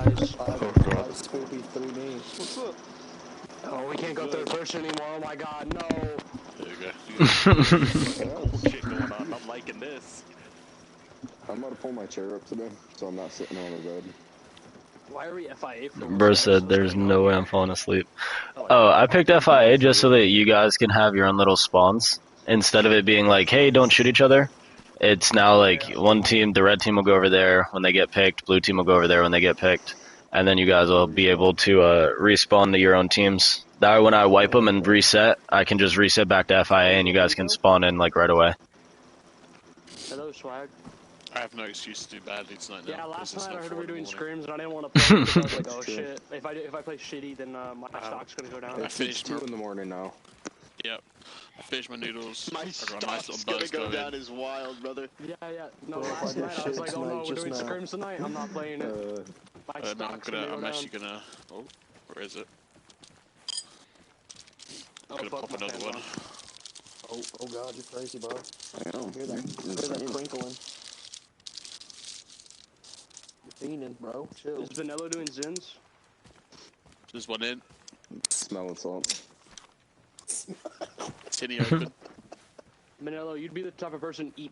guys. Oh god. Spoopy through me. What's up? Oh, we can't go third person anymore. Oh my god, no. There you go. Fucking bullshit going on. I'm liking this. I'm gonna pull my chair up today, so I'm not sitting on the bed. Why are we FIA for? Bro said there's no way I'm falling asleep. Oh, I picked FIA just so that you guys can have your own little spawns. Instead of it being like, hey, don't shoot each other. It's now like one team, the red team will go over there when they get picked, blue team will go over there when they get picked. And then you guys will be able to respawn to your own teams. That way when I wipe them and reset, I can just reset back to FIA and you guys can spawn in like right away. Hello, Swag. I have no excuse to do badly tonight now. Yeah, last night I heard we were doing Scrims. Scrims and I didn't want to play because I was like, oh shit. If I play shitty, then my stock's gonna go down. It's 2 in the morning now. Yep. I finished my noodles. My I got a nice stock's little gonna buzz go going. down is wild, brother. Yeah. No, last night I was like, oh no, we're doing Scrims tonight. I'm not playing it. My No, stock's gonna go I'm down. actually gonna. Oh, where is it? Oh, Gonna fuck pop my another fan, one. Oh god, you're crazy, bro. I know. Hear that crinkling. You're fiending, bro. Chill. Is Vanilla doing Zins? There's one in. Smelling salts. Tinny open. Manello, you'd be the type of person to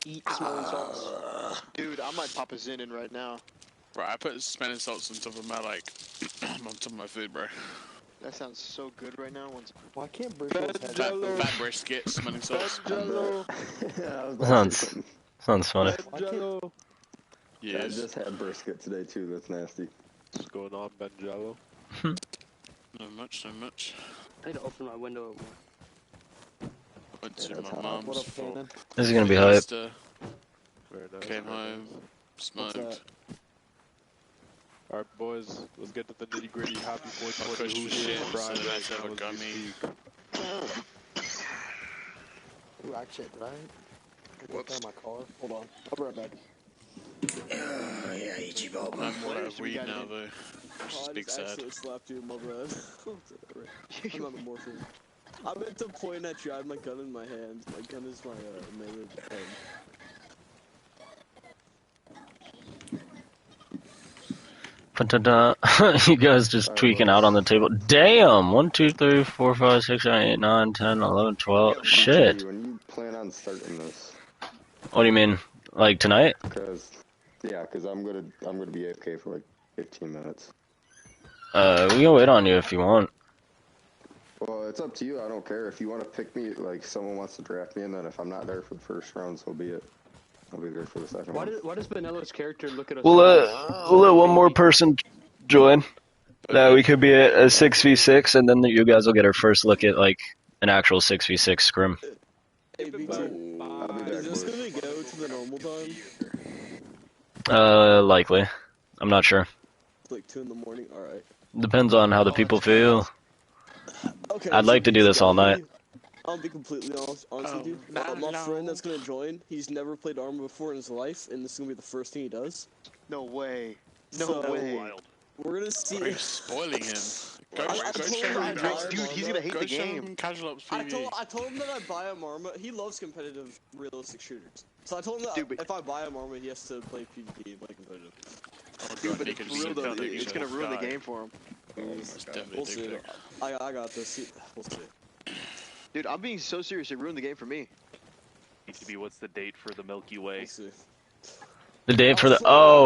eat smelling salts. Dude, I might pop a Zin in right now. Right, I put smelling salts on top of my like, on top of my food, bro. That sounds so good right now. Why can't Briscoe's have Fat brisket, smelling salts. Sounds funny. Yeah. I just had brisket today too, that's nasty. What's going on, Benjello? No much. I need to open my window. Went to that's my hot. mom's for This is gonna be hype. Easter. Came home, smoked. Alright, boys, let's get to the nitty gritty. Happy 420. Push Who's for shit, here? Brian, so let's have a as we gummy. speak. Ooh, actually, did I get my car? Hold on. I'll be right back. Yeah, Ichibo. I'm more out of weed now though. Which is big sad. I slapped you in my breath. I'm not a morphin. I meant to point at you. I had my gun in my hand. My gun is my melee gun. You guys just tweaking out on the table. Damn! 1, 2, 3, 4, 5, 6, 7, 8, 9, 10, 11, 12. Shit. When you plan on starting this? What do you mean? Like tonight? Cause I'm gonna be AFK for like 15 minutes. We can wait on you if you want. Well, it's up to you. I don't care. If you want to pick me, like someone wants to draft me, and then if I'm not there for the first round, so be it. I'll be there for the second one. Why does Vanillo's character look at us? We'll let one more person join. We could be at a 6v6, and then you guys will get our first look at like an actual 6v6 scrim. Hey, V2, is this gonna go to the normal time? Likely. I'm not sure. It's like 2 in the morning? Alright. Depends on how the people feel. Okay, I'd like to do this all night. I'll be completely honest with you. My friend that's gonna join, he's never played Arma before in his life, and this is gonna be the first thing he does. No way. No So, way. We're gonna see. Are you spoiling him? Go Dude, he's gonna hate the game. Casual ops I PvE. told him that I buy him Arma. He loves competitive, realistic shooters. So I told him that Dude, but- if I buy him Arma, he has to play PvP and play competitive. Dude, but it's gonna ruin the game for him. We'll see. I got this. We'll see. Dude, I'm being so serious. It ruined the game for me. ATB, what's the date for the Milky Way? We'll see. The date for the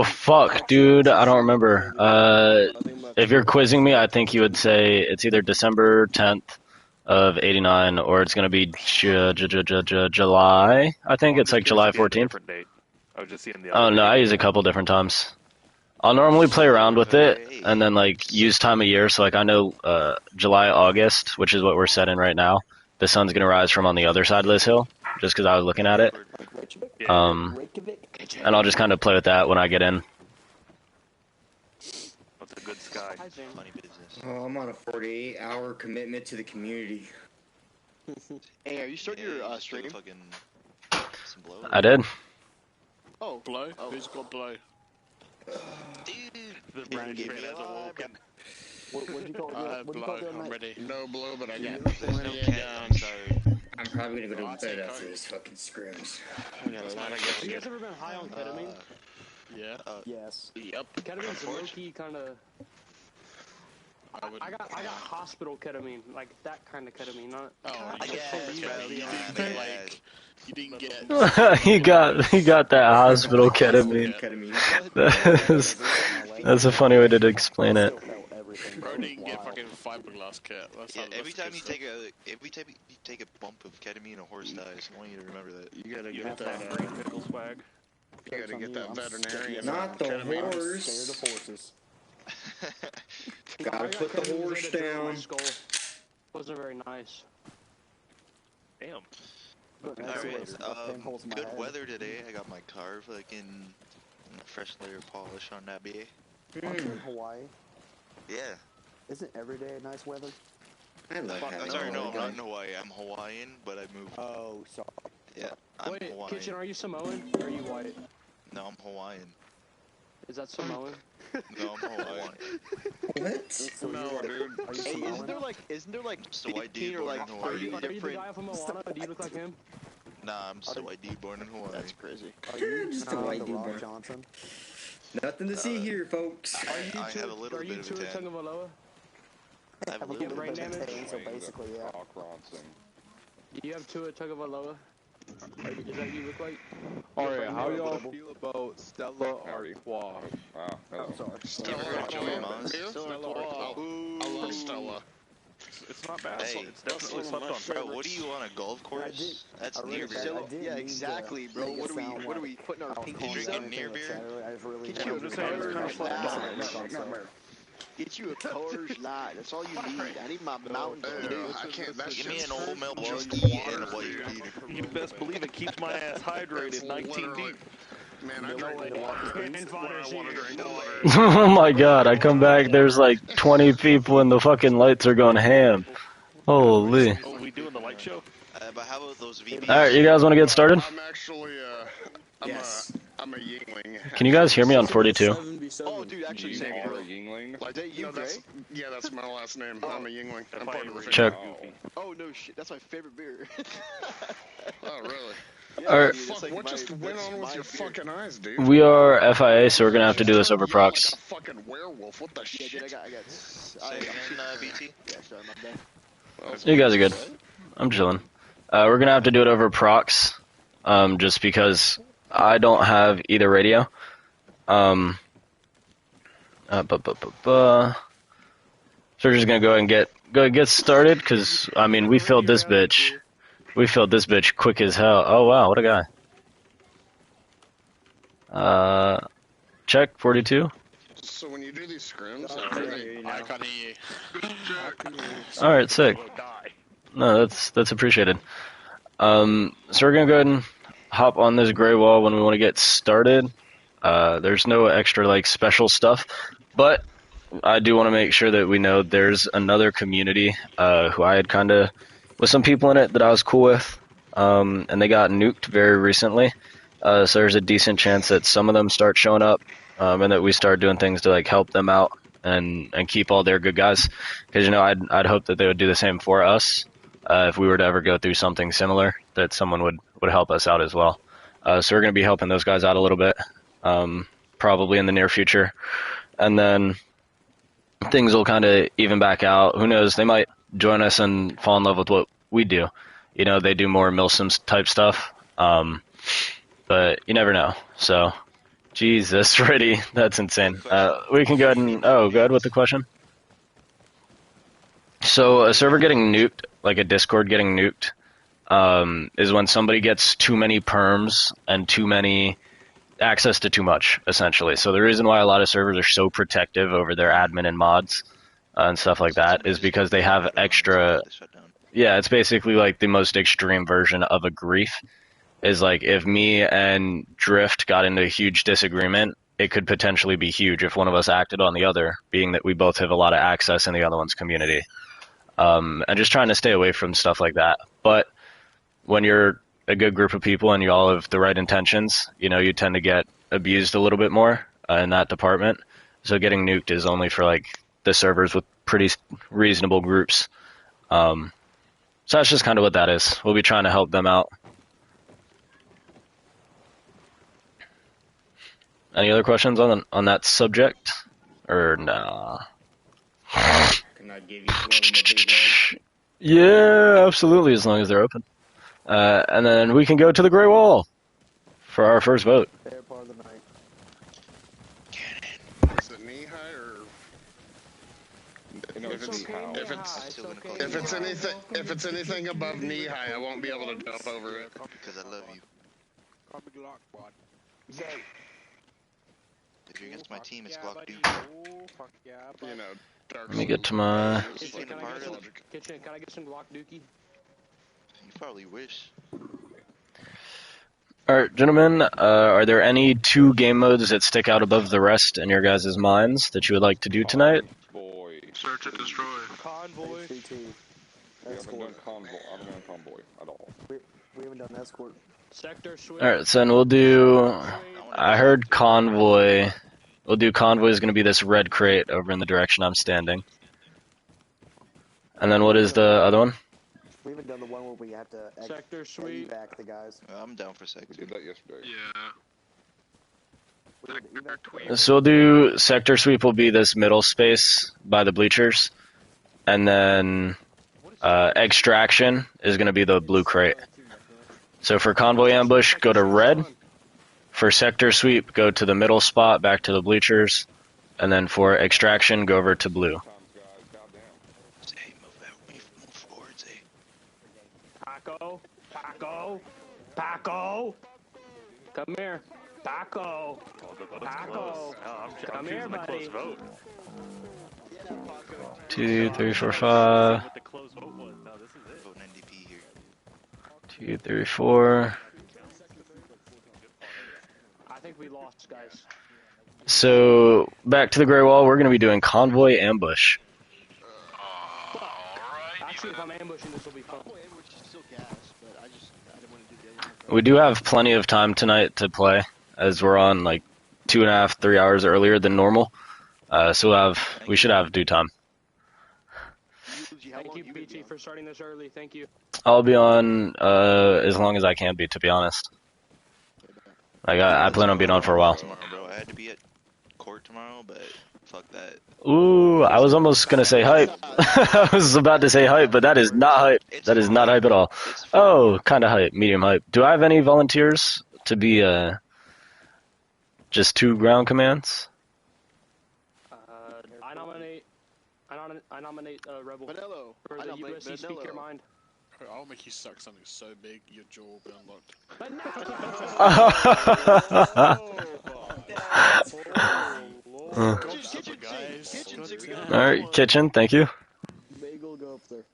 fuck, dude, I don't remember. If you're quizzing me, I think you would say it's either December 10th of '89 or it's gonna be July. I think it's like July 14th. Date. I was just seeing the. Oh no, I use a couple different times. I'll normally play around with it and then like use time of year. So like I know July, August, which is what we're setting right now. The sun's gonna rise from on the other side of this hill, just because I was looking at it. And I'll just kind of play with that when I get in. What's a good sky? Funny business. Oh, I'm on a 48-hour commitment to the community. Hey, are you starting your stream? I did. Oh, Blow? Who's got blow? Dude, the Brian straight has awoken. What'd you call it? What'd you call it? I'm ready. No blow, but I got Plenty of guns. I'm probably gonna go to bed after this fucking scrims. Have you guys ever been high on ketamine? Yeah. Yes. Yep. Ketamine's low-key kind of... I got hospital ketamine, like that kind of ketamine, not... Oh, I guess, you didn't get... he got that hospital ketamine. That's a funny way to explain it. Bro didn't get fucking fiberglass kit. every time you take a bump of ketamine, a horse dies. I want you to remember that. You gotta get that green pickle swag. You gotta get that veterinarian. Not the ketamine. horse. Scared of horses. Gotta put the horse down. Wasn't very nice. Damn. Alright, good weather today. I got my car fucking fresh layer of polish on that BA. Aren't you in Hawaii? Yeah. Isn't every day nice weather? I'm sorry, no, I'm not in Hawaii. I'm Hawaiian, but I moved. Oh, sorry. Yeah, I'm Wait, Hawaiian. Kitchen, are you Samoan or are you white? No, I'm Hawaiian. Is that Samoan? No, I'm Hawaiian. What? So No, dude. Are you Hey, Samoan? isn't there like Just a white 15 dude or born like in Hawaii. 30 Are you the different... guy from Moana? Do you look like him? Nah, I'm just a white dude born in Hawaii. That's crazy. Are you Just a white the dude, Rock bro. Johnson? Nothing to see here, folks. I have a little Are you bit two of a tan. Tungavaloa? I have a You get little brain bit of a tan. damage? So basically, yeah. Do you have two at Tungavaloa? Is that you look like? Alright, how y'all feel about Stella Artois? Wow. I'm sorry. Stella Artois. Stella Artois. I love Stella. It's not bad. Hey, It's definitely slept on. Bro, what are you on a golf course? That's near beer. Yeah, exactly, bro. What are we putting our pinkies up? Drinking near beer? Get you a Coors Get you a Coors Light. That's all you need. I need my Mountain Dew. I can't. That Give me shit's an old just Milwaukee and a water, white dude. beater. You best believe it keeps my ass hydrated 19 deep. Man, I drink water when I want to drink water. Oh my god, I come back, there's like 20 people and the fucking lights are going ham. Holy. Oh, we doing the light show? But how about those VBs? Alright, you guys want to get started? I'm actually, I'm a Yingling. Can you guys hear me on 42? Oh, dude, actually, same, bro. Yingling? Is that you, No, Gray? that's my last name. I'm a Yingling. I'm part of the Check. Oh, no shit. That's my favorite beer. Oh, really? Yeah, Alright. dude, it's Fuck, like what just went on with your fucking eyes, dude? We are FIA, so we're gonna have to do this over Like prox. a fucking werewolf. What the Yeah, shit? dude, I got. Second, BT? Yeah, sorry, my bad. You guys are good. I'm chilling. We're gonna have to do it over prox, just because I don't have either radio. So we're just gonna go ahead and get started, cause I mean we filled this bitch. We filled this bitch quick as hell. Oh wow, what a guy. Check 42. So when you do these scrims, I can't hear you. All right, sick. No, that's appreciated. So we're gonna go ahead and hop on this gray wall when we want to get started. There's no extra like special stuff, but I do want to make sure that we know there's another community who I had kind of with some people in it that I was cool with, and they got nuked very recently. So there's a decent chance that some of them start showing up, and that we start doing things to like help them out and keep all their good guys. Because you know I'd hope that they would do the same for us if we were to ever go through something similar, that someone would help us out as well. So we're going to be helping those guys out a little bit, probably in the near future, and then things will kind of even back out. Who knows? They might join us and fall in love with what we do. You know, they do more milsim type stuff, but you never know. So, Jesus, ready? That's insane. We can go ahead and go ahead with the question. So a server getting nuked, like a Discord getting nuked, is when somebody gets too many perms and too many access to too much, essentially. So the reason why a lot of servers are so protective over their admin and mods and stuff like that is because they have extra. Yeah, it's basically like the most extreme version of a grief. Is like if me and Drift got into a huge disagreement, it could potentially be huge if one of us acted on the other, being that we both have a lot of access in the other one's community. And just trying to stay away from stuff like that. But when you're a good group of people and you all have the right intentions, you know, you tend to get abused a little bit more in that department. So getting nuked is only for like the servers with pretty reasonable groups. So that's just kind of what that is. We'll be trying to help them out. Any other questions on that subject? Or nah? Can I give you one of my big legs? Yeah, absolutely, as long as they're open. And then we can go to the Grey Wall for our first vote. Fair part of the night. Is it knee high or? If it's anything above knee high, I won't be able to jump over it. Because I love you. If you're against my team, it's Glock Duke. You know, dark. Let me get to my... Kitchen, can I get some Glock Dookie? You probably wish. Alright, gentlemen, are there any 2 game modes that stick out above the rest in your guys' minds that you would like to do tonight? Search and destroy. Convoy. Escort. I haven't done Convoy at all. We haven't done Escort. Sector switch. Alright, so then we'll do... I heard Convoy. We'll do Convoy is going to be this red crate over in the direction I'm standing. And then what is the other one? We haven't done the one where we have to Sector sweep. evac the guys. I'm down for sector. We did that yesterday. Yeah. So we'll do sector sweep will be this middle space by the bleachers. And then extraction is going to be the blue crate. So for convoy ambush, go to red. For sector sweep, go to the middle spot, back to the bleachers. And then for extraction, go over to blue. Paco! Come here. Paco! Paco! Come here, buddy. 2, 3, 4, 5. 2, 3, 4. I think we lost, guys. So, back to the Grey Wall, we're going to be doing convoy ambush. Actually, if I'm ambushing, this will be fun. We do have plenty of time tonight to play, as we're on like 2.5, 3 hours earlier than normal. So we should have due time. Thank you, BT, for starting this early. Thank you. I'll be on as long as I can be, to be honest. Like I plan on being on for a while. Tomorrow, bro. I had to be at court tomorrow, but fuck that. Ooh, I was almost gonna say hype. I was about to say hype, but that is not hype. That is not hype at all. Oh, kind of hype, medium hype. Do I have any volunteers to be just 2 ground commands? I nominate Rebel. Vanillo. For the USC Speak Your Mind. I'll make you suck something so big your jaw will be unlocked. Alright, kitchen, thank you. Bagel, go up there.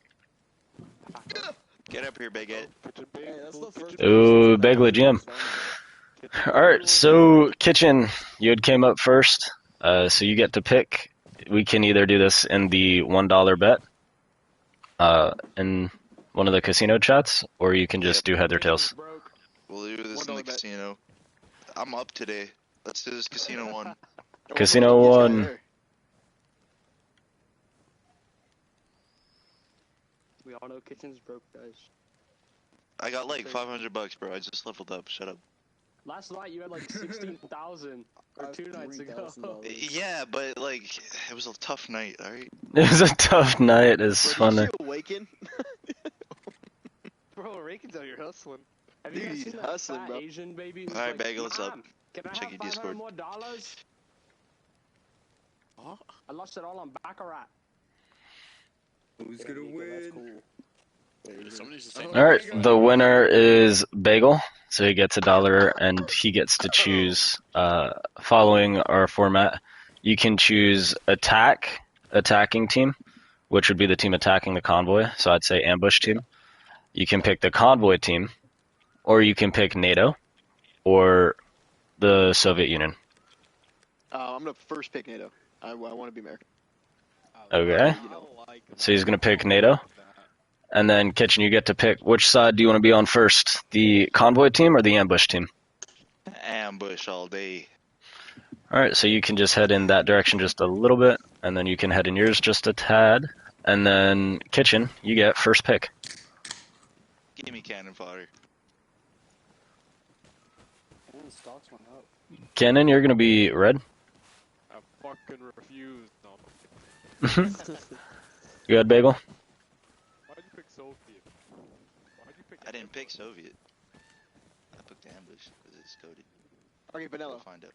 Get up here, Baguette. Hey, that's the first Ooh, Bagel GM. Alright, so kitchen, you had came up first, so you get to pick. We can either do this in the $1 bet, in one of the casino chats, or you can just do heads or tails. We'll do this in the casino. I'm up today. Let's do this casino one. Casino 1. We all know kitchen's broke, guys. I got like $500, bro. I just leveled up. Shut up. Last night you had like 16,000, or 2 nights ago. Yeah, but like it was a tough night. All right. It was a tough night. It's funny. Did you awaken? Bro, Raken's out here hustling. Have you guys seen that hustling, fat bro. Asian baby? All right, Bagel, what's up? Can I Check have your Discord. $500 more dollars? Huh? I lost it all on Baccarat. Who's gonna win? Alright, the winner is Bagel, so he gets $1, and he gets to choose, following our format, you can choose attacking team, which would be the team attacking the convoy, so I'd say ambush team. You can pick the convoy team, or you can pick NATO, or the Soviet Union. I'm gonna first pick NATO. I want to be American. Okay, so he's going to pick NATO. And then, Kitchen, you get to pick which side do you want to be on first, the convoy team or the ambush team? Ambush all day. Alright, so you can just head in that direction just a little bit, and then you can head in yours just a tad. And then, Kitchen, you get first pick. Give me cannon fodder. Stocks went up. Cannon, you're gonna be red. I fucking refuse. No. You had Bagel? Why'd you pick Soviet? Why'd you pick I didn't pick Soviet. I picked ambush because it's coded. Okay, vanilla. We'll find out.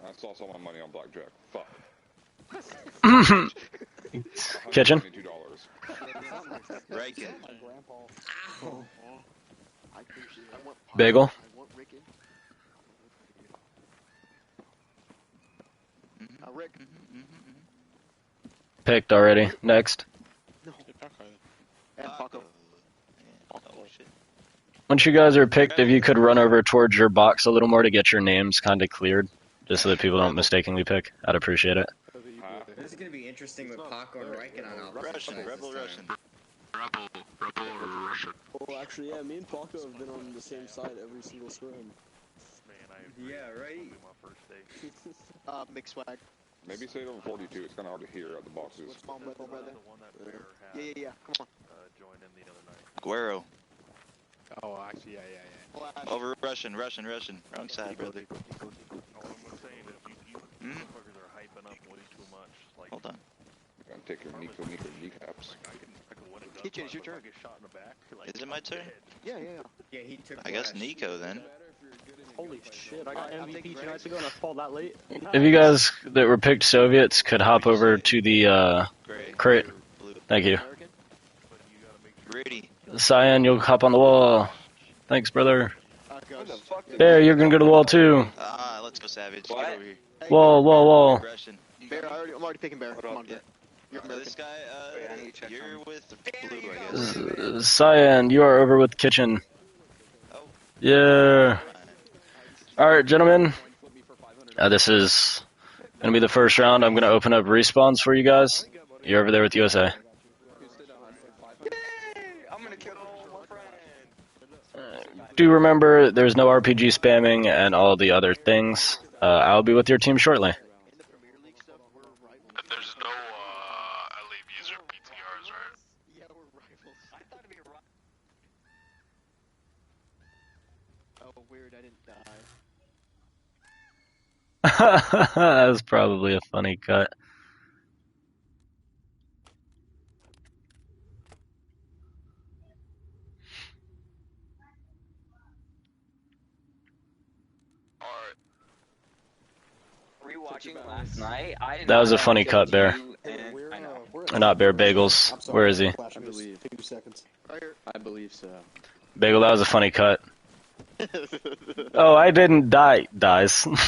I lost all my money on blackjack. Fuck. Kitchen? $122. Riken. Bagel? Rick. Picked already. Next. And Paco. Oh shit. Once you guys are picked, if you could run over towards your box a little more to get your names kind of cleared, just so that people don't mistakenly pick, I'd appreciate it. This is gonna be interesting with Paco and Riken on opposite Russian, sides rebel this Russian. time. Rebel or Russian? Well, actually, yeah, me and Paco have been on the same side every single scrim. Yeah, right? Mixed swag. Maybe say it over 42. It's kind of hard to hear at the boxes. What's my level, brother? Yeah. Come on. Guero. Oh, actually, yeah. Over Russian. Wrong side, brother. Hold on. Gotta take your kneecaps. Kitchen, it's your turn. Is it my turn? Yeah. Yeah, he took I guess flash. Nico then. Holy shit, I got MVP 2 nights ago and I fall that late. If you guys that were picked Soviets could hop over to the crate. Thank you. Ready. Cyan, you'll hop on the wall. Thanks, brother. There, you're gonna go to the wall too. Let's go Savage. Get over here. Wall. Russian. Bear, I'm already picking Bear. Come on, Bear. You're This guy, you're with blue, I guess. Cyan, you are over with kitchen. Yeah. Alright, gentlemen. This is gonna be the first round. I'm gonna open up respawns for you guys. You're over there with USA. Do remember, there's no RPG spamming and all the other things. I'll be with your team shortly. There's no Elite user PTRs, right? Yeah, we're rivals. I thought it'd be Oh, weird, I didn't die. That was probably a funny cut. Rewatching last night, That was a funny cut, Bear. Not Bear, Bagels. Where is he? I believe 2 seconds. I believe so. Bagel, that was a funny cut. Oh, I didn't die. Dies. Paco,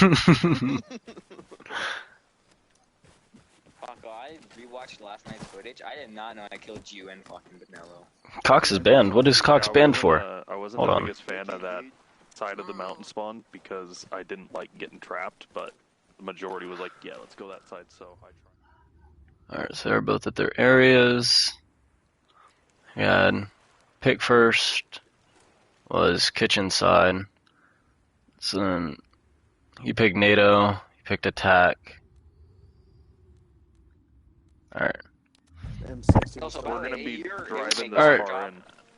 I rewatched last night's footage. I did not know I killed you and fucking Vanillo. Cox is banned. What is Cox banned for? I wasn't Hold the on. biggest fan of that side of the mountain spawn because I didn't like getting trapped, but the majority was like, yeah, let's go that side, so I tried. Alright, so they're both at their areas. Yeah, pick first was kitchen side. So then you picked NATO, you picked attack. Alright. Also, We're gonna be driving this Alright. far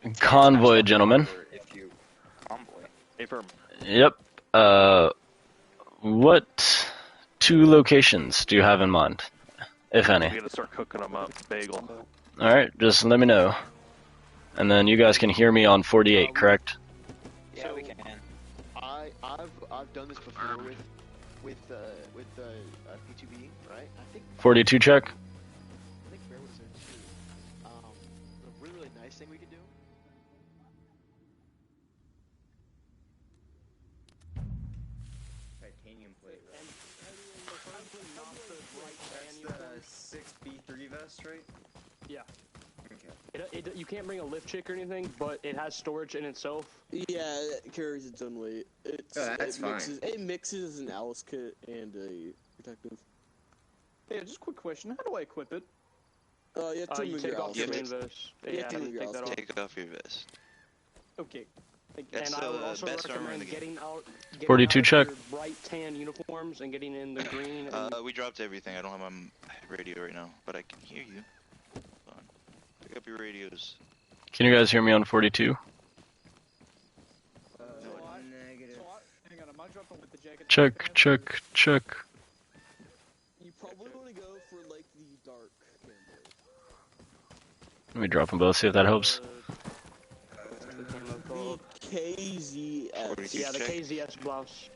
in. Convoy, gentlemen. Hey, firm. Yep. What 2 locations do you have in mind, if any? We gotta start cooking them up. Bagel. Alright, just let me know. And then you guys can hear me on 48, correct? Yeah, we can. I've done this before with P2B, right? I think 42 check? Bear was there too. A really nice thing we could do. Titanium plate. That's the 6B3 vest, right? Yeah. Okay. You can't bring a lift chick or anything, but it has storage in itself. Yeah, it carries its own weight. It mixes an Alice kit and a protective. Hey, just a quick question. How do I equip it? You have to you remove take your off your Alice main kit. vest. You have to remove your take that Alice off. kit. Take off your vest. Okay. That's And I would the also best armor in recommend the game. getting out 42 of check. your bright tan uniforms and getting in the green. And We dropped everything. I don't have my radio right now, but I can hear you. Hold on. Pick up your radios. Can you guys hear me on 42? Check, check, check. You probably want to go for like the dark Convoy. Let me drop them both, see if that helps. The KZS. Yeah, the KZS blouse.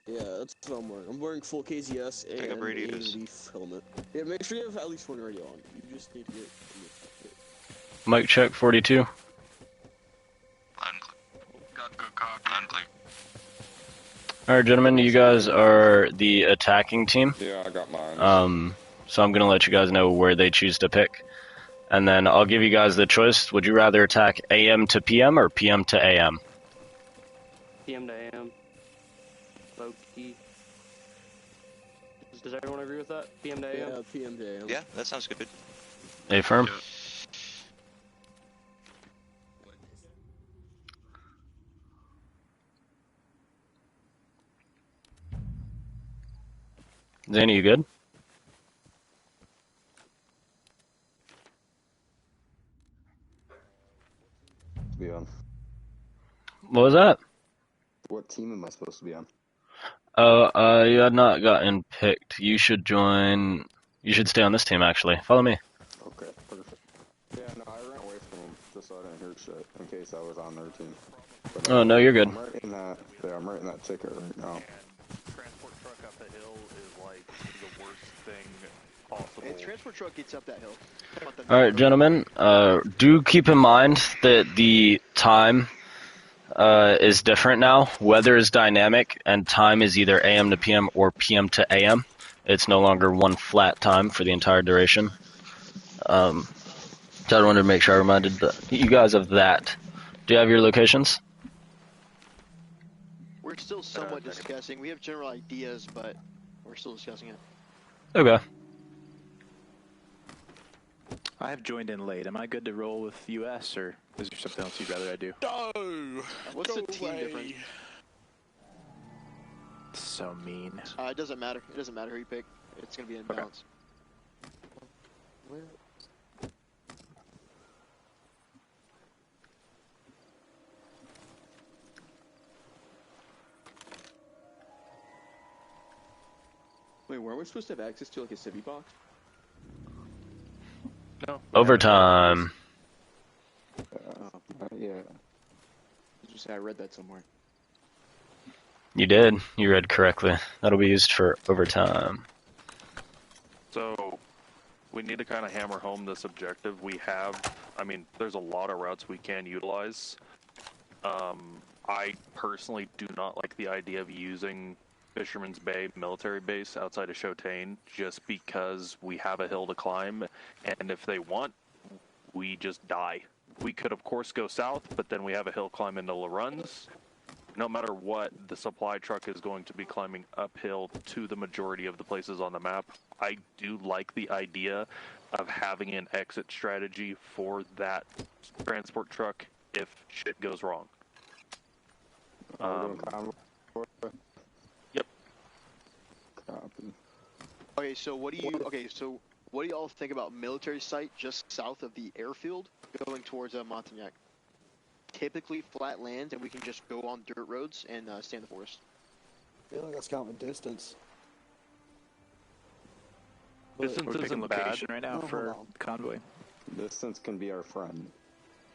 Yeah, that's what I'm wearing. I'm wearing full KZS and a Leaf helmet. Yeah, make sure you have at least one radio on. You just need to get... Mic check 42. Alright, gentlemen, you guys are the attacking team. Yeah, I got mine. So I'm gonna let you guys know where they choose to pick. And then I'll give you guys the choice. Would you rather attack AM to PM or PM to AM? PM to AM. Low key. Does everyone agree with that? PM to AM? Yeah, PM to AM. Yeah, that sounds good. A-firm? Zanny, you good? To be on. What was that? What team am I supposed to be on? You had not gotten picked. You should join... You should stay on this team, actually. Follow me. Okay, perfect. Yeah, no, I ran away from them just so I didn't hear shit in case I was on their team. But Oh, no, you're good. I'm writing that, yeah, I'm writing that ticket right now. Transport truck up the hill is like the worst thing possible. And transport truck gets up that hill. Alright, gentlemen, do keep in mind that the time is different now. Weather is dynamic, and time is either AM to PM or PM to AM. It's no longer one flat time for the entire duration. So I wanted to make sure I reminded you guys of that. Do you have your locations? We're still somewhat discussing. We have general ideas, but we're still discussing it. Okay. I have joined in late. Am I good to roll with US, or is there something else you'd rather I do? No! What's the team difference? So mean. It doesn't matter. It doesn't matter who you pick. It's gonna be in balance. Wait, weren't we supposed to have access to like a civvy box? No. Overtime. Yeah. Just say I read that somewhere. You did. You read correctly. That'll be used for overtime. So, we need to kind of hammer home this objective. We have, I mean, there's a lot of routes we can utilize. I personally do not like the idea of using Fisherman's Bay military base outside of Shotain just because we have a hill to climb, and if they want, we just die. We could, of course, go south, but then we have a hill climb into LaRuns. No matter what, the supply truck is going to be climbing uphill to the majority of the places on the map. I do like the idea of having an exit strategy for that transport truck if shit goes wrong. Yep. Copy. Okay, so what do you all think about military site just south of the airfield going towards Montagnac? Typically flat land, and we can just go on dirt roads and stay in the forest. I feel like that's counting distance. Distance We're picking isn't location bad. right now for convoy. Distance can be our friend.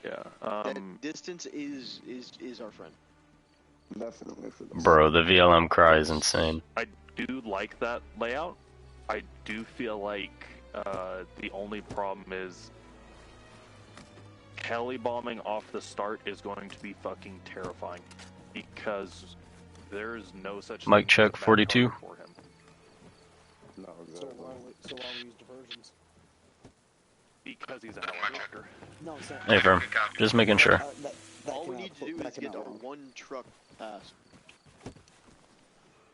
Yeah. That distance is our friend. Definitely for this. Bro, the VLM cry is insane. I do like that layout. I do feel like the only problem is heli bombing off the start is going to be fucking terrifying because there's no such Mic thing check as a bad 42. cover for him. No, So exactly. why we use diversions? Because he's a helicopter. No, it's not. Hey, firm. Just making sure. All we need to do is get our one truck past.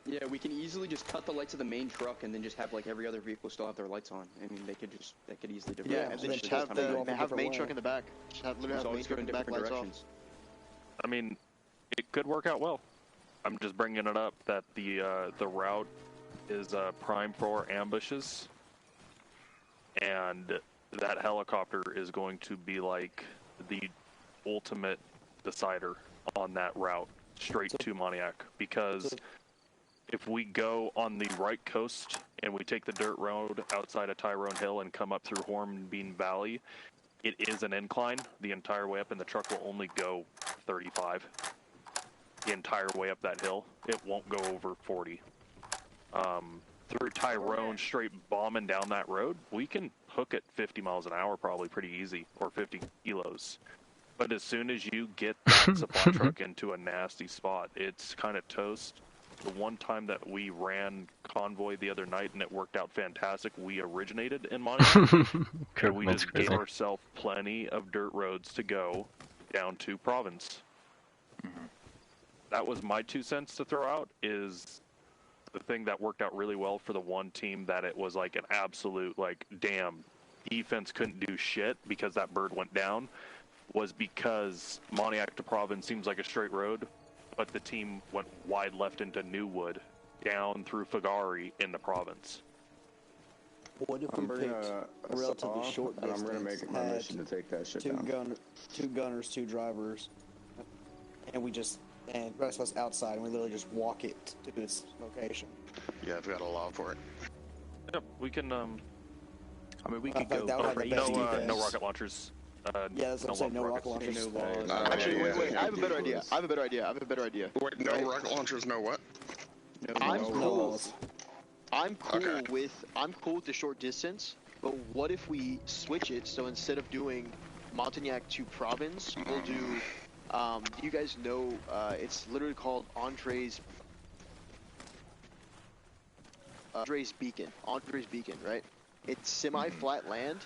Yeah, we can easily just cut the lights of the main truck and then just have like every other vehicle still have their lights on. I mean, they could easily divert. Yeah, and then just have main truck in the back. Just have literally have main truck in the back, lights off. I mean, it could work out well. I'm just bringing it up that the route is prime for ambushes, and that helicopter is going to be like the ultimate decider on that route straight to Moniac, because if we go on the right coast and we take the dirt road outside of Tyrone Hill and come up through Hornbeam Valley, it is an incline the entire way up, and the truck will only go 35 the entire way up that hill. It won't go over 40. Through Tyrone, straight bombing down that road, we can hook at 50 miles an hour probably pretty easy, or 50 kilos. But as soon as you get that supply truck into a nasty spot, it's kind of toast. The one time that we ran Convoy the other night and it worked out fantastic, we originated in Montana. And we just gave ourselves plenty of dirt roads to go down to Province. That was my 2 cents to throw out, is the thing that worked out really well for the one team that it was like an absolute, like, damn, defense couldn't do shit because that bird went down, was because Moniac to Province seems like a straight road, but the team went wide left into Newwood, down through Fagari into Province. What if we picked a relatively short distance? I'm gonna make it my mission to take that shit down. Two gunners, 2 drivers, and and the rest of us outside, and we literally just walk it to this location. Yeah, I've got a law for it. Yep, we can, I mean, we could go no rocket launchers. Yeah, that's what I'm saying, no rocket launchers. Actually, wait, I have a better idea. Wait, no rocket launchers, no what? I'm cool with the short distance, but what if we switch it, so instead of doing Montagnac to Province, we'll do, you guys know, it's literally called Andre's Beacon, right? It's semi-flat land.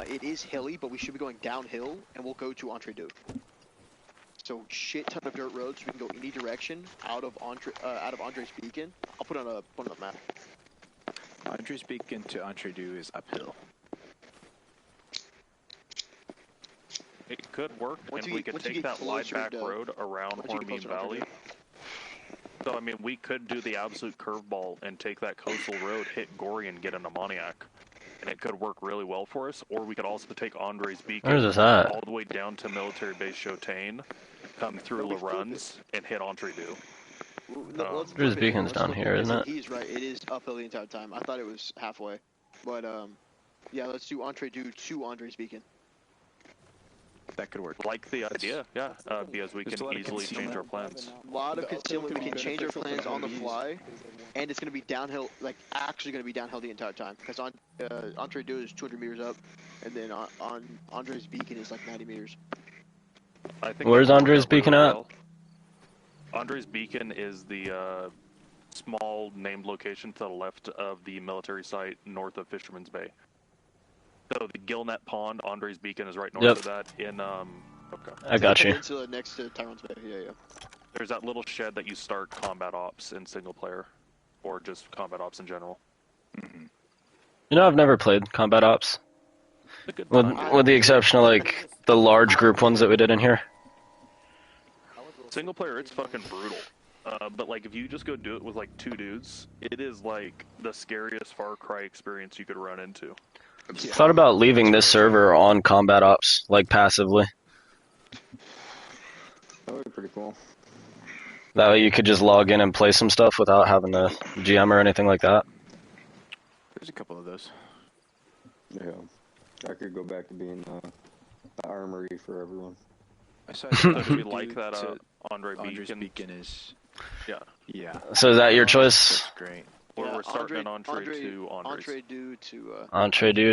It is hilly, but we should be going downhill, and we'll go to Entre Deux. So shit ton of dirt roads. We can go any direction out of Andre's Beacon. I'll put it on a map. Andre's Beacon to Entre Deux is uphill. It could work, and we could take that wide back road around Hornbeam Valley. So, I mean, we could do the absolute curveball and take that coastal road, hit Gory, and get into Moniac. And it could work really well for us. Or we could also take Andre's Beacon all the way down to Military Base Chotain, come through La Runs, and hit Entre Deux. Andre's Beacon's down here, isn't it? He's right. It is uphill the entire time. I thought it was halfway. But, yeah, let's do Entre Deux to Andre's Beacon. That could work. Like the idea, yeah, because we can easily change our plans. A lot of concealment. We can change our plans on the fly, and it's going to be downhill, like actually going to be downhill the entire time. Because Entre Deux is 200 meters up, and then on Andre's Beacon is like 90 meters. I think where's Andre's Beacon at? Andre's Beacon is the small named location to the left of the military site north of Fisherman's Bay. So the Gillnet Pond, Andre's Beacon is right north of that in, okay. I got you. Next to Tyrone's Bay, yeah. There's that little shed that you start combat ops in single player, or just combat ops in general. You know, I've never played combat ops. With the exception of, like, the large group ones that we did in here. Single player, it's fucking brutal. But, like, if you just go do it with, like, 2 dudes, it is, like, the scariest Far Cry experience you could run into. Thought about leaving this server on combat ops, like passively. That would be pretty cool. That way you could just log in and play some stuff without having to GM or anything like that. There's a couple of those. Yeah, I could go back to being the armory for everyone. I said we like that Andre's Beacon is. Yeah. So is that your choice? That's great. Or we're starting an Entre to Andre Deux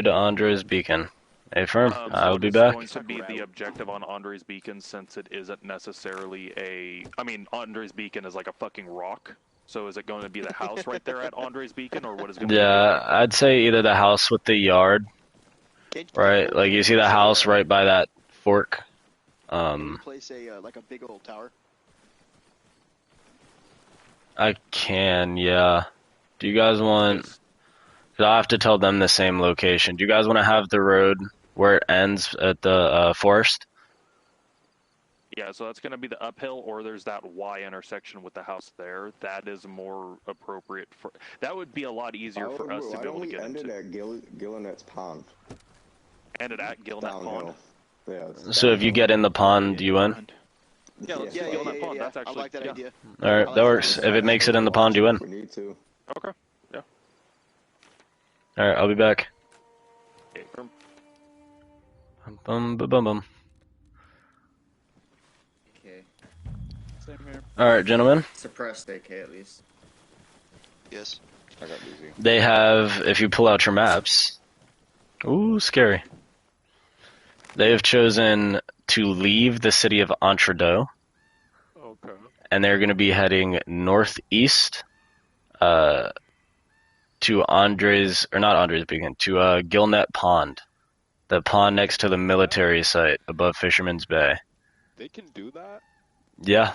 to Andre's Beacon. Hey, firm. I will be back. Going to be the objective on Andre's Beacon, since it isn't necessarily a. I mean, Andre's Beacon is like a fucking rock. So is it going to be the house right there at Andre's Beacon, or what is it going to be? Yeah, I'd say either the house with the yard, right? Like you see the house right by that fork. Can you place like a big old tower? I can, yeah. Do you guys want... Because I'll have to tell them the same location. Do you guys want to have the road where it ends at the forest? Yeah, so that's going to be the uphill, or there's that Y intersection with the house there. That is more appropriate for... That would be a lot easier for us to be able to get into. Why don't we end it at Gillinet's Pond? Landed at Gillnet Pond. Yeah. So if you get in the pond, you win? Yeah, let's get Gillnet Pond. That's actually, I like that idea. Alright, that works. If it makes it in the pond, you win. We need to. Okay, yeah. Alright, I'll be back. Okay. Bum, bum, bum, bum. Okay. Same here. Alright, gentlemen. Suppressed AK at least. Yes. I got busy. They have, if you pull out your maps... Ooh, scary. They have chosen to leave the city of Entredo. Okay. And they're going to be heading northeast to Andres, or not Andres Beacon, to Gillnet Pond. The pond next to the military site above Fisherman's Bay. They can do that? Yeah.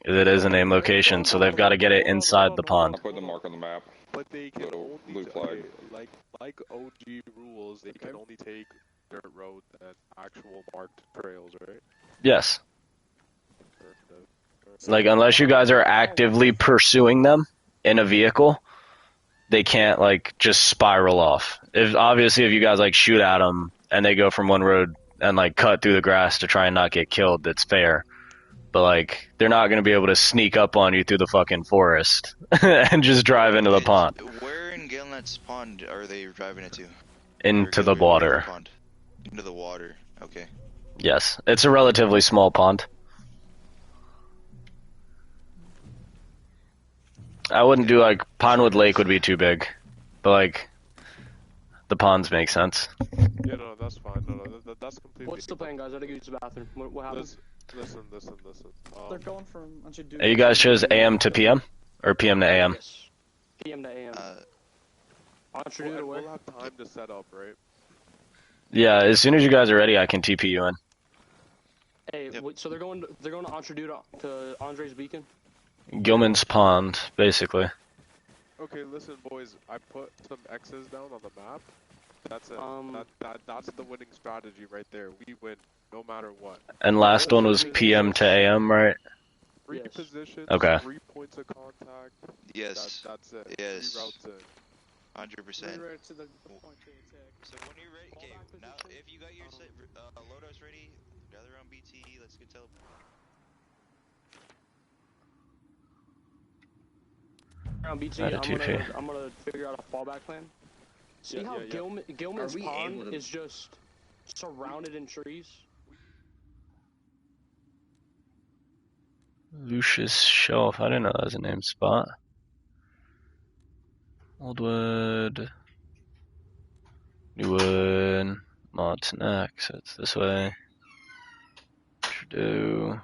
It is an aim location, so they've got to get it inside the pond. I put the mark on the map. But they can Little blue only, flag. like OG rules, they can only take dirt roads and actual marked trails, right? Yes. Like, unless you guys are actively pursuing them in a vehicle, they can't, like, just spiral off. Obviously, if you guys, like, shoot at them and they go from one road and, like, cut through the grass to try and not get killed, that's fair. But, like, they're not going to be able to sneak up on you through the fucking forest and just drive into the pond. Where in Gilnet's Pond are they driving it to? Into the water. Into the water, okay. Yes. It's a relatively small pond. I wouldn't do, like, Pinewood Lake would be too big. But, like, the ponds make sense. Yeah, no, that's fine. No, that's completely... What's the plan, guys? I gotta go use the bathroom. What happens? Listen. They're going from... You guys chose AM to PM? Or PM to AM? Yes. PM to AM. We'll have time to set up, right? Yeah, as soon as you guys are ready, I can TP you in. Hey, wait, so they're going to Entredude to Andres Beacon? Gilman's Pond, basically. Okay, listen, boys. I put some X's down on the map. That's it. That's the winning strategy right there. We win no matter what. And last one was PM to AM, right? Three positions, okay. 3 points of contact. Yes. That's it. Yes. 3 routes in. 100%. Right to the point to attack. So when you're ready, okay, now if you got your loadouts ready, gather on BT, let's get teleport. Around BT, I'm gonna figure out a fallback plan. See how Gilman's Pond is just surrounded in trees? Lucius Shelf, I didn't know that was a named spot. Oldwood, Newwood, Montauk, so it's this way. Trudeau.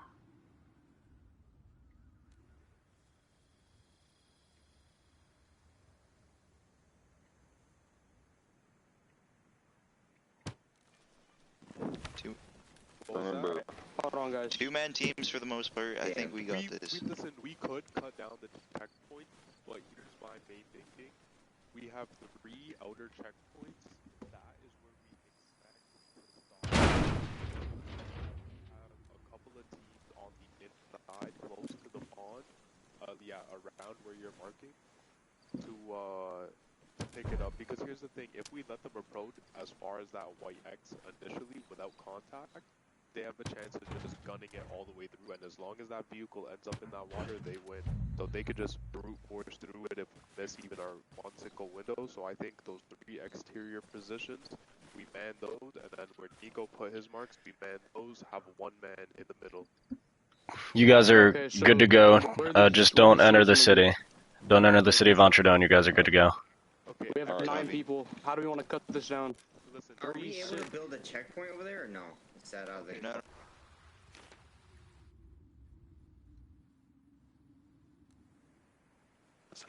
Remember, hold on, guys. 2-man teams for the most part. I think we got this. Listen, we could cut down the checkpoint, but here's my main thinking. We have 3 outer checkpoints. That is where we expect to stop. Have a couple of teams on the inside, close to the pond. Around where you're marking, to pick it up. Because here's the thing: if we let them approach as far as that white X initially without contact, they have a chance of just gunning it all the way through, and as long as that vehicle ends up in that water, they win. So they could just brute force through it if we miss even our 1 single window. So I think those 3 exterior positions, we man those, and then where Nico put his marks, we man those, have 1 man in the middle. You guys are good to go. Just don't enter the city. Don't enter the city of Entredo, you guys are good to go. Okay, we have 9 people. How do we want to cut this down? Are we able to build a checkpoint over there or no? Is that out there? No.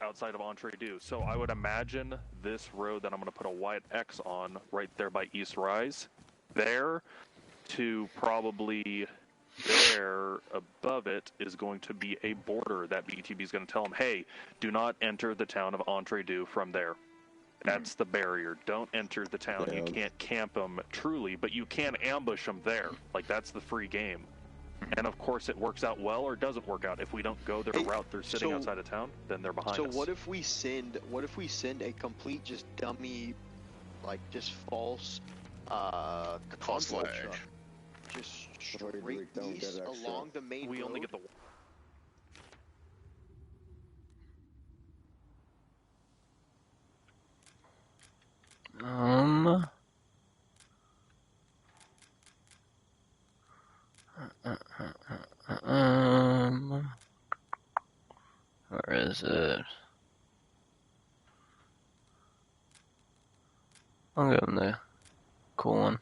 Outside of Entredu. So I would imagine this road that I'm going to put a white X on right there by East Rise, there to probably there above it is going to be a border that BTB is going to tell them, hey, do not enter the town of Entredu from there. That's the barrier. Don't enter the town. You can't camp them truly, but you can ambush them there. Like, that's the free game. And of course it works out well or doesn't work out. If we don't go their route, they're sitting outside of town, then they're behind us. So what if we send a complete just dummy, like just false Convoy flag. truck. Just straight east along the main road. We only get the. Where is it? I'll give him the cool one.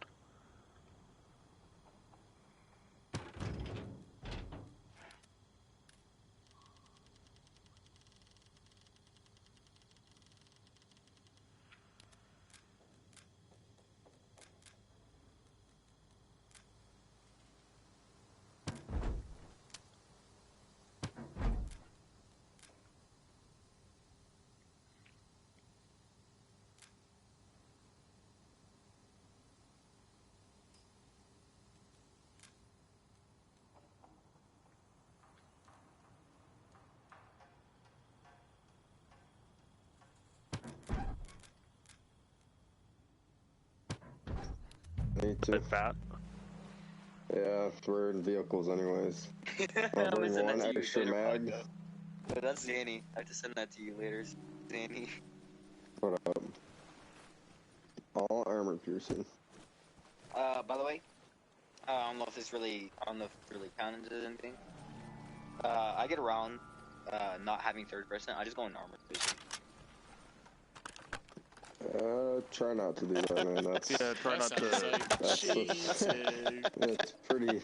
Me too. Fat. Yeah, we're in vehicles anyways. I'll bring one extra mag. No, that's Zanny. I have to send that to you later, Zanny. What up? All armor piercing. By the way, I don't know if this really, counted as anything. I get around, not having third person. I just go in armor piercing. Try not to do that, man. That's try not to. It's pretty.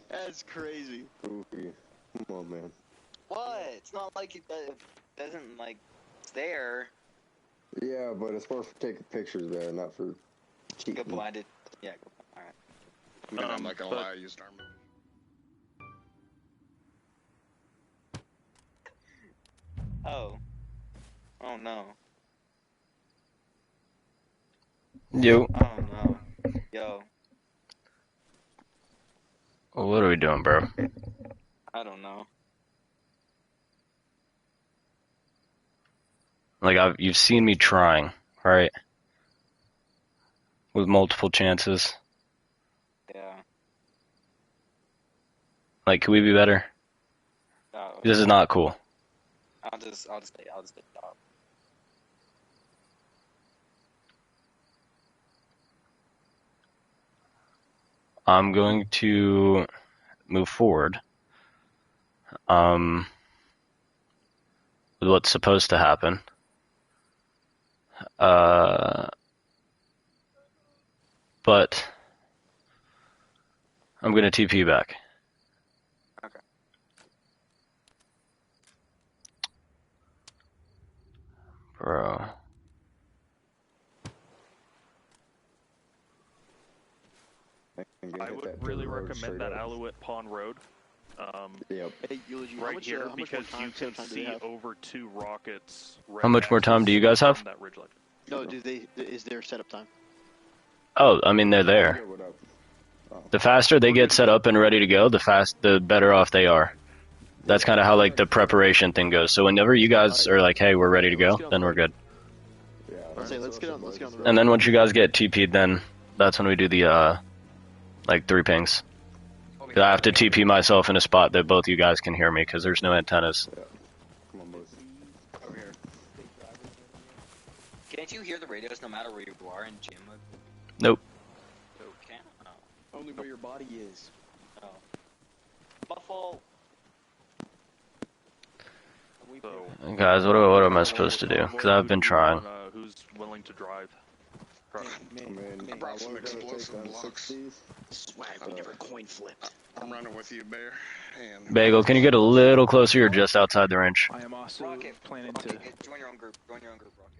That's crazy. Goofy. Come on, man. What? It's not like it doesn't like it's there. Yeah, but it's more for taking pictures there, not for cheating. Go blinded. Yeah. All right. I mean, I'm not gonna lie. I used armor. Oh. Oh no. Yo. Oh no. Yo. Well, what are we doing, bro? I don't know. Like you've seen me trying, right? With multiple chances. Yeah. Like, could we be better? No. This is not cool. I'll just stop. I'm going to move forward. With what's supposed to happen. But I'm gonna TP back. Okay. Bro. I would really recommend that Alouette Pond Road. Yep. Hey, Eulogy, right here, how because much more you can time see over 2 rockets. How much more time do you guys have? That ridge line. No, is there setup time? Oh, I mean, they're there. The faster they get set up and ready to go, the better off they are. That's kind of how like the preparation thing goes. So whenever you guys are like, hey, we're ready to go, then we're good. Let's get on the road. And then once you guys get TP'd, then that's when we do the like 3 pings. I have to TP myself in a spot that both you guys can hear me because there's no antennas. Come on, boys. Over here. Can't you hear the radios no matter where you are in gym mode? Nope. Okay. Oh. Only where your body is. Oh. Buffalo. Guys, what am I supposed to do? Because I've been trying. Who's willing to drive? I brought some explosive blocks. Swag, we never coin flipped. I'm running with you, Bear. And Bagel, can you get a little closer? You're just outside the range. I am also planning Rocket, to join your own group. Join your own group, Rocket.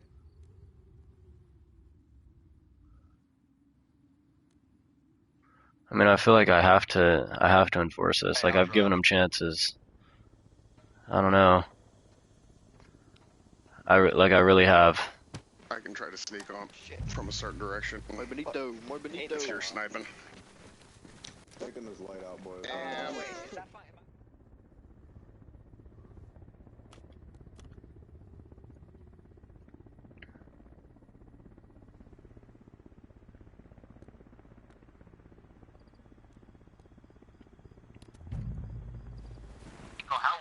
I mean, I feel like I have to enforce this. Like I've given them chances. I don't know. I really have. I can try to sneak on from a certain direction. More bonito. If you're sniping. Taking this light out, boys. And Wait, is that fine?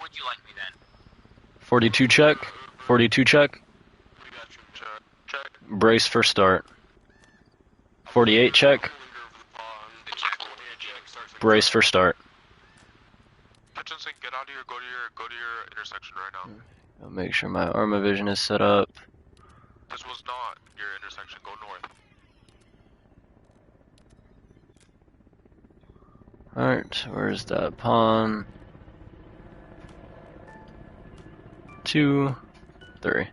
would you like me then? 42 check. 42 check. Brace for start. 48 check. Brace for start. Hutchinson, get out of here. Go to your intersection right now. I'll make sure my Arma vision is set up. This was not your intersection. Go north. Alright, where's that pawn? 2, 3.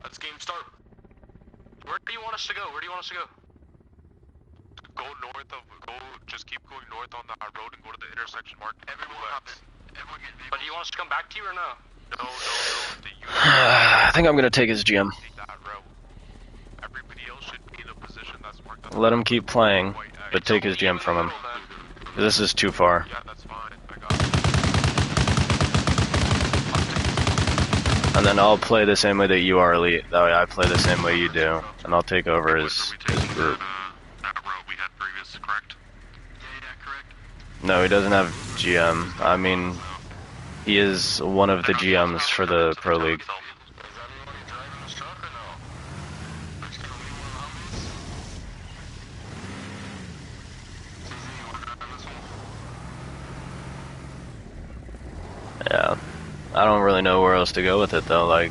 Let's game start. Where do you want us to go? Where do you want us to go? Go north of. Just keep going north on that road and go to the intersection mark. Everyone but do you want us to come back to you or no? No. I think I'm gonna take his GM. Everybody else should be in a position that's marked. Let him keep playing, but take his GM from him. This is too far. Yeah, that's fine. And then I'll play the same way that you are, Elite. That way I play the same way you do. And I'll take over his group. That road we had previous, correct? Yeah, correct. No, he doesn't have GM. I mean, he is one of the GMs for the Pro League. Yeah. I don't really know where else to go with it though, like...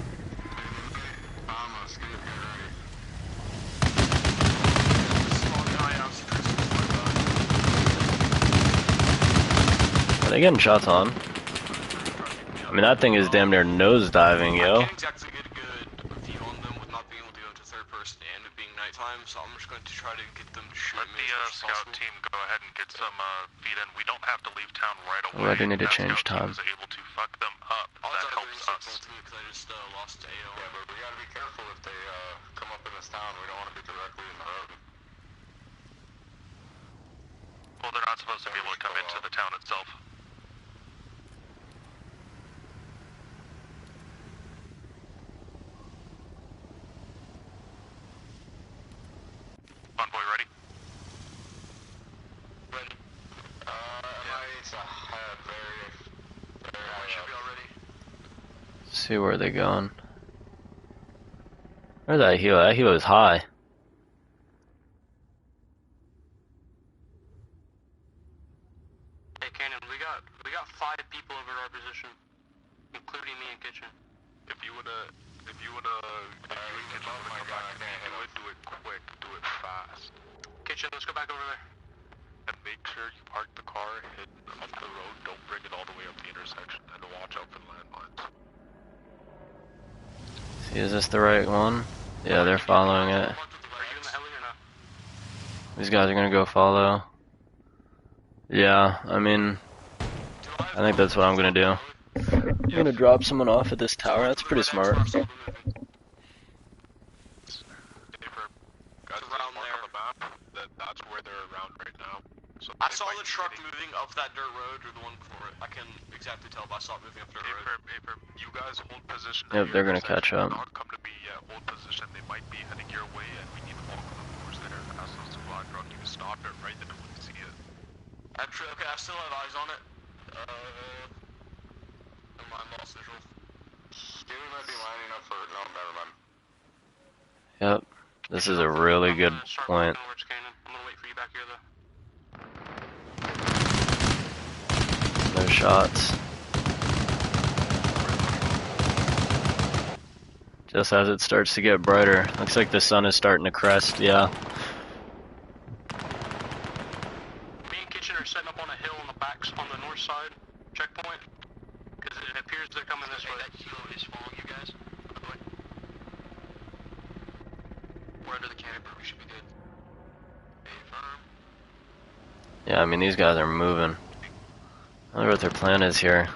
Are they getting shots on? I mean, that thing is damn near nose diving, yo. So I'm just going to try to get them to shoot Let the scout team go ahead and get some feed in. We don't have to leave town right away. Oh, I do need to change time. Is able to fuck them up. That helps us. Because I just lost AO. Yeah, but we gotta be careful if they come up in this town. We don't want to be directly in the road. Well, they're not supposed to be able to come into the town itself. Convoy ready? Ready. It's very should be all ready. See where they going. Where's that helo? That helo is high. Hey Cannon, we got 5 people over at our position, including me and Kitchen. If you wanna come back to me, do it quick, do it fast. Kitchen, let's go back over there. And make sure you park the car hidden up the road, don't bring it all the way up the intersection, and watch out for the landmines. See, is this the right one? Yeah, they're following it. Are you in the heli or not? These guys are gonna go follow. Yeah, I mean, I think that's what I'm gonna do. I'm gonna drop someone off at this tower. That's pretty smart. That's where they're around right now. So I saw the truck moving up that dirt road or the one before it. I can't exactly tell, but I saw it moving up dirt road. You guys hold position. Yep, they're gonna catch up. Not come to me yet. Hold position. They might be heading your way, and we need to walk on the floors there. Ask those squad drone. You can stop it right then when you see it. Actually, okay, I still have eyes on it. Never mind, lost visual. Skinny might be lining up for no, never mind. Yep, this is a really good point. I'm gonna wait for you back here though. No shots. Just as it starts to get brighter. Looks like the sun is starting to crest, yeah. Me and Kitchen are setting up on a hill on the backs on the north side checkpoint. Because it appears they're coming this way. That helo is following you guys, by the way. We're under the cannon, but we should be good. Affirm. Yeah, I mean, these guys are moving. I wonder what their plan is here.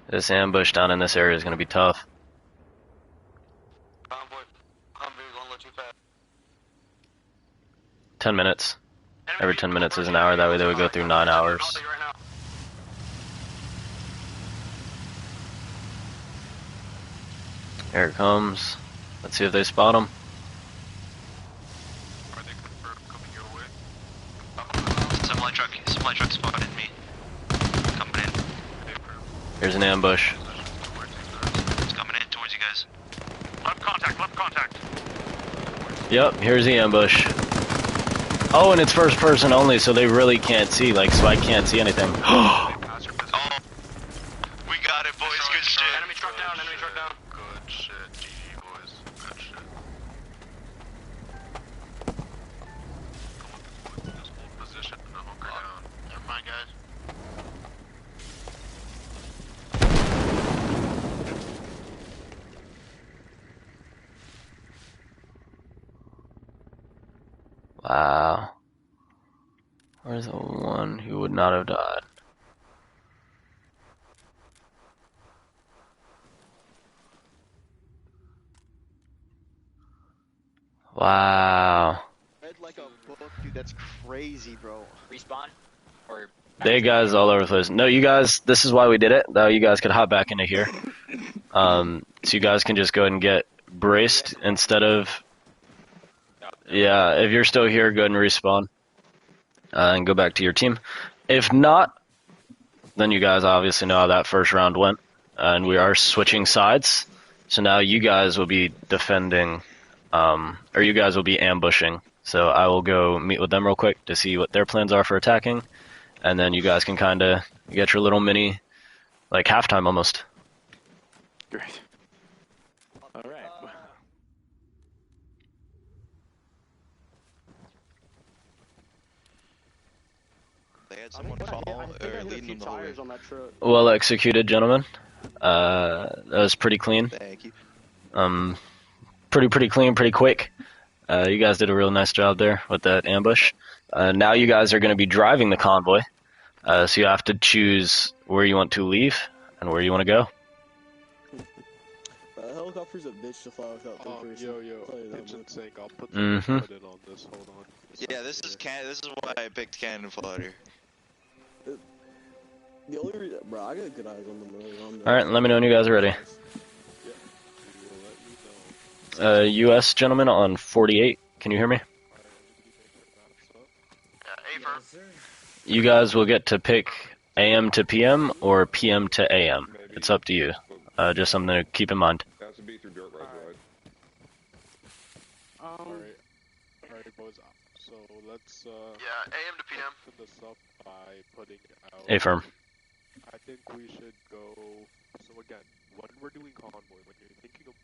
This ambush down in this area is going to be tough. Convoy, I'm going to let you fast. 10 minutes. Every 10 minutes is an hour. That way they would go through 9 hours. Here it comes. Let's see if they spot him. Are they confirmed coming your way? Supply truck spotted me. Coming in. Here's an ambush. It's coming in towards you guys. Left contact. Yep, here's the ambush. Oh, and it's first person only, so they really can't see. Like, so I can't see anything. Oh, we got it, boys. Good shit. Enemy truck down. Good shit, GG, boys. Good shit. Just hold position and then hunker down. Never mind, guys. Wow. Where's the one who would not have died? Wow. Read like a book, dude. That's crazy, bro. Respawn? Or They guys all over the place. No, you guys, this is why we did it. Though you guys could hop back into here. So you guys can just go ahead and get braced instead of... Yeah, if you're still here, go ahead and respawn. And go back to your team. If not, then you guys obviously know how that first round went. And we are switching sides. So now you guys will be defending, or you guys will be ambushing. So I will go meet with them real quick to see what their plans are for attacking. And then you guys can kind of get your little mini, like halftime almost. Great. All right. They had someone fall or leading them the whole way. Well executed, gentlemen. That was pretty clean. Thank you. Pretty clean, pretty quick. You guys did a real nice job there with that ambush. Now you guys are going to be driving the convoy. So you have to choose where you want to leave and where you want to go. Helicopter's a bitch to fly without third person. Engine sync. I'll put Mm-hmm. put it on this. Hold on. Yeah, this is why I picked cannon fodder. The only reason, bro, I got good eyes on them. Alright, let me know when you guys are ready. US gentleman on 48. Can you hear me? You guys will get to pick AM to PM or PM to AM. It's up to you. Just something to keep in mind. That should be through dirt roads, right? Alright, boys. So let's AM to PM. open this up by putting out. Affirm. I think we should go. So again, when we're doing convoy, when you're thinking of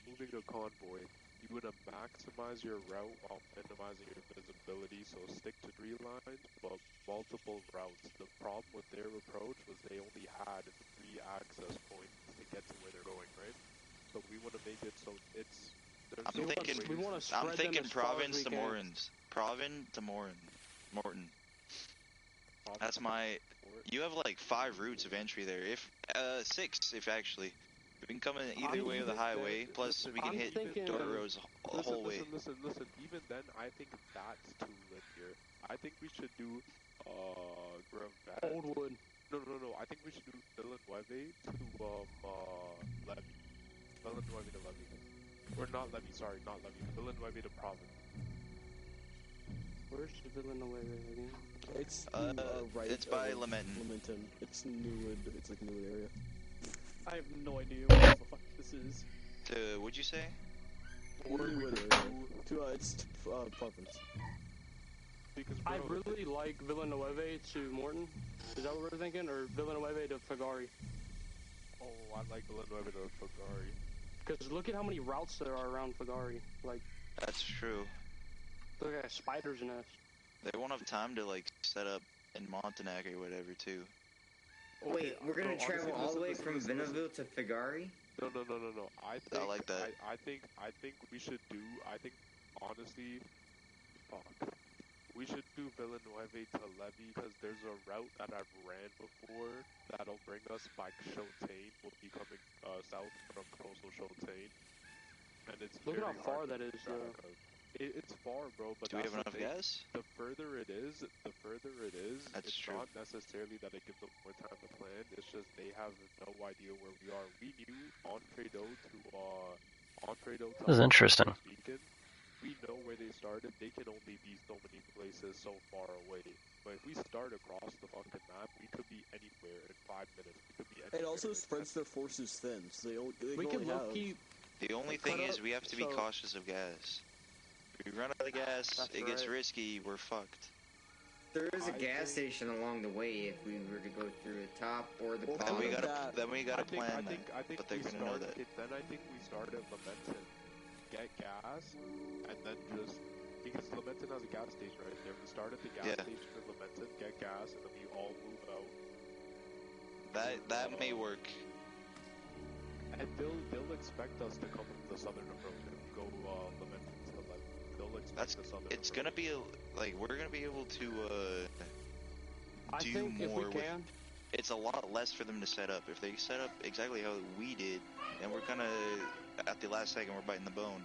moving a convoy, you want to maximize your route while minimizing your visibility. So stick to 3 lines, but multiple routes. The problem with their approach was they only had 3 access points to get to where they're going, right? So we want to make it so it's. I'm thinking province to Morton's. Provin to Morton. That's my. You have like 5 routes of entry there. If 6, if actually. We can come in either way of the highway. Plus, we can hit dirt roads the whole way. Listen. Even then, I think that's too linear. I think we should do Gravet. Oldwood. No. I think we should do Villanueva to Levy. Villanueva to Levy. Or not Levy. Sorry, not Levy. Villanueva to Province. Where's Villanueva again? It's right. It's by Lamenton. It's Newwood. It's like Newwood area. I have no idea what the fuck this is. What'd you say? Newwood area. It's province. I really like Villanueva to Morton. Is that what we're thinking? Or Villanueva to Fagari? Oh, I like Villanueva to Fagari. Because look at how many routes there are around Fagari. Like, that's true. Look at a spider's nest. They won't have time to like set up in Montagnag or whatever too. Wait, we're gonna travel all the way from Veneville to Fagari? No. I like that. I think we should do. I think honestly, we should do Villanueva to Levy because there's a route that I've ran before that'll bring us by Chautaine. We'll be coming south from coastal Chautaine, and it's look at how far that is. It's far, bro. But do we have enough gas? The further it is, that's it's true. not necessarily that it gives them more time to plan. It's just they have no idea where we are. We knew Entredo to This is interesting. Beacon, we know where they started, they can only be so many places so far away. But if we start across the fucking map, we could be anywhere in 5 minutes. We could be anywhere. It also spreads their forces thin, so we can low-key... The only thing is we have to be cautious of gas. If we run out of gas, it gets risky, we're fucked. There is a gas station along the way if we were to go through the top or the bottom. Then we gotta plan that, but they're gonna know that. Then I think we start at Lamenton, get gas, and then just... Because Lamenton has a gas station right there. We start at the gas station in Lamenton, get gas, and then we all move out. That may work. And they'll expect us to come from the southern approach and go Lamenton to the left. They'll expect the southern approach. It's gonna be we're gonna be able to do more with. It's a lot less for them to set up. If they set up exactly how we did, then we're gonna at the last second we're biting the bone.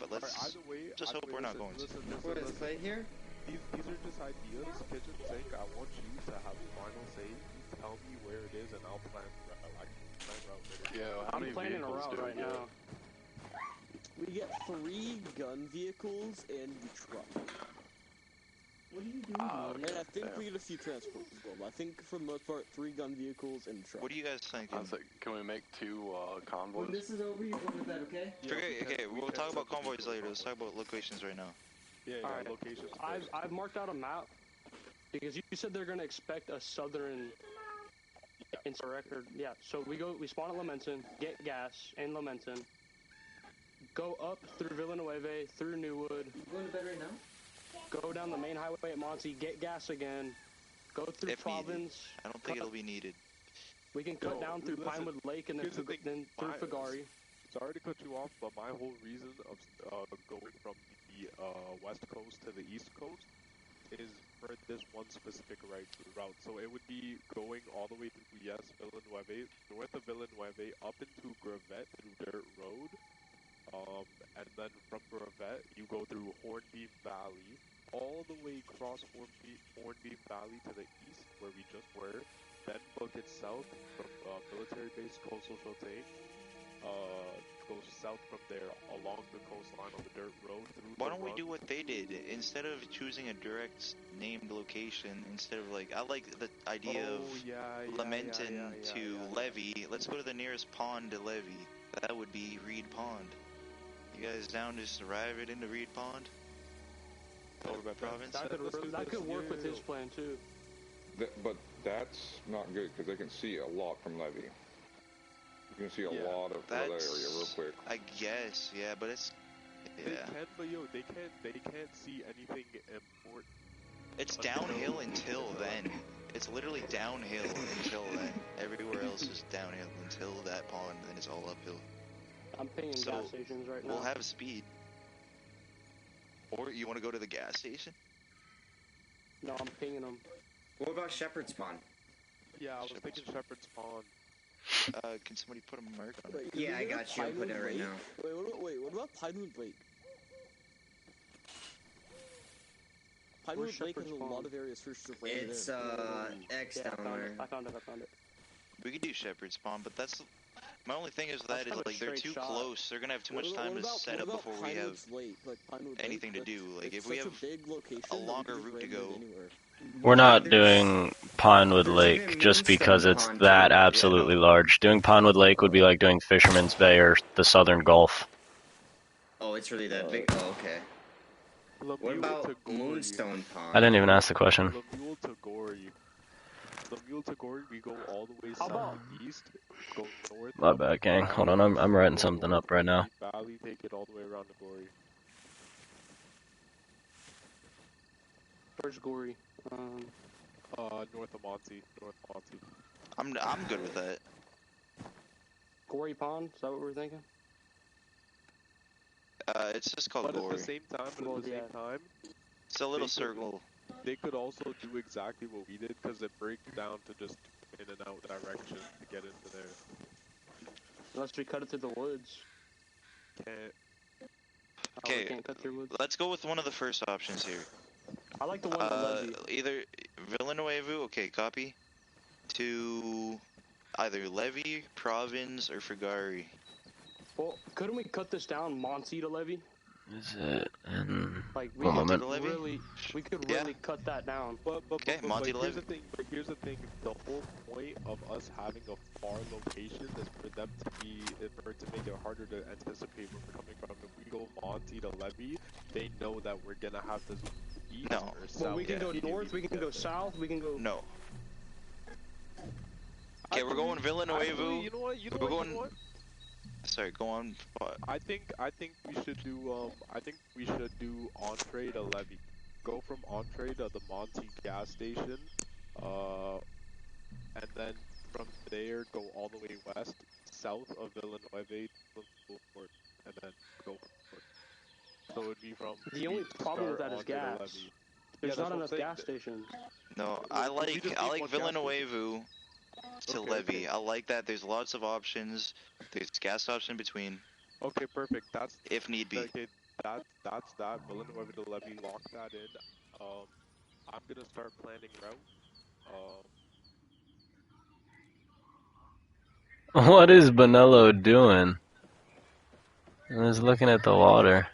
But let's just hope we're not going to. What is play here? These are just ideas. Kitchen sink. I want you to have the final say. You tell me where it is, and I'll plan route. Yeah, how many planning a route right now. We get 3 gun vehicles and the truck. What are you doing? And I think we get a few transports as well. But I think for the most part, 3 gun vehicles and a truck. What do you guys think? Can we make 2 convoys? When this is over, you're going to bed, okay? Okay, we'll talk about convoys later. Let's talk about locations right now. Alright, locations. I've marked out a map because you said they're gonna expect a southern record. Yeah, so we spawn at Lamenton, get gas in Lamenton, go up through Villanueva, through Newwood. You going to bed right now? Go down the main highway at Monty, get gas again, go through Province. I don't think it'll be needed. We can cut down through Pinewood Lake and then through Fagari. Sorry to cut you off, but my whole reason of going from the west coast to the east coast is for this one specific route. So it would be going all the way through Villanueva, north of Villanueva, up into Gravette through Dirt Road, and then from Gravette you go through Hornbeam Valley, all the way across Hornbeam Valley to the east where we just were, then book it south from military base Coastal Chotay. Go south from there along the coastline on the dirt road through. Why don't we do what they did instead of choosing a direct named location? Instead of I like the idea of Lamenton to Levy. Let's go to the nearest pond to Levy. That would be Reed Pond. You guys down to just arrive it into Reed Pond? Over by Province. That could work with his plan too. But that's not good because they can see a lot from Levy. You can see a lot of that area real quick. I guess, yeah, but it's They can, but they can't see anything important. It's downhill until then. It's literally downhill until then. Everywhere else is downhill until that pond, then it's all uphill. I'm pinging gas stations right now. We'll have speed. Or you want to go to the gas station? No, I'm pinging them. What about Shepherd's Pond? Yeah, I was thinking Shepherd's Pond. Can somebody put a mark on it? Yeah, I got you. I'm putting it right now. Wait, what about Pinewood Lake? Pinewood Lake has a lot of areas for surrounding. It's X down there. I found it. We could do Shepherd's Pond, but that's my only thing is that is they're too close. They're gonna have too much time to set up before we have anything to do. Like if we have a longer route to go. We're not doing Pinewood Lake just because it's that absolutely large. Doing Pinewood Lake would be like doing Fisherman's Bay or the Southern Gulf. Oh, it's really that big? Oh, okay. What about Moonstone Pond? I didn't even ask the question. Lemuel to Gory, we go all the way southeast, go north. My bad, gang. Hold on, I'm writing something up right now. Valley, take it all the way around to Gory. Where's Gory? North of Monty. I'm good with that. Gory Pond? Is that what we're thinking? It's just called Gory. Gory. At the same time, it's a little circle. They could also do exactly what we did because it breaks down to just in and out direction to get into there. Unless we cut it through the woods. Okay, can't cut through woods. Let's go with one of the first options here. I like the one Levy. Either Villanueva, okay, copy, to either Levy, Province, or Fagari. Well, couldn't we cut this down, Monty to Levy? Is it in Like we one could moment? really cut that down. Okay, Monty the Levy. Here's the thing. The whole point of us having a far location is for them to for it to make it harder to anticipate where we're coming from. If we go Monty to Levy, they know that we're gonna have to east or south. Well, we can go north. We can go south. We can go. No. Okay, we're going Villanueva. You know what? We're going. Sorry, go on. I think we should do entree to Levy. Go from entree to the Monty gas station, and then from there go all the way west, south of Villanueva, and then go forward. So it'd be from. The only problem with that is gas. There's not enough gas stations. No, I like Villanueva to Levy. I like that. There's lots of options. There's gas stops in between. Okay, perfect. That's if need be. Okay, that's that. Villanueva to Levy, lock that in. I'm gonna start planning route. What is Bonello doing? He's looking at the water.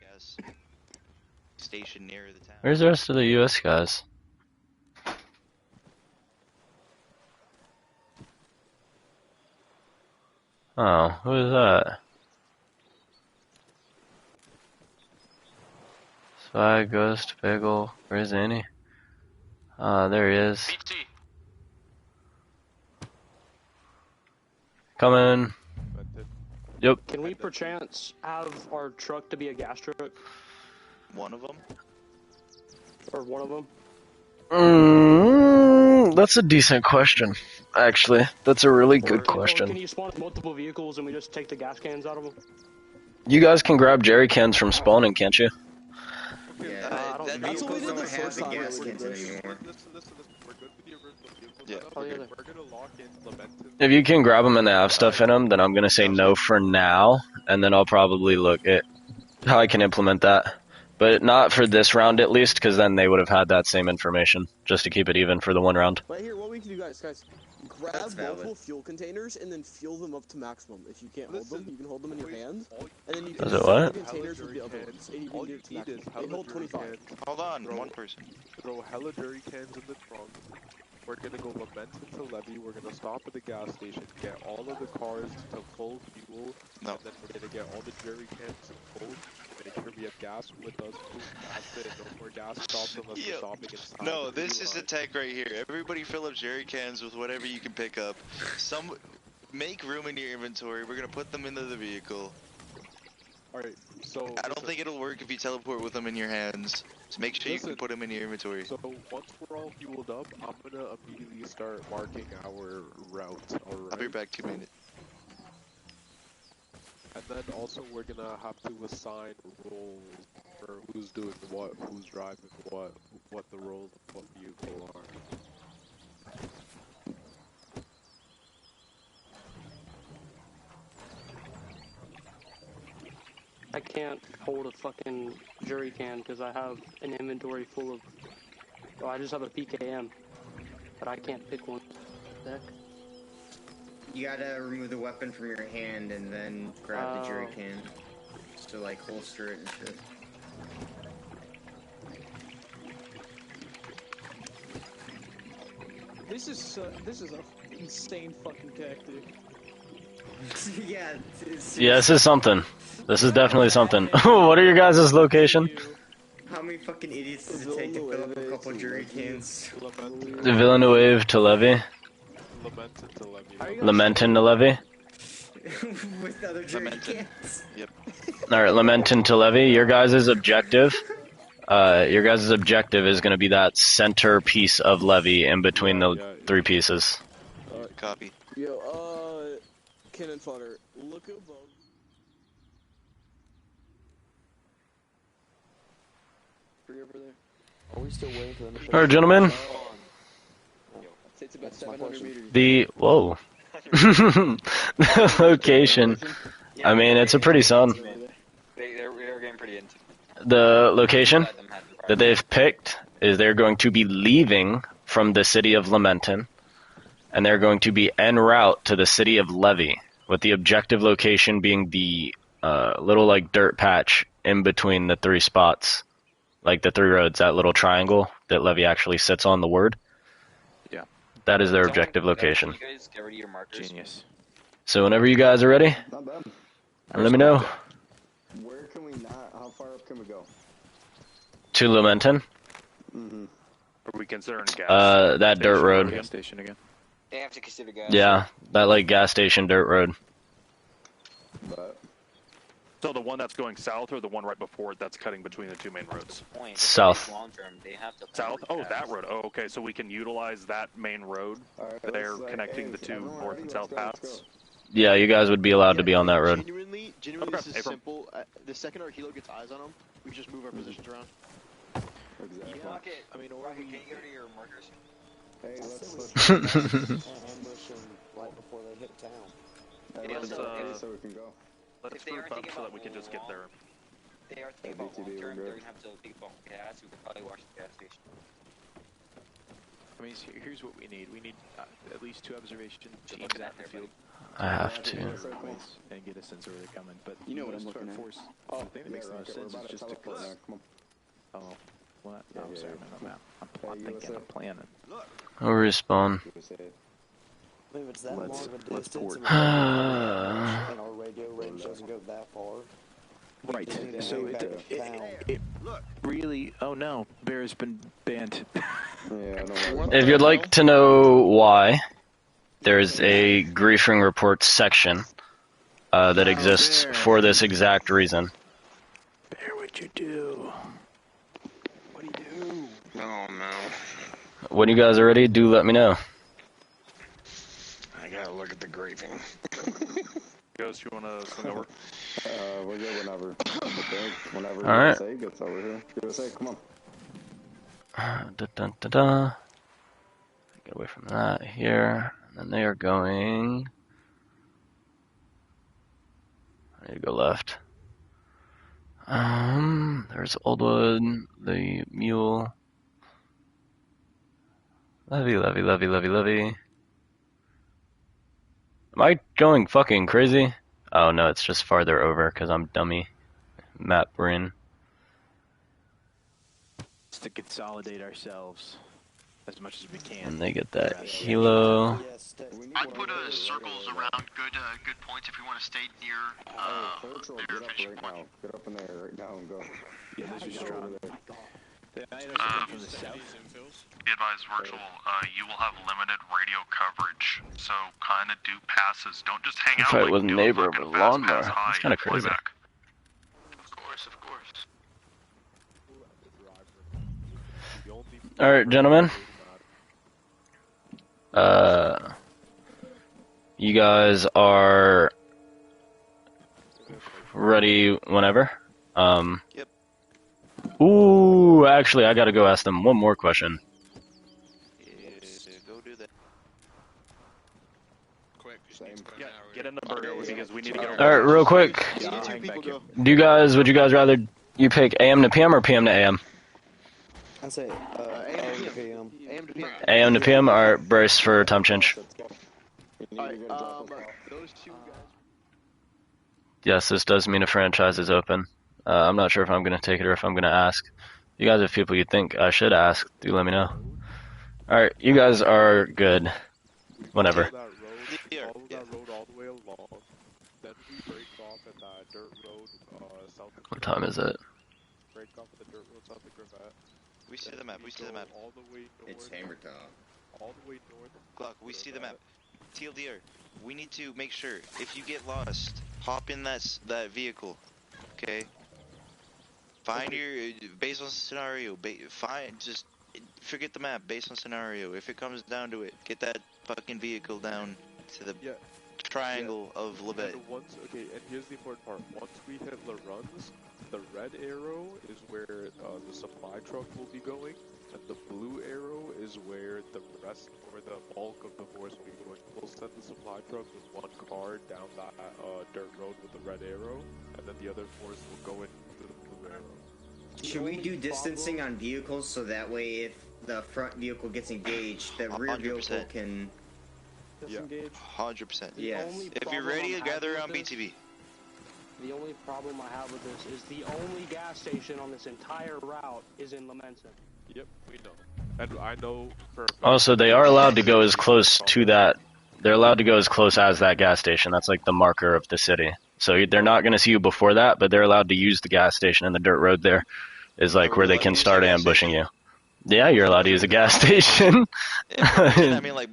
Yes. Station near the town. Where's the rest of the U.S. guys? Oh, who is that? Swag, Ghost, Bagel, where's Annie? Ah, there he is. Coming. Yep. Can we perchance have our truck to be a gas truck? One of them? Or one of them? That's a decent question, actually. That's a really good question. Can you spawn multiple vehicles and we just take the gas cans out of them? You guys can grab jerry cans from spawning, can't you? Yeah, that's what we did the first time. Yeah. We're gonna lock in Lamentum. If you can grab them and they have stuff in them, then I'm gonna say no for now, and then I'll probably look at how I can implement that. But not for this round at least, because then they would have had that same information, just to keep it even for the one round. But here, what we can do, guys, grab multiple fuel containers and then fuel them up to maximum. If you can't hold them, you can hold them in your hand, and then you can what? containers with the other ones, and you can get it to maximum. They hold 25. Hold on, one person. Throw hella jerry cans in the trunk. We're gonna go Lamentum to Levy. We're gonna stop at the gas station, get all of the cars to full fuel, and then we're gonna get all the jerry cans full. Make sure we have gas with us. That's it. No more gas stops unless we're stopping inside. No, this is the tech right here. Everybody fill up jerry cans with whatever you can pick up. Make room in your inventory. We're gonna put them into the vehicle. Alright, so I don't think it'll work if you teleport with them in your hands. So make sure you can put them in your inventory. So once we're all fueled up, I'm gonna immediately start marking our route. Alright. I'll be back 2 minutes. And then also we're gonna have to assign roles for who's doing what, who's driving what the roles of what vehicle are. I can't hold a fucking jerry can because I have an inventory full of. Well, I just have a PKM, but I can't pick one. Heck. You gotta remove the weapon from your hand and then grab the jerry can. Just to like holster it and shit. This is a insane fucking tactic. Yeah. Yeah, this is something. This is definitely something. What are your guys' location? How many fucking idiots does it take to fill up a couple jerry cans? Villanueva to Levy. Lamenton to Levy. With other jerry cans. Yep. Alright, Lamenton to Levy. Your guys' objective. Your guys' objective is going to be that center piece of Levy in between the three pieces. Copy. Yo, cannon fodder, look above. Over there. Are we still waiting for them to Alright, gentlemen. It's about 700 meters. Whoa. The location. I mean, it's a pretty sun. They're getting pretty into. The location that they've picked is they're going to be leaving from the city of Lamenton, and they're going to be en route to the city of Levy, with the objective location being the little like dirt patch in between the 3 spots, like the 3 roads, that little triangle that Levy actually sits on the word. Yeah. That is their objective location. You guys get rid of your markers. Genius. So whenever you guys are ready, Not bad. let me know. Where can we not? How far up can we go? To Lamenton. Mm-hmm. Are we considering gas? That dirt road. Gas station again. They have to consider gas. Yeah, that like gas station dirt road. But So the one that's going south, or the one right before it that's cutting between the 2 main roads? South. Long term, they have to South? Oh, that road. Oh, okay. So we can utilize that main road. They're connecting the 2 north and south paths. Yeah, you guys would be allowed to be on that road. Genuinely, this is simple. The second our helo gets eyes on them, we can just move our positions around. Exactly. I mean, or can you get rid of your markers? Hey, let's ambush them right before they hit town. So we can go. Let's group up so that we can just get there. They are thinking about long term, they're gonna have to think about gas. We could probably watch the gas station. I mean, here's what we need. We need at least 2 observation teams out in the field. I have to. And get a sense of where they're coming. But You know what I'm looking at. The thing that makes the most sense is just to come on. Oh, what? No, I'm sorry, I'm thinking, I'm planning. I'll respawn. If it's that long of a let's distance port. and our radio range doesn't go that far. Right. So it really. Oh no, Bear has been banned. If you'd like to know why, there's a griefing reports section that exists for this exact reason. Bear, what'd you do? What'd he do? Oh no. When you guys are ready, do let me know. I gotta look at the griefing. Ghost, you wanna swing over? We're good whenever. Whenever All right. USA gets over here. USA, come on. Get away from that here. And then they are going. I need to go left. There's Oldwood, the mule. Levy. Am I going fucking crazy? Oh no, it's just farther over because I'm dummy. Map we're in. Just to consolidate ourselves as much as we can. And they get that helo. I'd put circles around good points if we want to stay near their finishing point. Get up in there right now and go. Yeah, those are strong. From the south. Be advised, Virtual, you will have limited radio coverage, so kind of do passes. Don't just hang out. Fight with a neighbor of a lawnmower. It's kind of crazy. Of course. All right, gentlemen. You guys are ready whenever. Yep. Ooh, actually, I gotta go ask them one more question. Go do that. Quick. Yeah, get in the burger because we need to get over. All right, real quick. Would you guys rather you pick AM to PM or PM to AM? I'd say AM to PM. AM to PM. All right, brace for time change. Those 2 guys. Yes, this does mean a franchise is open. I'm not sure if I'm going to take it or if I'm going to ask. You guys have people you think I should ask, do let me know. Alright, you guys are good. Whenever. Follow that road all the way along. Then we break off at that dirt road south of What time is it? Break off at the dirt road south of Gravette. We see the map. All the way north. It's Hammertown. All the way north. Clock, we see the map. TLDR, we need to make sure, if you get lost, hop in that vehicle, okay? Find your, based on scenario, just forget the map, based on scenario. If it comes down to it, get that fucking vehicle down to the triangle of Lebet. And here's the important part. Once we hit the runs, the red arrow is where the supply truck will be going, and the blue arrow is where the rest, or the bulk of the force will be going. We'll send the supply truck with 1 car down that dirt road with the red arrow, and then the other force will go into the blue arrow. Should we do distancing on vehicles so that way if the front vehicle gets engaged, the rear 100%. vehicle can. Disengage. 100%. Yes. If you're ready to gather around BTB. The only problem I have with this is the only gas station on this entire route is in Lamenton. Yep, we know. And I know for. Also, they are allowed to go as close to that. They're allowed to go as close as that gas station. That's like the marker of the city. So they're not going to see you before that, but they're allowed to use the gas station, and the dirt road there is like where they can start ambushing you. Yeah, you're allowed to use a gas station. I mean, like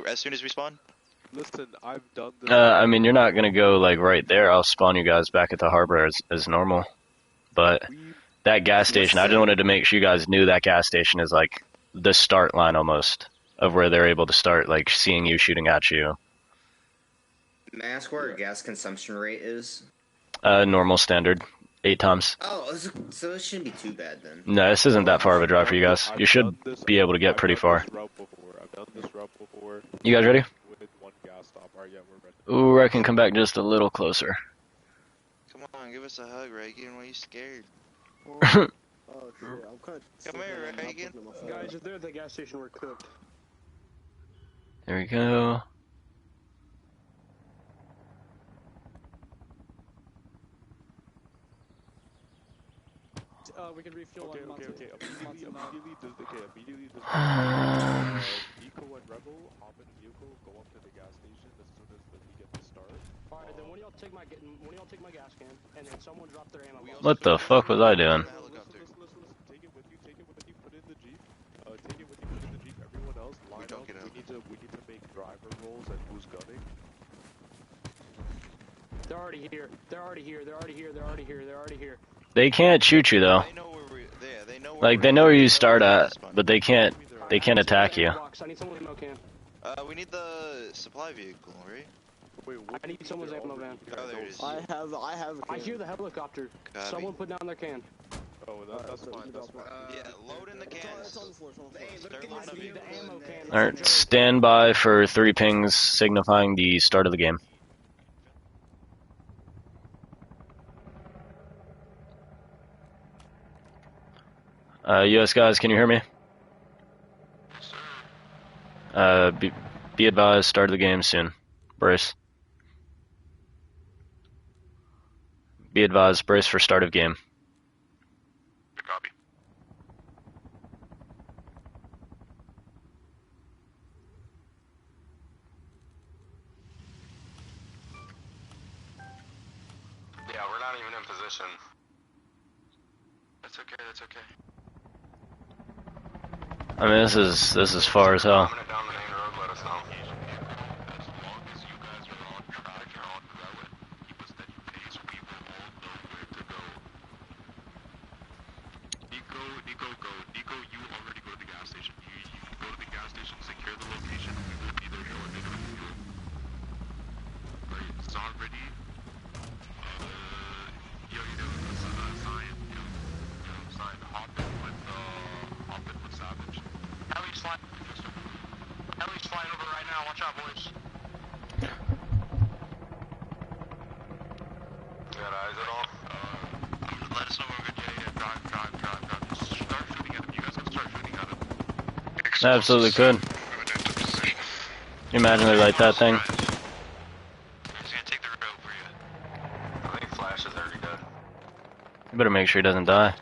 as soon as we spawn. Listen, I've done this. I mean, you're not going to go like right there. I'll spawn you guys back at the harbor as normal. But that gas station, I just wanted to make sure you guys knew that gas station is like the start line almost of where they're able to start like seeing you shooting at you. May I ask what our gas consumption rate is? Normal standard, 8 times. Oh, so it shouldn't be too bad then. No, this isn't that far of a drive for you guys. You should be able to get pretty far. I've done this route before. You guys ready? With one gas stop. Alright, yeah, we're ready. Ooh, I can come back just a little closer. Come on, give us a hug, Reagan. Why are you scared? Oh shit, I'm kind of. Come here, Reagan. Guys, if they're at the gas station, we're cooked. There we go. We can refuel Okay. Immediately Immediately Eco and Rebel hop in the vehicle, go up to the gas station as soon as we get the start. Alright, then when y'all take my gas can, and then someone drop their ammo. What the fuck was I doing? Listen. Take it with you, put it in the Jeep. Take it with you, put it in the Jeep. Everyone else, line up. We need to make driver rolls and who's gunning. They're already here. They can't shoot you though. Like they know where you start at, but they can't attack you. I need someone's ammo can. We need the supply vehicle, right? I need someone's ammo van. Oh, there it is. I have a can. I hear the helicopter. Copy. Someone put down their can. Oh, that's fine. Yeah, load in the cans. Start loading the vehicle. Alright, stand by for 3 pings signifying the start of the game. US guys, can you hear me? Be advised, start of the game soon. Brace. Be advised, brace for start of game. Good copy. Yeah, we're not even in position. That's okay. I mean, this is far as hell. Coming down the main road, let us know. As long as you guys are on track, you're on route, keep a steady pace, we will all know where to go. Nico, you already go to the gas station. You go to the gas station, secure the location, we will be there shortly to fuel. Alright, Zon ready? Sign, hop in with Savage. Heli's flying over right now, watch out boys. You got eyes at all? Let us know when we're good. Yeah, drive. Start shooting at them. You guys can start shooting at them. Absolutely could. Can you imagine they light that thing? He's gonna take the road for you. I think Flash is already dead. You better make sure he doesn't die.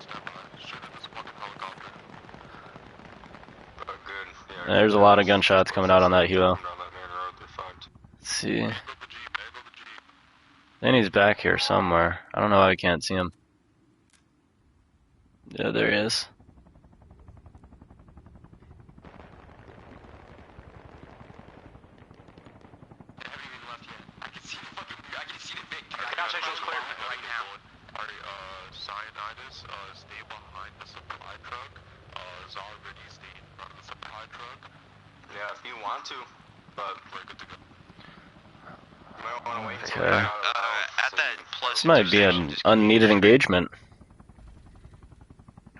There's a lot of gunshots coming out on that helo. Let's see. Then he's back here somewhere. I don't know why I can't see him. Yeah, there he is. Cyanitis, stay behind the supply truck. Zar already stay in front of the supply truck. Yeah, if you want to, but we're good to go. You might want to wait until Okay. At that plus. This might be an unneeded engagement.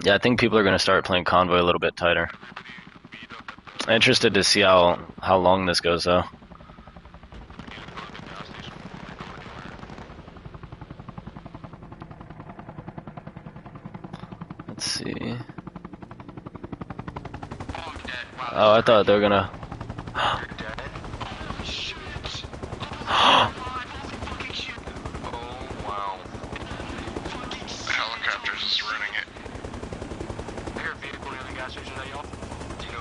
Yeah, I think people are going to start playing Convoy a little bit tighter. Interested to see how long this goes though. Let's see. Oh, I thought they were gonna. Helicopters is running it. I hear a vehicle near the gas station. That y'all?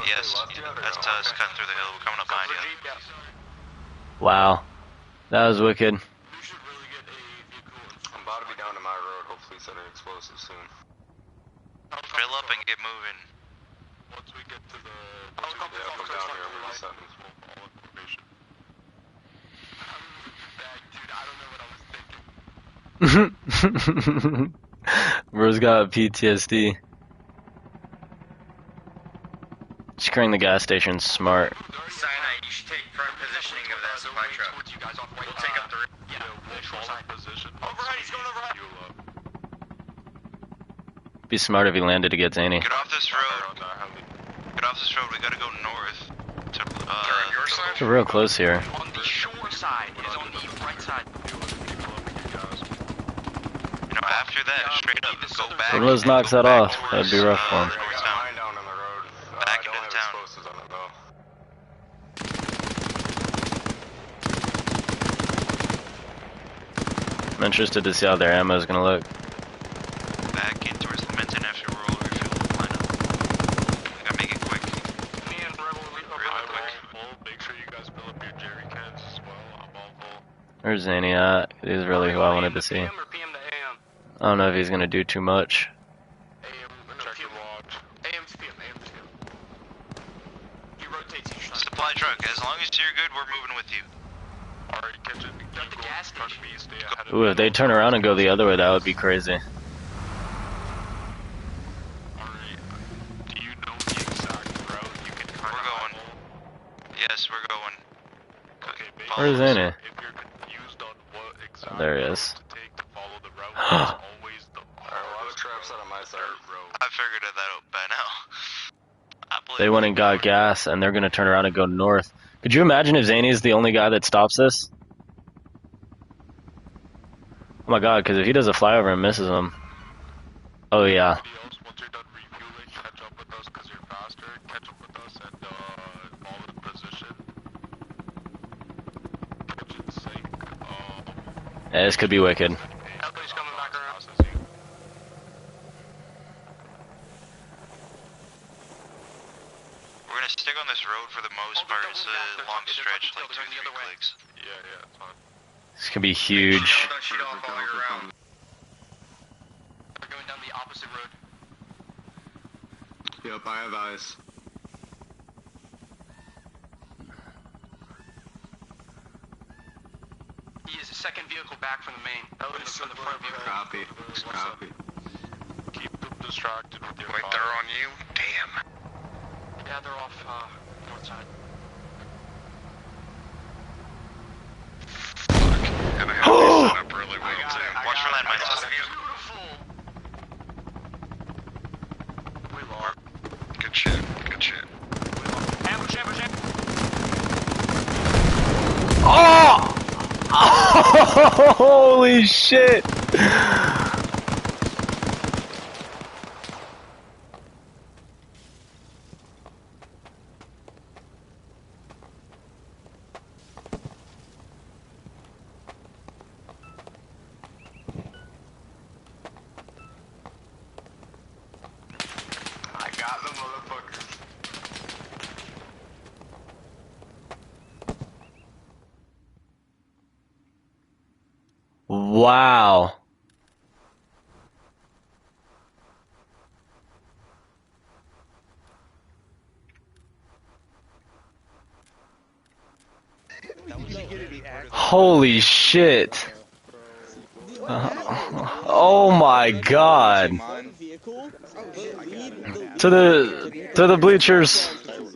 Yes, that's us cutting through the hill. We're coming up behind you. Wow, that was wicked. I'm about to be down to my road, hopefully setting explosives soon. Fill up and get moving. Once we get to the... Yeah, come down here, we're just setting information. Dude, I don't know what I was thinking. Bro's got PTSD. Securing the gas station's smart. Cyanide, you should take front positioning of that supply truck. We'll take up the... Yeah, we'll position. Overhead, he's going overhead. Be smart if he landed to get Zany. Get off this road. Get off this road. We gotta go north. To, your side? We're real close here. On the shore side. It is on the right side. You know, after that, straight up, go back. If Rose knocks that off, that'd be rough for him. Back into town. I'm interested to see how their ammo is gonna look. Back in towards Lamenton after we're all refueled. Line up. We gotta make it quick. Me and Rebel, Really quick. make sure you guys fill up your jerry cans as well. I'm all full. Where's Zany at? He's really who I wanted to see. I don't know if he's gonna do too much. Supply truck, as long as you're good, we're moving with you. Alright, kitchen. Got the gas station. Ooh, if they turn around and go the other way, that would be crazy. We're going. Yes, we're going. Okay, Where's Zany? Oh, there he is. I figured that out by now. They went and got gas, and they're gonna turn around and go north. Could you imagine if Zany is the only guy that stops this? Oh my god, because if he does a flyover and misses him... Oh yeah. Yeah, this could be wicked. We're gonna stick on this road for the most part. It's a long stretch, like 2-3 clicks. Yeah, it's fine. This could be huge. Don't shoot off all your rounds. We're going down the opposite road. Yep, I have eyes. He is a second vehicle back from the main. From the front vehicle. Copy. Copy. Keep them distracted with your Wait, fire. they're on you? Damn. Yeah, they're off north side. And I have these set up really well, too. Watch for landmines. We lost. Good shit, good shit. Ambush, ambush, ambush. Oh! Holy shit! I got the motherfuckers. Wow. Holy shit. Oh my god. To the bleachers.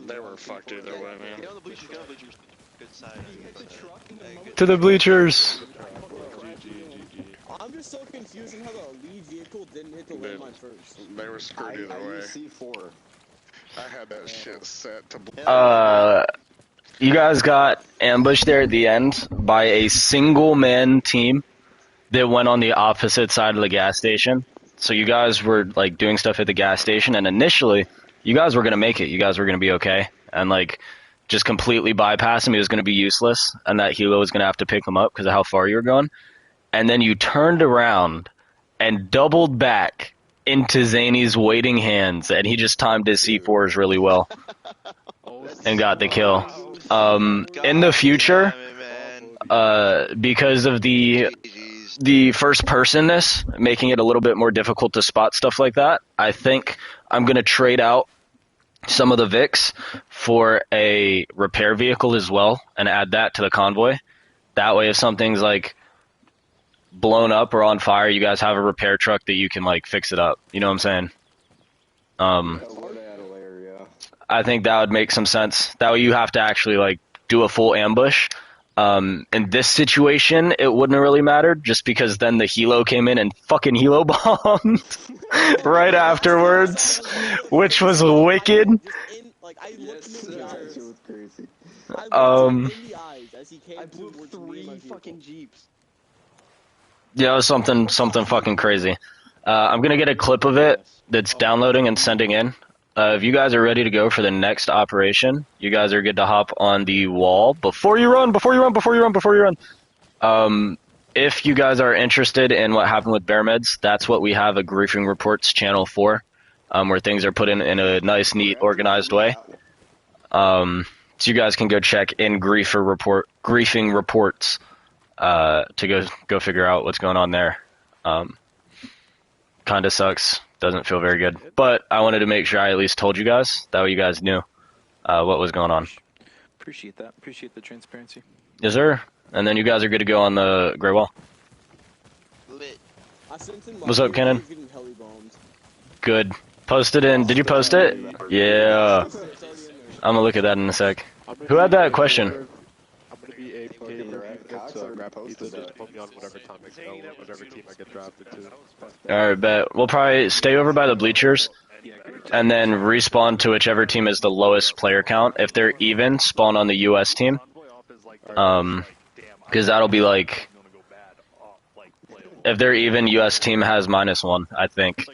They were fucked either way, man. To the bleachers. I'm just so confused on how the lead vehicle didn't hit the landmine first. They were screwed either way. C4. I had that shit set to... You guys got ambushed there at the end by a single man team that went on the opposite side of the gas station. So you guys were like doing stuff at the gas station, and initially you guys were gonna make it. You guys were gonna be okay, and like just completely bypass him. He was gonna be useless, and that helo was gonna have to pick him up because of how far you were going. And then you turned around and doubled back into Zany's waiting hands, and he just timed his C4s really well and got the kill. In the future, because of the first personness, making it a little bit more difficult to spot stuff like that, I think I'm going to trade out some of the Vics for a repair vehicle as well and add that to the convoy. That way if something's like blown up or on fire, you guys have a repair truck that you can like fix it up. You know what I'm saying? I think that would make some sense. That way you have to actually like do a full ambush. In this situation, it wouldn't have really mattered just because then the helo came in and fucking helo bombed right afterwards, which was wicked. I looked him in the eyes. It was crazy. I looked him in the eyes as he came towards me. 3 fucking jeeps. Yeah, it was something fucking crazy. I'm gonna get a clip of it that's downloading and sending in. If you guys are ready to go for the next operation, you guys are good to hop on the wall before you run. If you guys are interested in what happened with Bear Meds, that's what we have a Griefing Reports channel for, where things are put in a nice, neat, organized way. So you guys can go check in Griefing Reports to go figure out what's going on there. Kinda sucks. Doesn't feel very good. But I wanted to make sure I at least told you guys. That way you guys knew what was going on. Appreciate that. Appreciate the transparency. Yes, sir. And then you guys are good to go on the Grey Wall. What's up, Kenan? Good. Post it in. Did you post it? Yeah. I'm gonna look at that in a sec. Who had that question? I'm gonna be AFK. If you get grab pizza, just put me on whatever time I go, whatever team I get drafted to. Alright, bet. We'll probably stay over by the bleachers and then respawn to whichever team is the lowest player count. If they're even, spawn on the US team. Because that'll be like, if they're even, US team has -1, I think.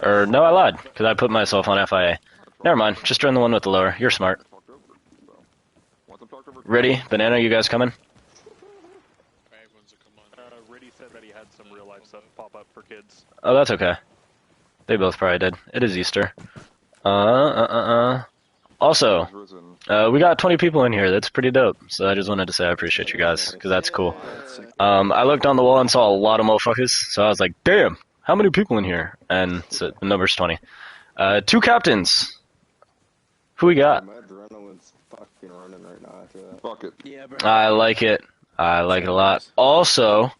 Or, no, I lied, because I put myself on FIA. Never mind, just join the one with the lower. You're smart. Ready? Banana, you guys coming? Riddy said that he had some real life stuff pop up for kids. Oh, that's okay. They both probably did. It is Easter. Also, we got 20 people in here. That's pretty dope. So I just wanted to say I appreciate you guys, because that's cool. I looked on the wall and saw a lot of motherfuckers, so I was like, damn, how many people in here? And so the number's 20. 2 captains. Who we got? My adrenaline's fucking running right now after that. Fuck it. Yeah, bro. I like it. I like it a lot. Also,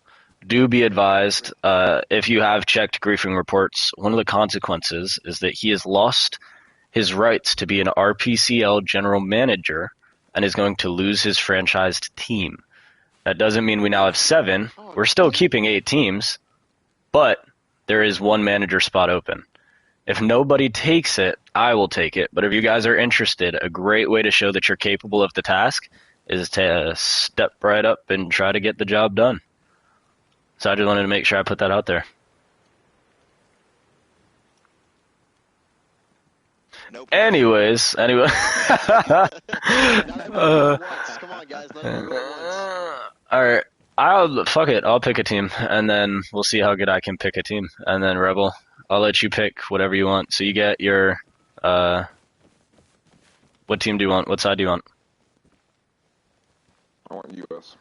do be advised, if you have checked Griefing Reports, one of the consequences is that he has lost his rights to be an RPCL general manager and is going to lose his franchised team. That doesn't mean we now have 7. We're still keeping 8 teams, but there is 1 manager spot open. If nobody takes it, I will take it. But if you guys are interested, a great way to show that you're capable of the task is to step right up and try to get the job done. So I just wanted to make sure I put that out there. Nope. Anyways. Come on, guys. Alright. Fuck it. I'll pick a team, and then we'll see how good I can pick a team. And then Rebel, I'll let you pick whatever you want. So you get your, what team do you want? What side do you want? I want US.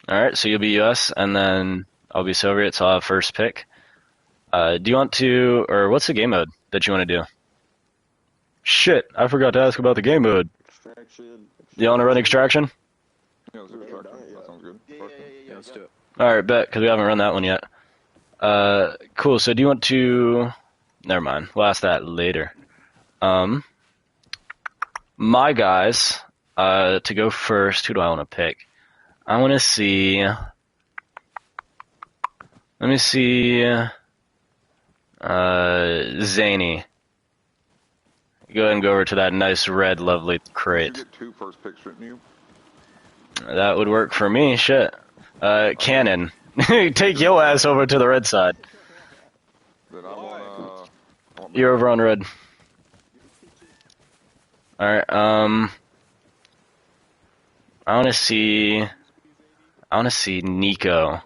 Alright, so you'll be US, and then I'll be Soviet, so I'll have first pick. Do you want to, or what's the game mode that you want to do? Shit, I forgot to ask about the game mode. Extraction. You want to run Extraction? Yeah, let's do extraction. That sounds good. Yeah, let's do it. Alright, bet, because we haven't run that one yet. Cool, so do you want to... Never mind, we'll ask that later. My guys, to go first, who do I want to pick? I want to see... Let me see... Zany. Go ahead and go over to that nice red lovely crate. You get 2 first picks, shouldn't you? That would work for me, shit. Cannon. Take your ass over to the red side. Then I want You're over on red. Alright, I wanna see Nico.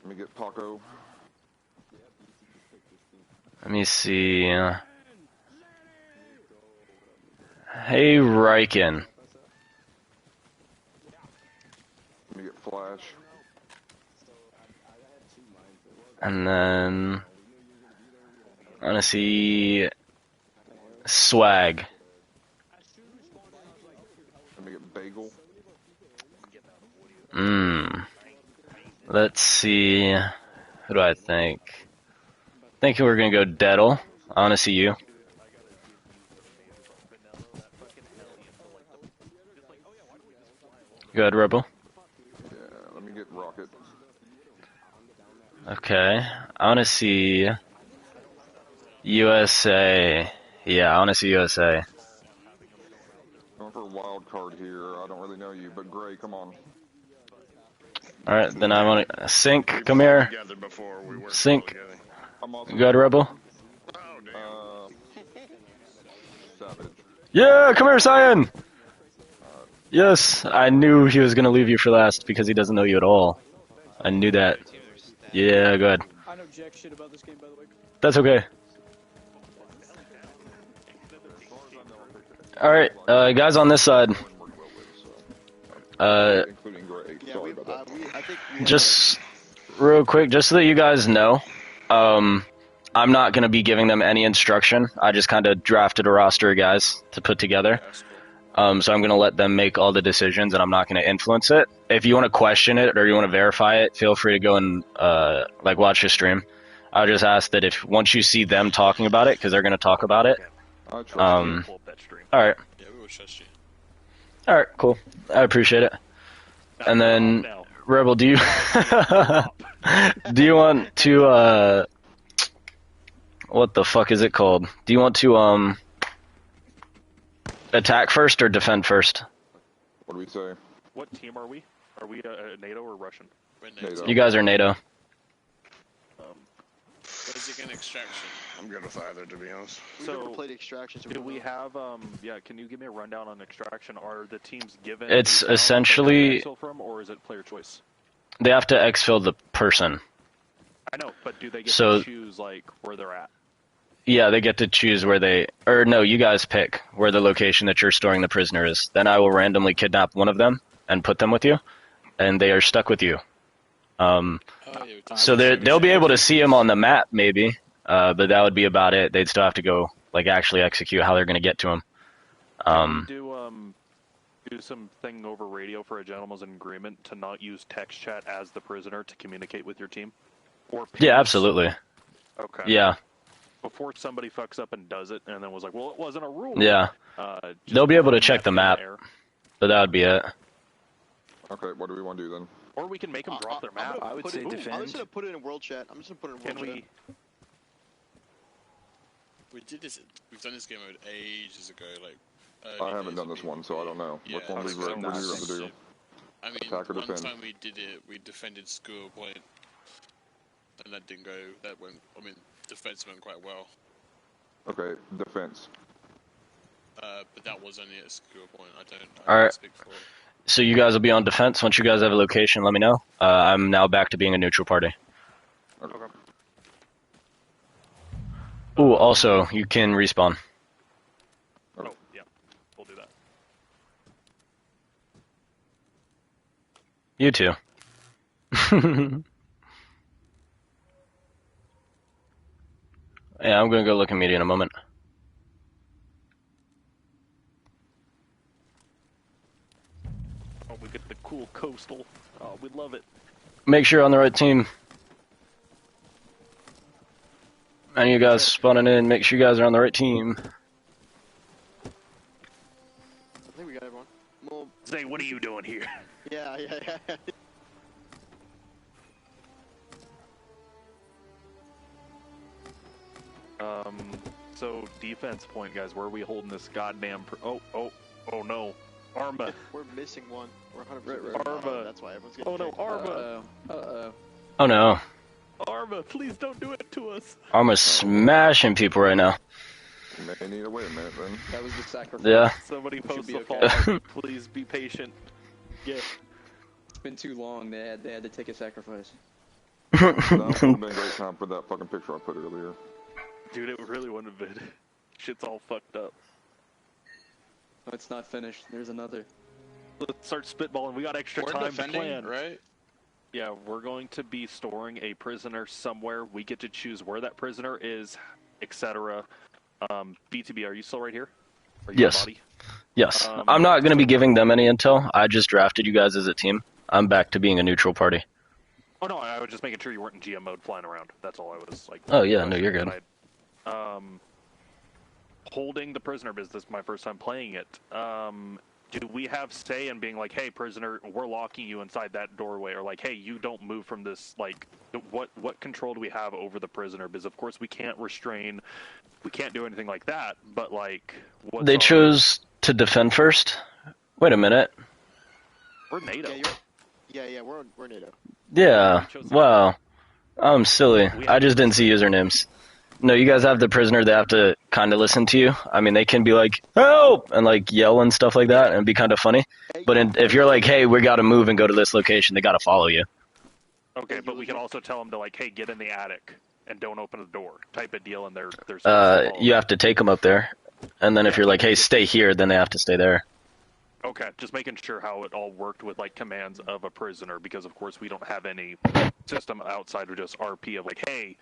Let me get Paco. Let me see. Hey, Riken. Let me get Flash. And then I want to see Swag. Let me get Bagel. Let's see. Who do I think? I think we're gonna go Deadle. I want to see you. Go ahead, Rebel. Yeah, let me get Rocket. Okay. I want to see USA. Yeah, I want to see USA. Going for a wild card here. I don't really know you, but Gray, come on. Alright, then I want to... Sync, come here. Sync. Go ahead, Rebel. Savage. Yeah, come here, Cyan! Yes, I knew he was going to leave you for last because he doesn't know you at all. I knew that. Yeah, go ahead. I know jack shit about this game, by the way. That's okay. Alright, guys on this side. Just real quick, just so that you guys know, I'm not going to be giving them any instruction. I just kind of drafted a roster of guys to put together. So I'm going to let them make all the decisions, and I'm not going to influence it. If you want to question it or you want to verify it, feel free to go and watch the stream. I just ask that if once you see them talking about it, because they're going to talk about it. All right. Yeah, we will trust you. All right, cool. I appreciate it. And then, Rebel, do you do you want to what the fuck is it called? Do you want to attack first or defend first? What do we say? What team are we? Are we NATO or Russian? NATO. You guys are NATO. What is it again? Extraction. I'm good with either, to be honest. We've never played Extraction. So do we have, yeah, can you give me a rundown on Extraction? Are the teams given It's essentially... from, or is it player choice? They have to exfil the person. I know, but do they get to choose, like, where they're at? Yeah, they get to choose where they... Or, no, you guys pick where the location that you're storing the prisoner is. Then I will randomly kidnap one of them and put them with you, and they are stuck with you. So they'll be able to see him on the map, maybe, but that would be about it. They'd still have to go, like, actually execute how they're going to get to him. Do something over radio for a gentleman's agreement to not use text chat as the prisoner to communicate with your team? Or yeah, absolutely. Okay. Yeah. Before somebody fucks up and does it, and then was like, well, it wasn't a rule. Yeah. They'll be able to check the map, but that would be it. Okay, what do we want to do then? Or we can make them drop their map. I would say defend. I'm just gonna put it in world chat. I'm just gonna put it in world chat. We did this. We've done this game mode ages ago. Like. I haven't done this one, so I don't know. Yeah, What one we were going to do? I mean, attack or defend? one time we did it, we defended School Point, and that didn't go. That went. I mean, defense went quite well. Okay, defense. But that was only at School Point. I don't All right. speak for. So you guys will be on defense. Once you guys have a location, let me know. I'm now back to being a neutral party. Okay. Ooh, also, you can respawn. Oh, yeah. We'll do that. You too. Yeah, I'm gonna go look at media in a moment. Oh, we get the cool coastal. Oh, we love it. Make sure you're on the right team. And you guys spawning in, make sure you guys are on the right team. I think we got everyone. Well, Zay, what are you doing here? Yeah. So defense point, guys. Where are we holding this goddamn? Oh no, Arma. We're missing one. We're 100% Arma. That's why everyone's getting. Oh no, Arma. Oh no. Arma, please don't do it to us. Arma's smashing people right now. You may need to wait a minute then. That was the sacrifice. Yeah. Somebody Should post be the okay. fall. Please be patient. Yeah. It's been too long. They had to take a sacrifice. That would have been a great time for that fucking picture I put earlier. Dude, it really wouldn't have been. Shit's all fucked up. Oh, it's not finished. There's another. Let's start spitballing. We got extra We're time defending, to plan. right? Yeah, we're going to be storing a prisoner somewhere. We get to choose where that prisoner is, etc. BTB, are you still right here? Are you Yes. Body? Yes. I'm not going to be giving them any intel. I just drafted you guys as a team. I'm back to being a neutral party. Oh no, I was just making sure you weren't in GM mode flying around. That's all I was like. Oh yeah, no, you're good. Holding the prisoner business, my first time playing it. Do we have say in being like, hey, prisoner, we're locking you inside that doorway, or like, hey, you don't move from this? Like, what control do we have over the prisoner? Because of course we can't restrain, we can't do anything like that. But like, They chose to defend first. Wait a minute. We're NATO. Yeah, we're NATO. Yeah. Wow. I'm silly. I just didn't see usernames. No, you guys have the prisoner. They have to kind of listen to you. I mean, they can be like, help! And like yell and stuff like that, and it'd be kind of funny. But if you're like, hey, we got to move and go to this location, they got to follow you. Okay, but we can also tell them to like, hey, get in the attic and don't open the door, type of deal, and they're You have to take them up there, and then if you're like, hey, stay here, then they have to stay there. Okay, just making sure how it all worked with like commands of a prisoner, because of course we don't have any system outside of just RP of like, hey,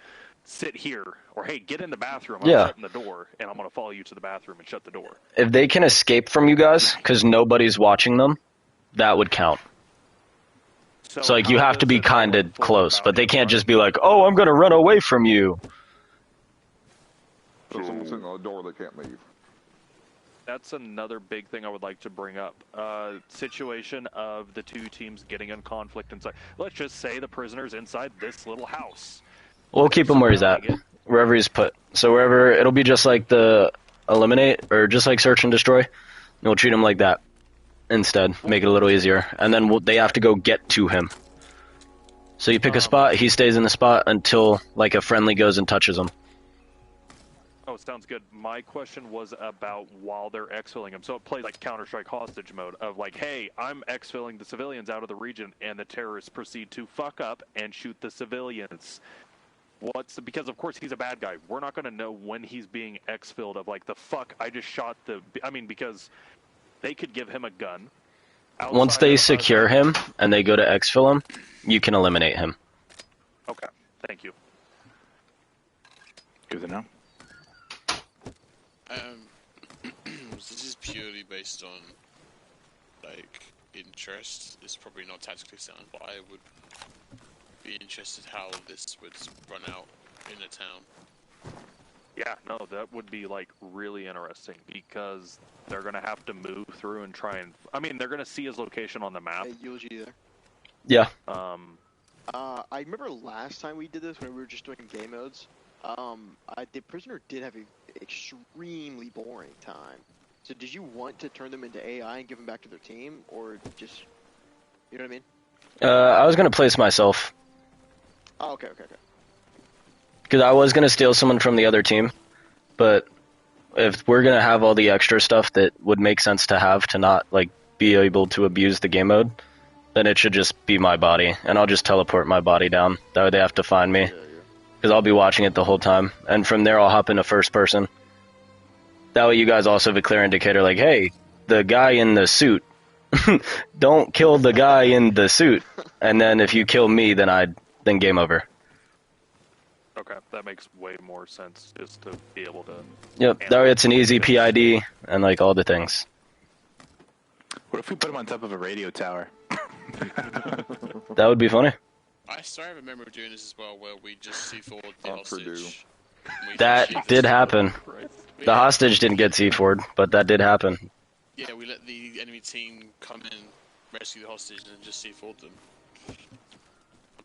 sit here, or hey, get in the bathroom, I'm shutting the door, and I'm going to follow you to the bathroom and shut the door. If they can escape from you guys, because nobody's watching them, that would count. So like, you have to be kind of close, but they can't just be like, oh, I'm going to run away from you. So if someone's sitting on the door, they can't leave. That's another big thing I would like to bring up. Situation of the two teams getting in conflict inside. Let's just say the prisoner's inside this little house. We'll keep him where he's at, wherever he's put. So wherever, it'll be just like the eliminate, or just like search and destroy. And we'll treat him like that instead, make it a little easier. And then they have to go get to him. So you pick a spot, he stays in the spot until like a friendly goes and touches him. Oh, sounds good. My question was about while they're exfilling him. So it plays like Counter-Strike hostage mode of like, hey, I'm exfilling the civilians out of the region, and the terrorists proceed to fuck up and shoot the civilians. Because of course he's a bad guy. We're not going to know when he's being exfilled of like, the fuck, I just shot because they could give him a gun. Once they secure him and they go to exfil him, you can eliminate him. Okay, thank you. Good to know. This is purely based on like interest. It's probably not tactically sound, but I would be interested how this would run out in a town. Yeah, no, that would be like really interesting, because they're gonna have to move through and try and. I mean, they're gonna see his location on the map. Hey, ULG there. Yeah. I remember last time we did this when we were just doing game modes. The prisoner did have an extremely boring time. So did you want to turn them into AI and give them back to their team, or just, you know what I mean? I was going to place myself. Oh, okay. Because I was going to steal someone from the other team, but if we're going to have all the extra stuff that would make sense to have to not like be able to abuse the game mode, then it should just be my body, and I'll just teleport my body down. That way they have to find me, because I'll be watching it the whole time, and from there I'll hop into first person. That way you guys also have a clear indicator like, hey, the guy in the suit, don't kill the guy in the suit, and then if you kill me, then game over. Okay, that makes way more sense, just to be able to... Yep, that way it's an easy PID, and like all the things. What if we put him on top of a radio tower? That would be funny. I remember doing this as well, where we just C4'd the hostage. That did happen. The hostage didn't get C4'd, but that did happen. Yeah, we let the enemy team come in, rescue the hostage, and then just C4'd them. I'm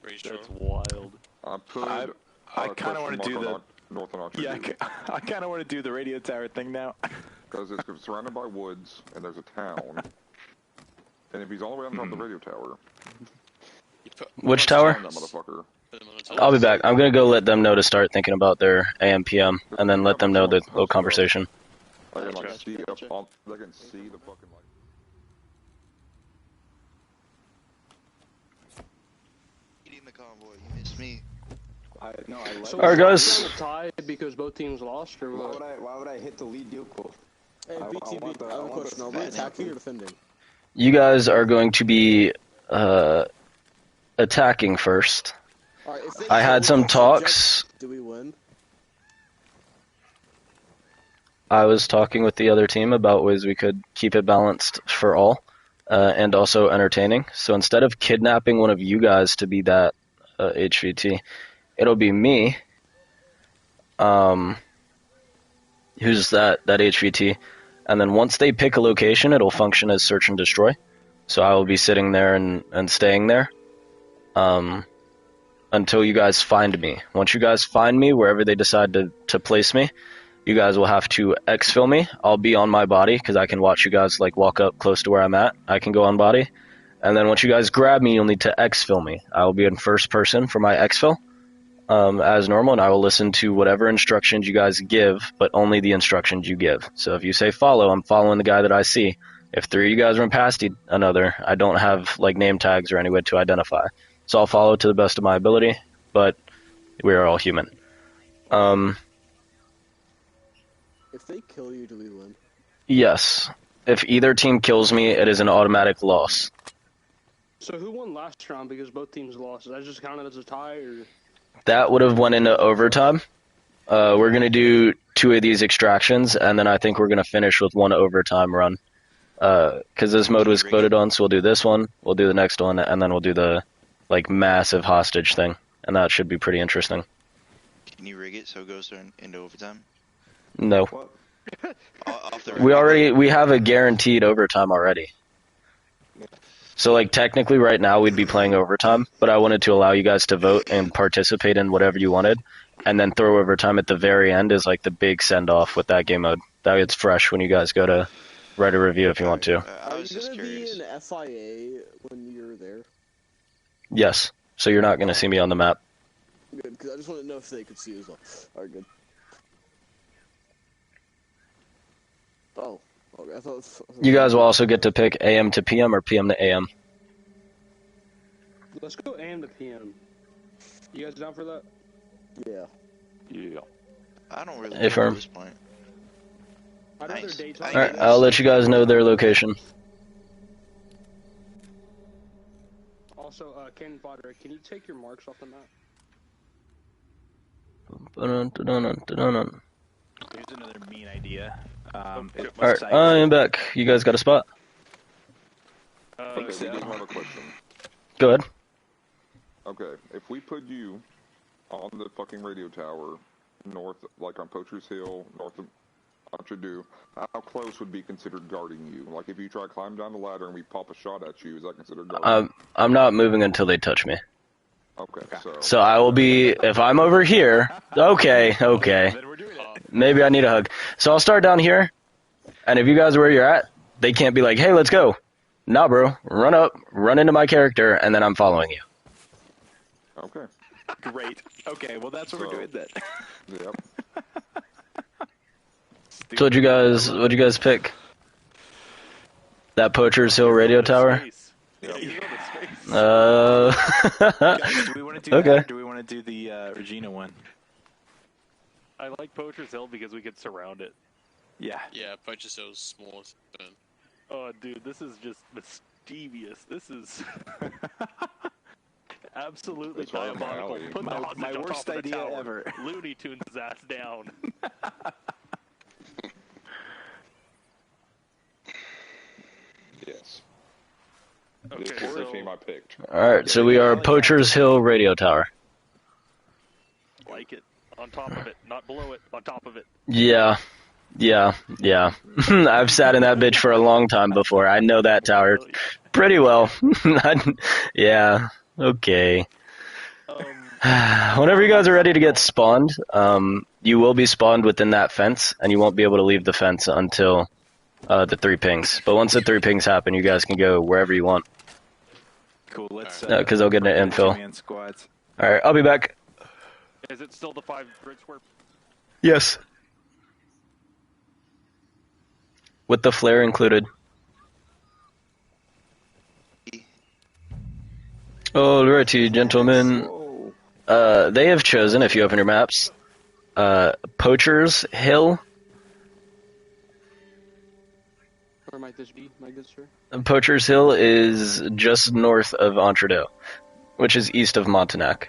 pretty sure. That's wild. I kind of want to do the... North and Yeah, I kind of want to do the radio tower thing now. Because it's surrounded by woods, and there's a town. And if he's all the way on top of the radio tower... Which tower? That motherfucker. I'll be back. I'm gonna go let them know to start thinking about their AM PM, and then let them know the little conversation. I can like see up on, they can see the fucking like. Eating the convoy, you missed me. So Alright, guys. a tie because both teams lost, or what? Why would I hit the lead vehicle? Hey, BTB, I have a question. Are we attacking or defending? You guys are going to be attacking first. Alright, if they I had kill some the talks. subject, do we win? I was talking with the other team about ways we could keep it balanced for all, and also entertaining. So instead of kidnapping one of you guys to be that HVT, it'll be me, who's that HVT, and then once they pick a location, it'll function as search and destroy. So I will be sitting there and staying there until you guys find me. Once you guys find me, wherever they decide to place me, you guys will have to exfil me. I'll be on my body because I can watch you guys like walk up close to where I'm at. I can go on body. And then once you guys grab me, you'll need to exfil me. I will be in first person for my exfil as normal, and I will listen to whatever instructions you guys give, but only the instructions you give. So if you say follow, I'm following the guy that I see. If three of you guys run past another, I don't have like name tags or any way to identify. So I'll follow to the best of my ability, but we are all human. If they kill you, do we win? Yes. If either team kills me, it is an automatic loss. So who won last round because both teams lost? Is that just counted as a tie, or? That would have went into overtime. We're going to do 2 of these extractions, and then I think we're going to finish with 1 overtime run. Because this mode was voted on, so we'll do this one, we'll do the next one, and then we'll do the like massive hostage thing. And that should be pretty interesting. Can you rig it so it goes into overtime? No. We have a guaranteed overtime already. So like technically right now we'd be playing overtime, but I wanted to allow you guys to vote and participate in whatever you wanted, and then throw overtime at the very end is like the big send off with that game mode. That gets fresh when you guys go to write a review if you want to. Are you gonna be in FIA when you're there? Yes. So you're not gonna see me on the map. Good, because I just want to know if they could see you as well. Alright, good. Oh, okay, I thought. You guys will also get to pick AM to PM or PM to AM. Let's go AM to PM. You guys down for that? Yeah. Yeah. I don't really Hey, know firm. at this point. Alright, I'll let you guys know their location. Also, Cannon Fodder, can you take your marks off the map? Here's another mean idea. Alright, I am back. You guys got a spot? Okay, we do have a question. Go ahead. Okay, if we put you on the fucking radio tower, north, like on Poacher's Hill, north of Archadu, how close would be considered guarding you? Like if you try to climb down the ladder and we pop a shot at you, is that considered guarding? I'm not moving until they touch me. Okay, So I will be, if I'm over here, okay. Maybe I need a hug. So I'll start down here, and if you guys are where you're at, they can't be like, hey, let's go. Nah, bro. Run up, run into my character, and then I'm following you. Okay. Great. Okay, well that's what we're doing then. Yep. So what'd you guys pick? That Poacher's Hill radio tower? Guys, do we want to do Okay. that, or do we want to do the Regina one? I like Poacher's Hill because we could surround it. Yeah. Yeah, Poacher's Hill's small. Oh, dude, this is just mischievous. This is absolutely It's right up my diabolical. alley. Put the hostage My on worst top of the idea tower. ever. Looney Tunes his ass down. Yes. Okay, This was the so team I picked. Alright, so we are Poacher's Hill radio tower. like it on top of it, not below it, on top of it. Yeah. I've sat in that bitch for a long time before. I know that tower pretty well. Yeah, okay. Whenever you guys are ready to get spawned, you will be spawned within that fence, and you won't be able to leave the fence until the 3 pings. But once the 3 pings happen, you guys can go wherever you want. Cool, let's... Because they'll get an infill. Alright, I'll be back. Is it still the 5 grid square? Yes. With the flare included. Alrighty, gentlemen. They have chosen, if you open your maps, Poacher's Hill. Where might this be, my good sir? Poacher's Hill is just north of Entredo, which is east of Montanak.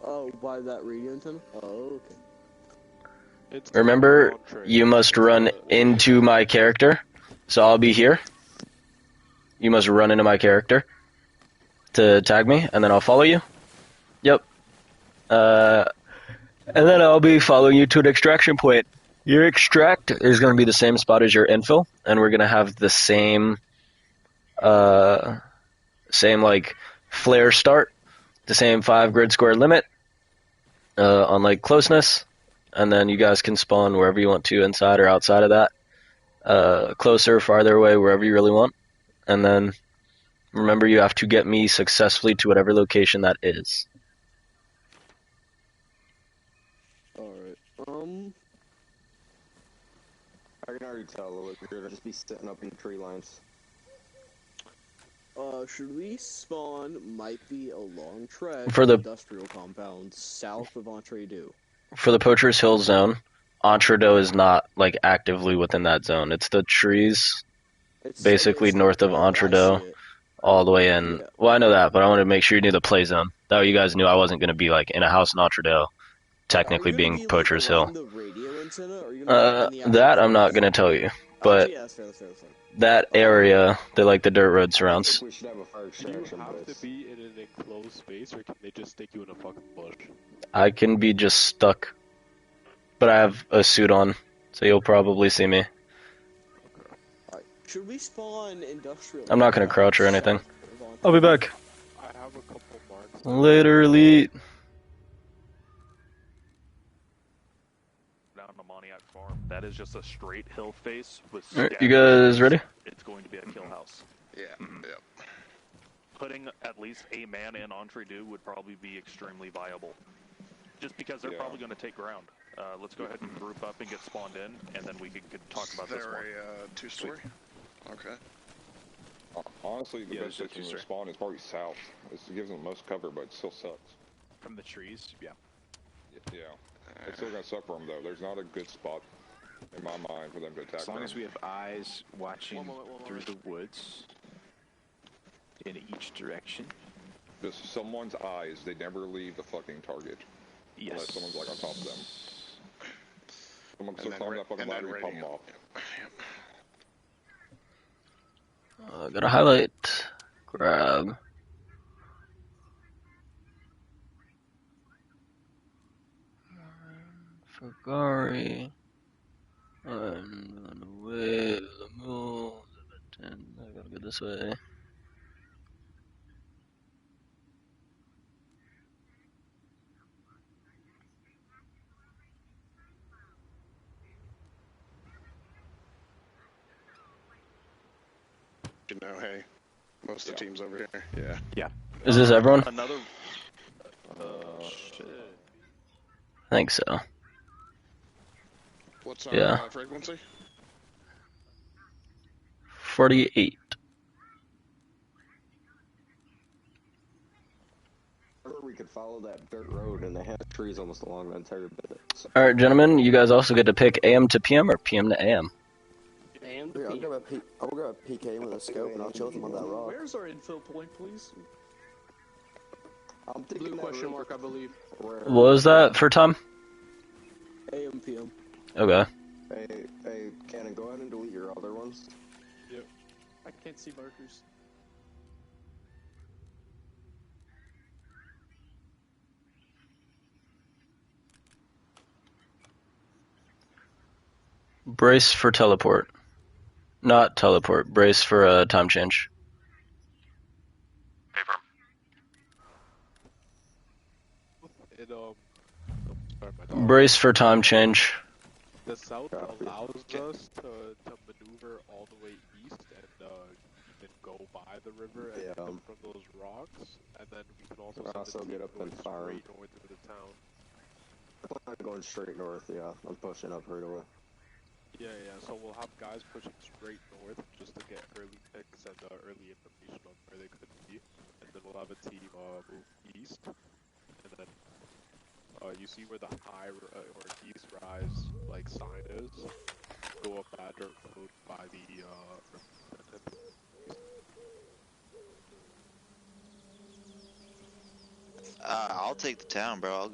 Oh, by that radio antenna? Oh, okay. Remember, you must run into my character, so I'll be here. You must run into my character to tag me, and then I'll follow you. Yep. And then I'll be following you to an extraction point. Your extract is going to be the same spot as your infill, and we're going to have the same like flare start, the same 5 grid square limit on like closeness, and then you guys can spawn wherever you want to, inside or outside of that, closer, farther away, wherever you really want. And then remember, you have to get me successfully to whatever location that is. Alright, I can already tell, look, you're gonna just be sitting up in tree lines. Should we spawn might be a long trek For the industrial compound south of Entredo. For the Poacher's Hill zone, Entredo is not like actively within that zone. It's the trees, basically north of Entredo, all the way in. Yeah. Well, I know that, but I wanted to make sure you knew the play zone. That way you guys knew I wasn't going to be like in a house in Entredo, technically being Poacher's Hill. That I'm not going to tell you, but that area, they like the dirt road surrounds. Do you have to be in an enclosed space, or can they just stick you in a fucking bush? I can be just stuck, but I have a suit on, so you'll probably see me. Should we spawn industrial? I'm not going to crouch or anything. I'll be back. I have a couple marks. Later, Elite. Down to Moniac Farm. That is just a straight hill face with. Alright, you guys ready? It's going to be a kill house. Yeah. Yep. Putting at least a man in Entredo would probably be extremely viable. Just because they're probably going to take ground. Let's go ahead and group up and get spawned in, and then we can talk about this one. They're a 2-story? Okay. Honestly, the best place to spawn is probably south. It gives them the most cover, but it still sucks. From the trees? Yeah. Yeah. It's still going to suck for them, though. There's not a good spot, in my mind, for them to attack. As long as we have eyes watching through the woods in each direction. Just someone's eyes, they never leave the fucking target. Yes. Unless someone's like on top of them. Someone's still climbing that fucking ladder, you pump them off. Got a highlight. Grab. Ferrari. I'm on the way. The move. I gotta go this way. You know, hey, most of the team's over here. Yeah. Yeah. Is this everyone? Another. Shit. I think so. What's our Yeah. frequency? 48. We could follow that dirt road, and they have trees almost along the entire bit. So. All right, gentlemen, you guys also get to pick AM to PM or PM to AM. Yeah, I'll grab a PK with a scope, and I'll chill them on that rock. Where's our infill point, please? I'm thinking Blue question mark, I believe. What was that for time? AM, PM. Okay. Hey, Cannon, go ahead and delete your other ones. Yep. I can't see markers. Brace for teleport. Not teleport. Brace for a time change. It, Brace for time change. The south allows us to maneuver all the way east and can go by the river and hit them from those rocks, and then we can also send the get team up and going fire 'em. straight north into the town. I'm going straight north, yeah. I'm pushing up right away. Yeah, so we'll have guys pushing straight north just to get early picks and early information on where they could be, and then we'll have a team move east, and then you see where the high or east rise like sign is. Go up that dirt road by the I'll take the town, bro.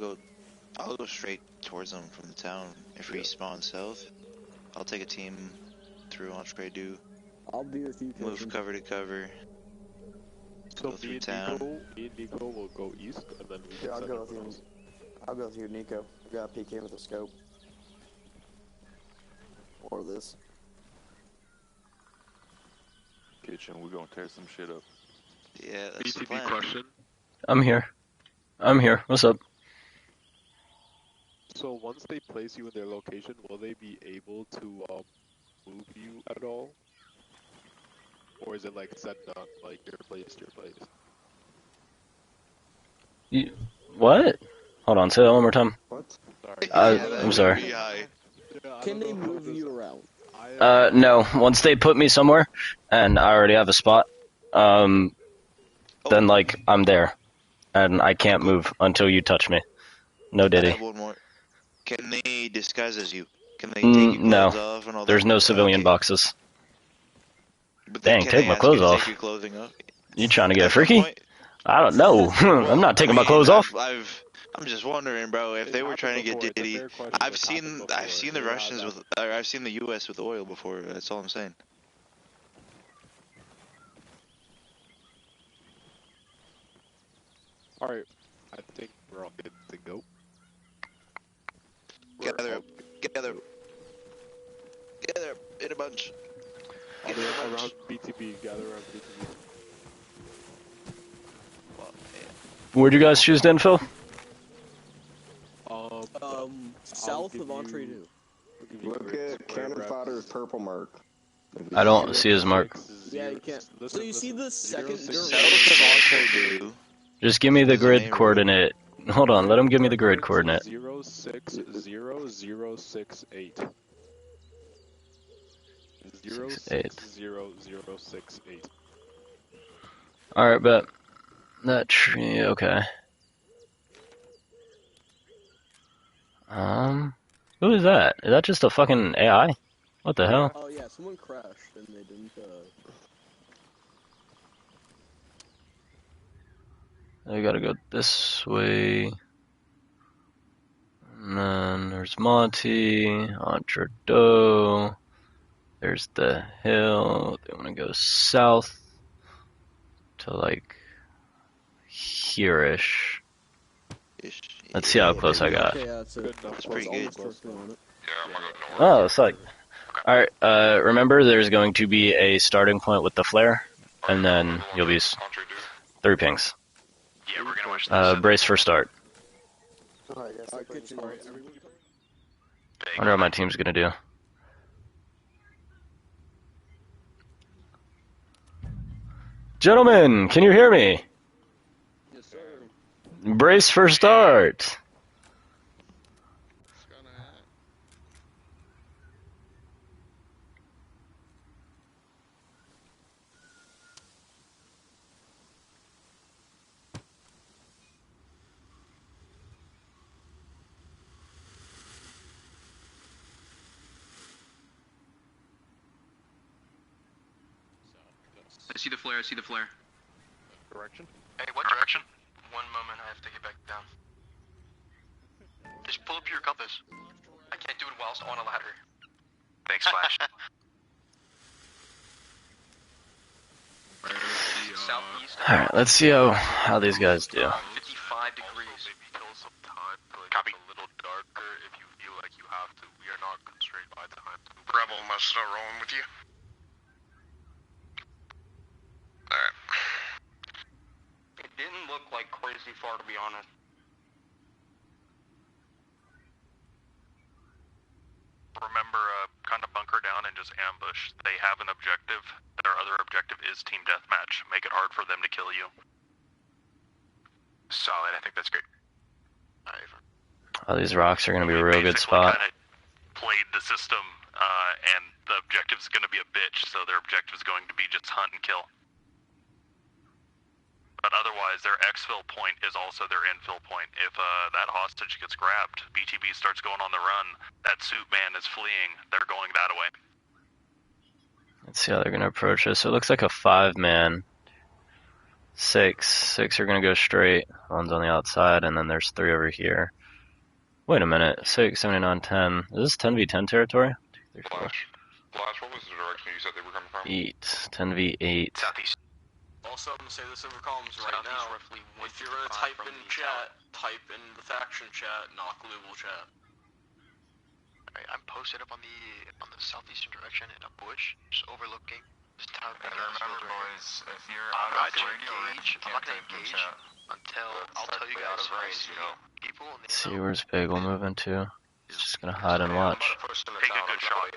I'll go straight towards them from the town. If we spawn south, I'll take a team through Entree Do. I'll be with you. Move cover to cover. So Go through town. Me and Nico will go east, and then we can I'll send go with everyone you. else. I'll go with you, Nico. We got a PK with a scope. Or this. Kitchen, we're gonna tear some shit up. Yeah, that's the BTB plan. question. I'm here. What's up? So once they place you in their location, will they be able to move you at all? Or is it like set up, like your place? What? Hold on, say that one more time. What? Sorry. I'm sorry. Can they move you around? No. Once they put me somewhere, and I already have a spot, then like I'm there, and I can't move until you touch me. No I diddy. have one more. Can they disguise as you? Can they take your clothes off and all There's that? no civilian boxes. But Dang, can take they my ask clothes you to off. take your clothing off? You trying to get At some freaky? point? I don't know. I'm not taking my clothes off. I'm just wondering, bro. If they were trying to get Diddy, I've seen the Russians with, or I've seen the U.S. with oil before. That's all I'm saying. All right, I think we're all good to go. Gather up in a bunch. Around BTB, gather around BTB. Where'd you guys choose to infill? South of Entree Do. Look at Cannon Fodder's purple mark. I don't see his mark. Yeah, you can't. So you see the second Just give me the grid coordinate. Hold on, let him give me the grid coordinate. 060068. 060068. Alright, bet. That tree, okay. Who is that? Is that just a fucking AI? What the hell? Oh yeah, someone crashed and they didn't, I gotta go this way. And then there's Monty, Entredo. There's the hill. They wanna go south to like here-ish. Let's see how close I got. Okay, that's pretty good. Oh, it's like... Alright, remember there's going to be a starting point with the flare, and then you'll be 3 pings. Yeah, we're gonna watch this. Brace for start. I wonder what my team's gonna do. Gentlemen, can you hear me? Yes, sir. Brace for start. I see the flare, I see the flare. Direction? Hey, what direction? One moment, I have to get back down. Just pull up your compass. I can't do it whilst on a ladder. Thanks, Flash. Southeast. Alright, let's see how these guys do. 55 degrees. Maybe kill some time to like a little darker if you feel like you have to. We are not constrained by time. Rebel must start rolling with you. Alright. It didn't look like crazy far, to be honest. Remember, kind of bunker down and just ambush. They have an objective. Their other objective is team deathmatch. Make it hard for them to kill you. Solid, I think that's great. Oh, these rocks are going to be a real good spot. Kind of played the system, and the objective's going to be a bitch, so their objective is going to be just hunt and kill. But otherwise, their exfil point is also their infill point. If that hostage gets grabbed, BTB starts going on the run, that suit man is fleeing, they're going that way. Let's see how they're going to approach us. So it looks like a 5-man. 6 are going to go straight. One's on the outside, and then there's 3 over here. Wait a minute. 6, 7, 9, 10. Is this 10v10 territory? Flash, what was the direction you said they were coming from? 8. 10v8. Southeast. Also, I'm gonna say this in the columns right now. If you're gonna type in chat, type in the faction chat, not global chat. Alright, I'm posted up on the southeastern direction in a bush, just overlooking this town. And remember, boys, if you're I'm out not of gonna radio, engage. I'm not gonna type in engage chat. until I'll tell you guys out of range, you know. People and Let's see, where's Bagel moving to? He's just going to hide and watch. Take a good shot.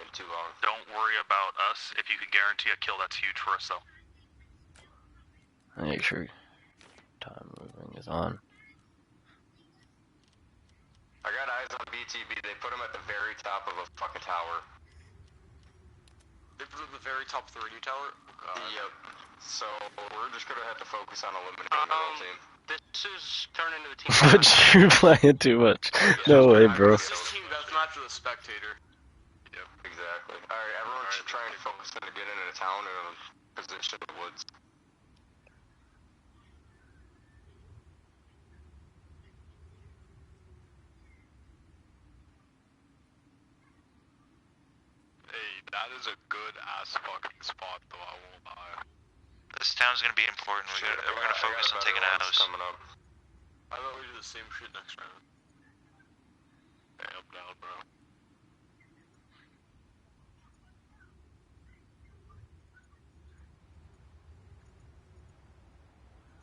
Don't worry about us. If you can guarantee a kill, that's huge for us, though. Make sure time moving is on. I got eyes on BTB. They put him at the very top of a fucking tower. They put him at the very top of the radio tower? Yep. So, we're just gonna have to focus on eliminating the whole team. This is turning into a team. But you're playing too much. No way, bro. This is team deathmatch with a spectator. Yep, exactly. Alright, everyone should try and focus on getting into a town and position in the woods. That is a good ass fucking spot, though. I won't lie. This town's gonna be important. We're gonna focus on taking a house. Coming up. I thought we do the same shit next round. Hey, I'm down, bro.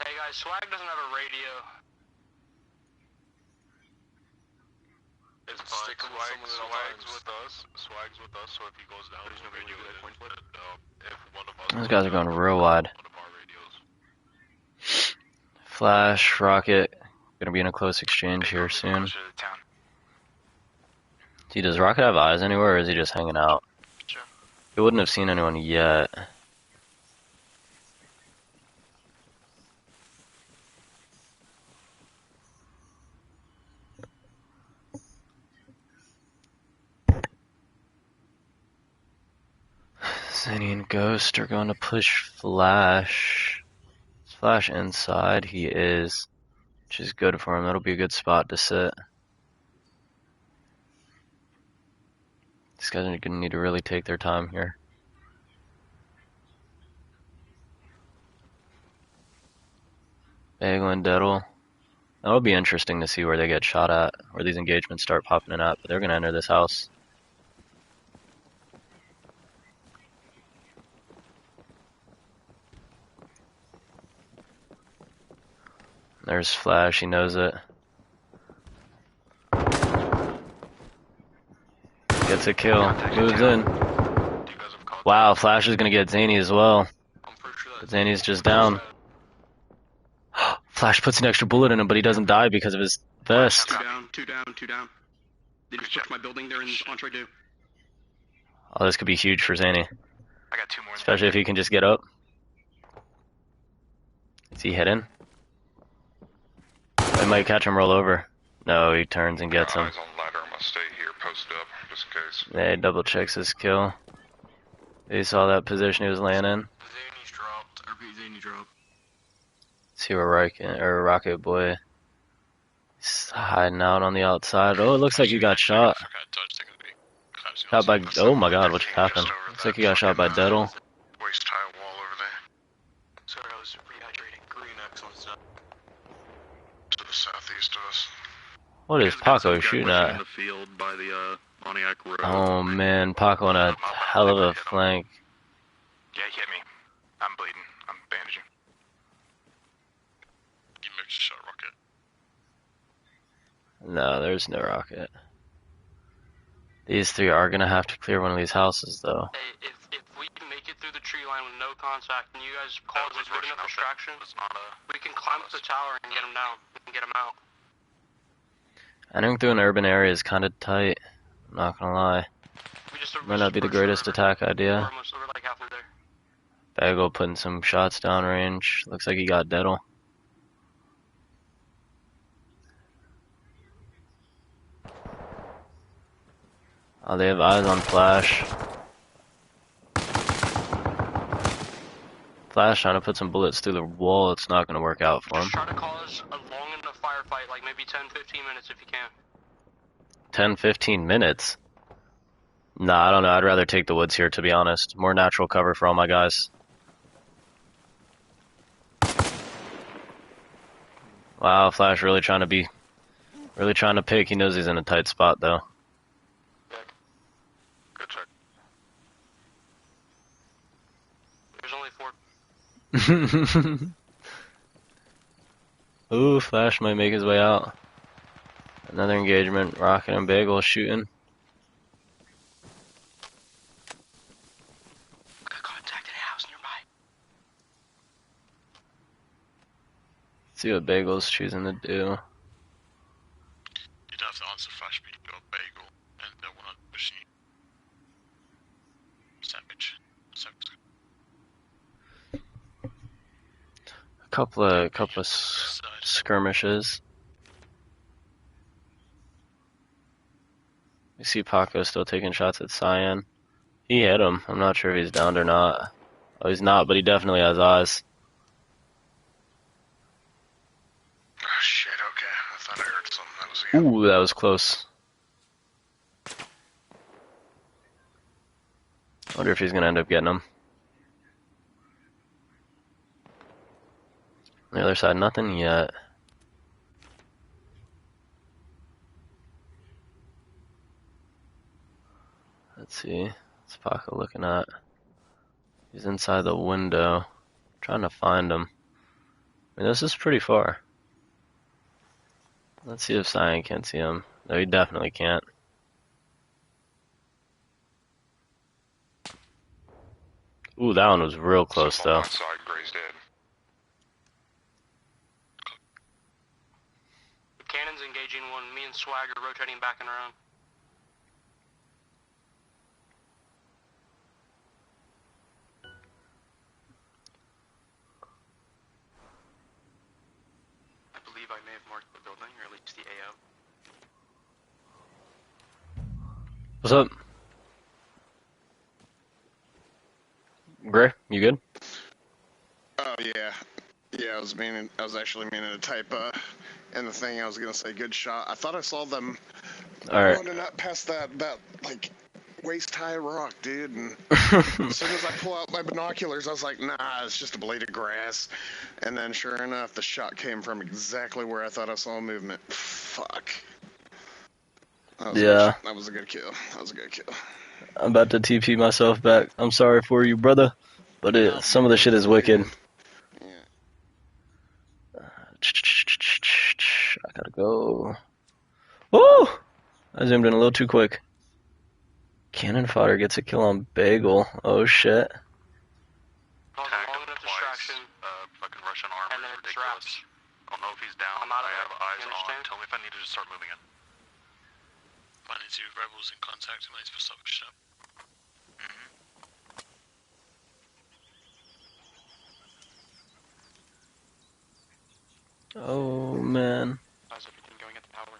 Hey guys, Swag doesn't have a radio. It's fine. Swag's with us, so if he goes down, there's no radio there. If one of us Those guys are going real wide. Flash, Rocket, gonna be in a close exchange here soon. Gee, does Rocket have eyes anywhere, or is he just hanging out? He wouldn't have seen anyone yet. Zany and Ghost are going to push Flash. Is Flash inside? He is, which is good for him. That'll be a good spot to sit. These guys are going to need to really take their time here. Bagel and Deadle. That'll be interesting to see where they get shot at, where these engagements start popping in at, but they're going to enter this house. There's Flash, he knows it. Gets a kill, moves in. Wow, Flash is gonna get Zany as well. But Zany's just down. Flash puts an extra bullet in him, but he doesn't die because of his vest. Two down. They just pushed my building, they're in entree do. Oh, this could be huge for Zany. I got 2 more. Especially if he can just get up. Is he hidden? They might catch him roll over. No, he turns and gets him. Eyes on ladder. I'm gonna stay here, posted up, just in case. Yeah, he double checks his kill. He saw that position he was laying in. Zany's dropped. Zany dropped. See where Rocket Boy is hiding out on the outside. Oh, it looks like he got shot. Shot by. Oh my God, what just happened? Looks like he got shot by Deadle. Waist high wall over there. Sorry, I was rehydrating. Green X on stuff. To the southeast of us. What is Paco shooting In at? the field by the Pontiac Road. Oh man, Paco on a hell of a flank. Yeah, he hit me. I'm bleeding. I'm bandaging. You moved to shot rocket. No, there's no rocket. These 3 are gonna have to clear one of these houses though. Hey, if we can make it through the tree line with no contact, and you guys call it a good enough distraction, we can climb up the tower and get him down. We can get him out. Entering through an urban area is kind of tight. I'm not gonna lie. Might not be the greatest attack idea. We're like halfway there. Bagel putting some shots downrange. Looks like he got Deadle. Oh, they have eyes on Flash. Flash trying to put some bullets through the wall. It's not going to work out for him. Just try to cause a long enough firefight, like maybe 10-15 minutes if you can. 10-15 minutes? Nah, I don't know. I'd rather take the woods here, to be honest. More natural cover for all my guys. Wow, Flash really trying to pick. He knows he's in a tight spot, though. Good check. There's only 4. Ooh, Flash might make his way out. Another engagement. Rocket and Bagel shooting. Contact in a house nearby. See what Bagel's choosing to do. You don't have to answer Flash, but you got Bagel, and they're 100 pushing you. Savage. A couple of skirmishes. You see Paco still taking shots at Cyan. He hit him. I'm not sure if he's downed or not. Oh, he's not, but he definitely has eyes. Oh shit, okay. I thought I heard something. That was him. Ooh, that was close. I wonder if he's going to end up getting him. On the other side, nothing yet. Let's see. What's Paco looking at? He's inside the window. Trying to find him. I mean, this is pretty far. Let's see if Cyan can't see him. No, he definitely can't. Ooh, that one was real close, though. Outside, Gray's dead. Cannon's engaging one. Me and Swag are rotating back and around. I believe I may have marked the building, or at least the AO. What's up? Gray, you good? Oh yeah, I was actually meaning to type in the thing. I was gonna say good shot. I thought I saw them running up past that like waist high rock, dude. And as soon as I pull out my binoculars, I was like, nah, it's just a blade of grass. And then sure enough, the shot came from exactly where I thought I saw movement. Fuck. That was a good kill. I'm about to TP myself back. I'm sorry for you, brother. But some of the shit is wicked. I gotta go. Woo! I zoomed in a little too quick. Cannon fodder gets a kill on Bagel. Oh shit. Distraction. Fucking Russian armor is ridiculous. I don't know if he's down. I have eyes on. Tell me if I need to just start moving in. Finding 2 rebels in contact and I need to stop shit up. Oh man. How's everything going at the tower?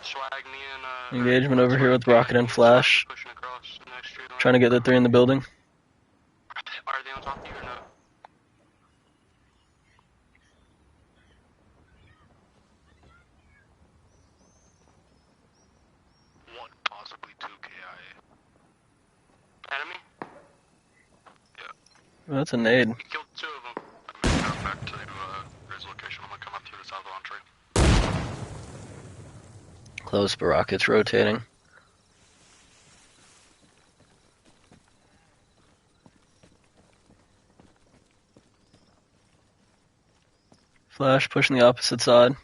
Swag, me and Engagement over here with Rocket and Flash. Trying to get the 3 in the building. Are they on top of you or no? One, possibly 2 KIA. Enemy? That's a nade. We killed 2 of them. I'm gonna come back to Gray's location. I'm gonna come up through the south entry. Close, but Rocket's rotating. Flash pushing the opposite side.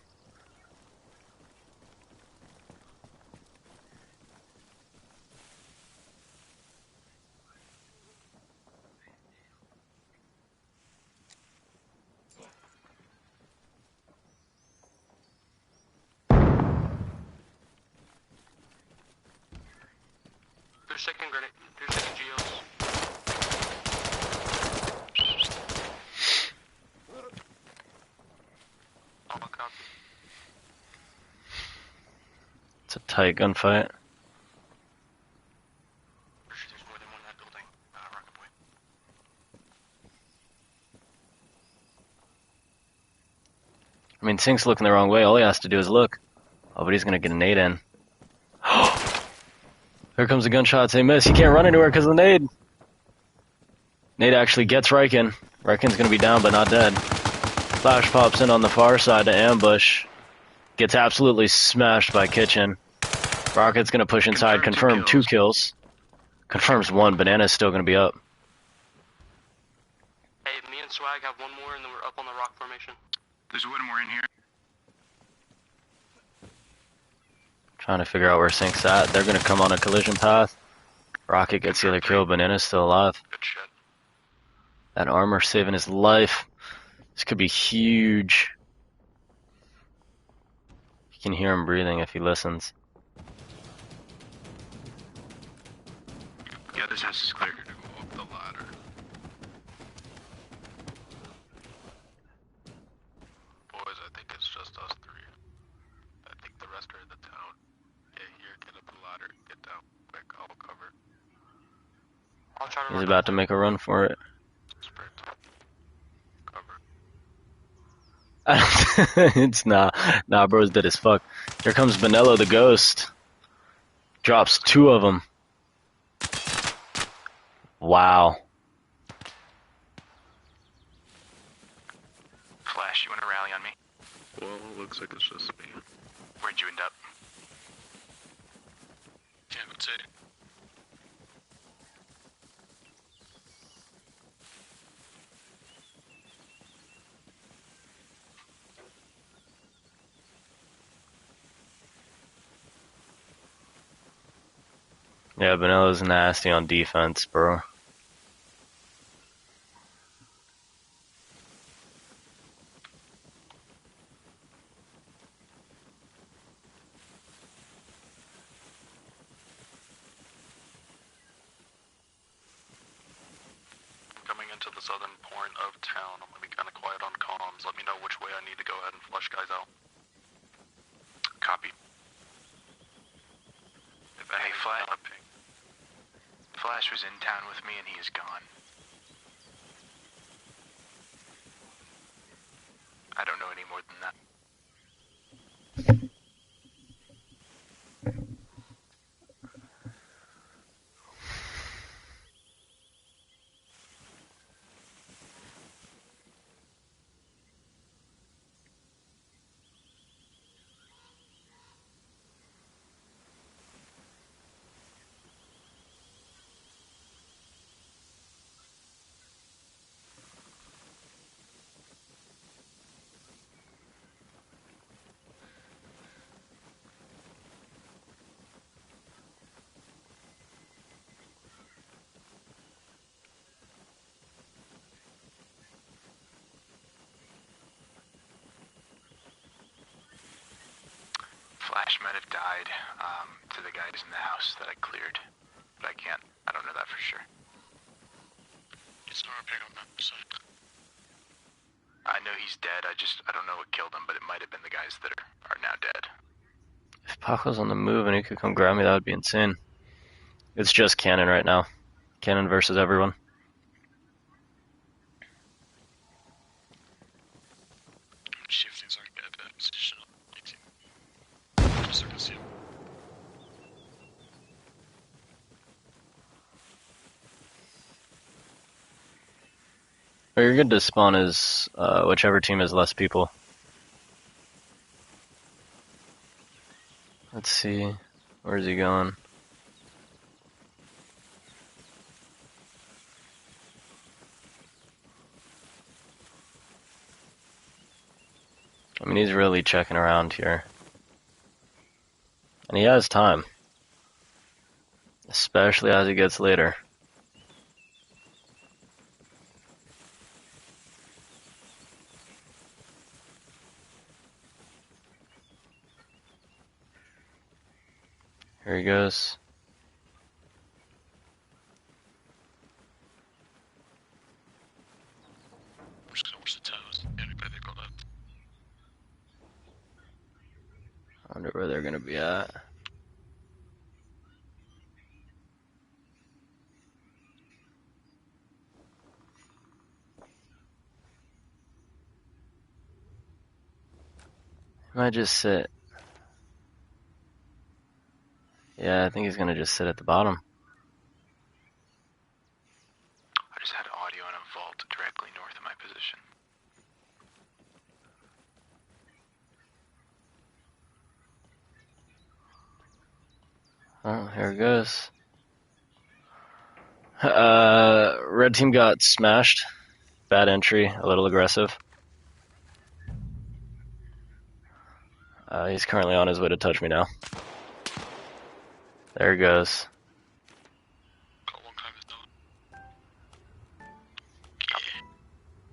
second grenade. Your second geos. Oh, copy. It's a tight gunfight. There's more than one in that building. Rocket boy. I mean, Sync's looking the wrong way. All he has to do is look. Oh, but he's gonna get a nade in. Here comes the gunshots. They miss. He can't run anywhere because of the nade. Nade actually gets Riken. Riken's gonna be down, but not dead. Flash pops in on the far side to ambush. Gets absolutely smashed by Kitchen. Rocket's gonna push inside. Confirm 2 kills. Confirms 1. Banana's still gonna be up. Hey, me and Swag have one more, and then we're up on the rock formation. There's one more in here. Trying to figure out where Sync's at. They're gonna come on a collision path. Rocket gets the other kill. Banana's still alive. Good shit. That armor saving his life. This could be huge. You can hear him breathing if he listens. Yeah, this house is clear to go up the ladder. Boys, I think it's just us 3. I think the rest are in the town. Yeah, here, get up the ladder. Get down quick, I'll cover. I'll try to He's about to make a run for it. It's nah, bro's dead as fuck. Here comes Benello the Ghost. Drops 2 of them. Wow. Flash, you want to rally on me? Well, it looks like it's just me. Where'd you end up? Can't say. Yeah, Benello's nasty on defense, bro. Coming into the southern point of town. I'm gonna be kind of quiet on comms. Let me know which way I need to go ahead and flush guys out. Copy. Hey, Flash was in town with me and he is gone. I don't know any more than that. Flash might have died to the guys in the house that I cleared, but I don't know that for sure. It's not a pick on that side. I know he's dead, I don't know what killed him, but it might have been the guys that are now dead. If Paco's on the move and he could come grab me, that would be insane. It's just Cannon right now. Cannon versus everyone. Shifting so I can get a better position. Just so I can see him. What you're good to spawn is whichever team has less people. Let's see. Where's he going? I mean, he's really checking around here. And he has time. Especially as he gets later. Here he goes. Wonder where they're gonna be at. Might just sit. Yeah, I think he's gonna just sit at the bottom. I just had audio in a vault directly north of my position. Oh, here it goes. Red team got smashed. Bad entry, a little aggressive. He's currently on his way to touch me now. There he goes.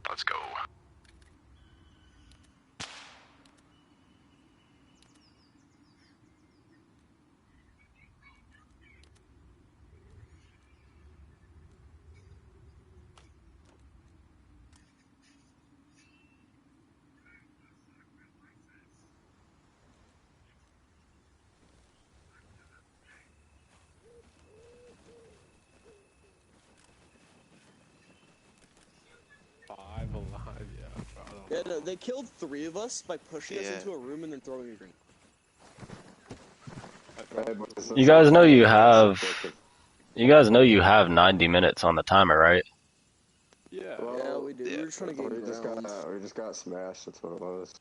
Let's go. Alive, yeah. Yeah, no, they killed 3 of us by pushing us into a room and then throwing a grenade. You guys know you have 90 minutes on the timer, right? Yeah. Yeah, we do. We were trying to get we grounds. just got smashed, that's what it was.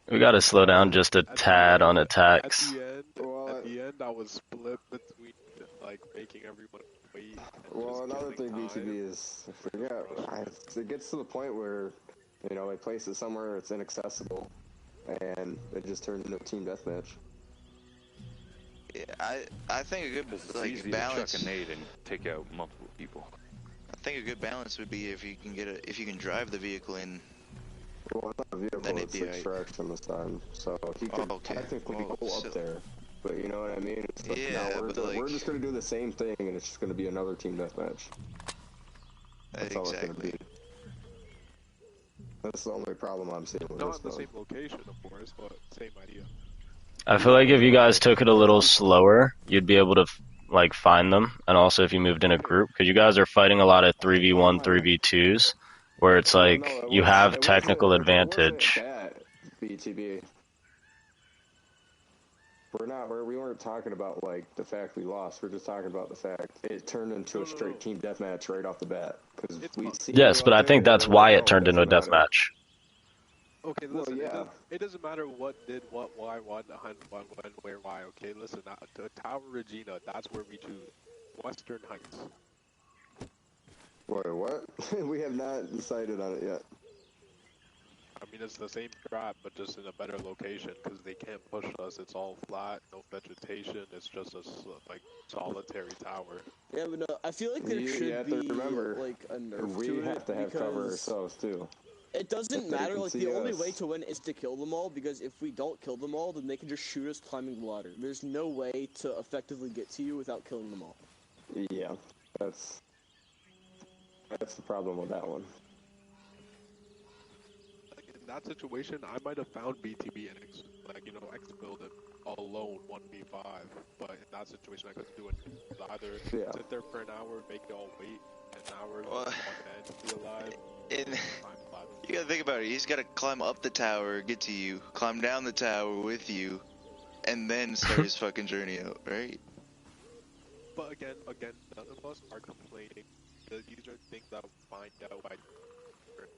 We gotta slow down just a tad on attacks. At the end, I was split between like making everyone wait. Well, another thing BTB is, it gets to the point where, you know, they place it somewhere it's inaccessible, and it just turns into a team deathmatch. Yeah, I think a good easy balance. To chuck a nade and take out multiple people. I think a good balance would be if you can if you can drive the vehicle in. Well, it's not a vehicle, then it'd it's be extraction this time, so he could technically go up there. But you know what I mean? It's like, Yeah, no, we're just gonna do the same thing, and it's just gonna be another team deathmatch. That's all it's gonna be. That's the only problem I'm seeing with Not this in the same location, of course, but same idea. I feel like if you guys took it a little slower, you'd be able to like find them, and also if you moved in a group, because you guys are fighting a lot of 3v1, 3v2s, where it's like you have technical advantage. BTB. We weren't talking about like the fact we lost. We're just talking about the fact it turned into a straight team deathmatch right off the bat. Because we see. Yes, but I think that's why it turned into a deathmatch. Okay, listen. Well, yeah. It doesn't matter what did what, why, when, where, why. Okay, listen. The Tower Regina. That's where we choose. Western Heights. Wait, what? We have not decided on it yet. I mean, it's the same trap, but just in a better location, because they can't push us. It's all flat, no vegetation. It's just a solitary tower. Yeah, but no, I feel like there should be like a nerf we to have to have cover ourselves too. It doesn't matter. Like the only way to win is to kill them all, because if we don't kill them all, then they can just shoot us climbing the ladder. There's no way to effectively get to you without killing them all. Yeah, that's the problem with that one. In that situation, I might have found BTB and X-build it all alone 1v5, but in that situation I couldn't do it. Either sit there for an hour, make it all wait, 10 hours, one man, be alive. You gotta think about it. He's gotta climb up the tower, get to you, climb down the tower with you, and then start his fucking journey out, right? But again, none of us are complaining. These are things that we'll find out by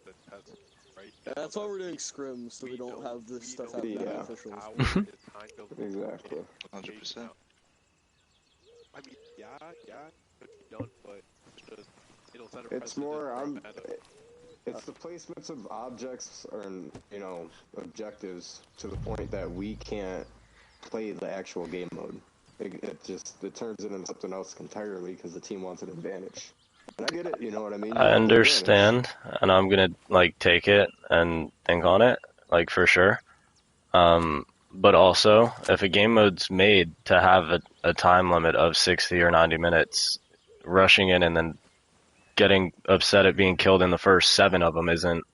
the test. Right? Yeah, that's why we're doing scrims, so we don't have this stuff out there officials. Exactly. 100%. I mean, yeah, it could be done, but it'll set a it's more, it's the placements of objects and, objectives to the point that we can't play the actual game mode. It turns it into something else entirely because the team wants an advantage. And I get it, you know what I mean? I understand, and I'm gonna take it and think on it, for sure. But also, if a game mode's made to have a time limit of 60 or 90 minutes, rushing in and then getting upset at being killed in the first 7 of them isn't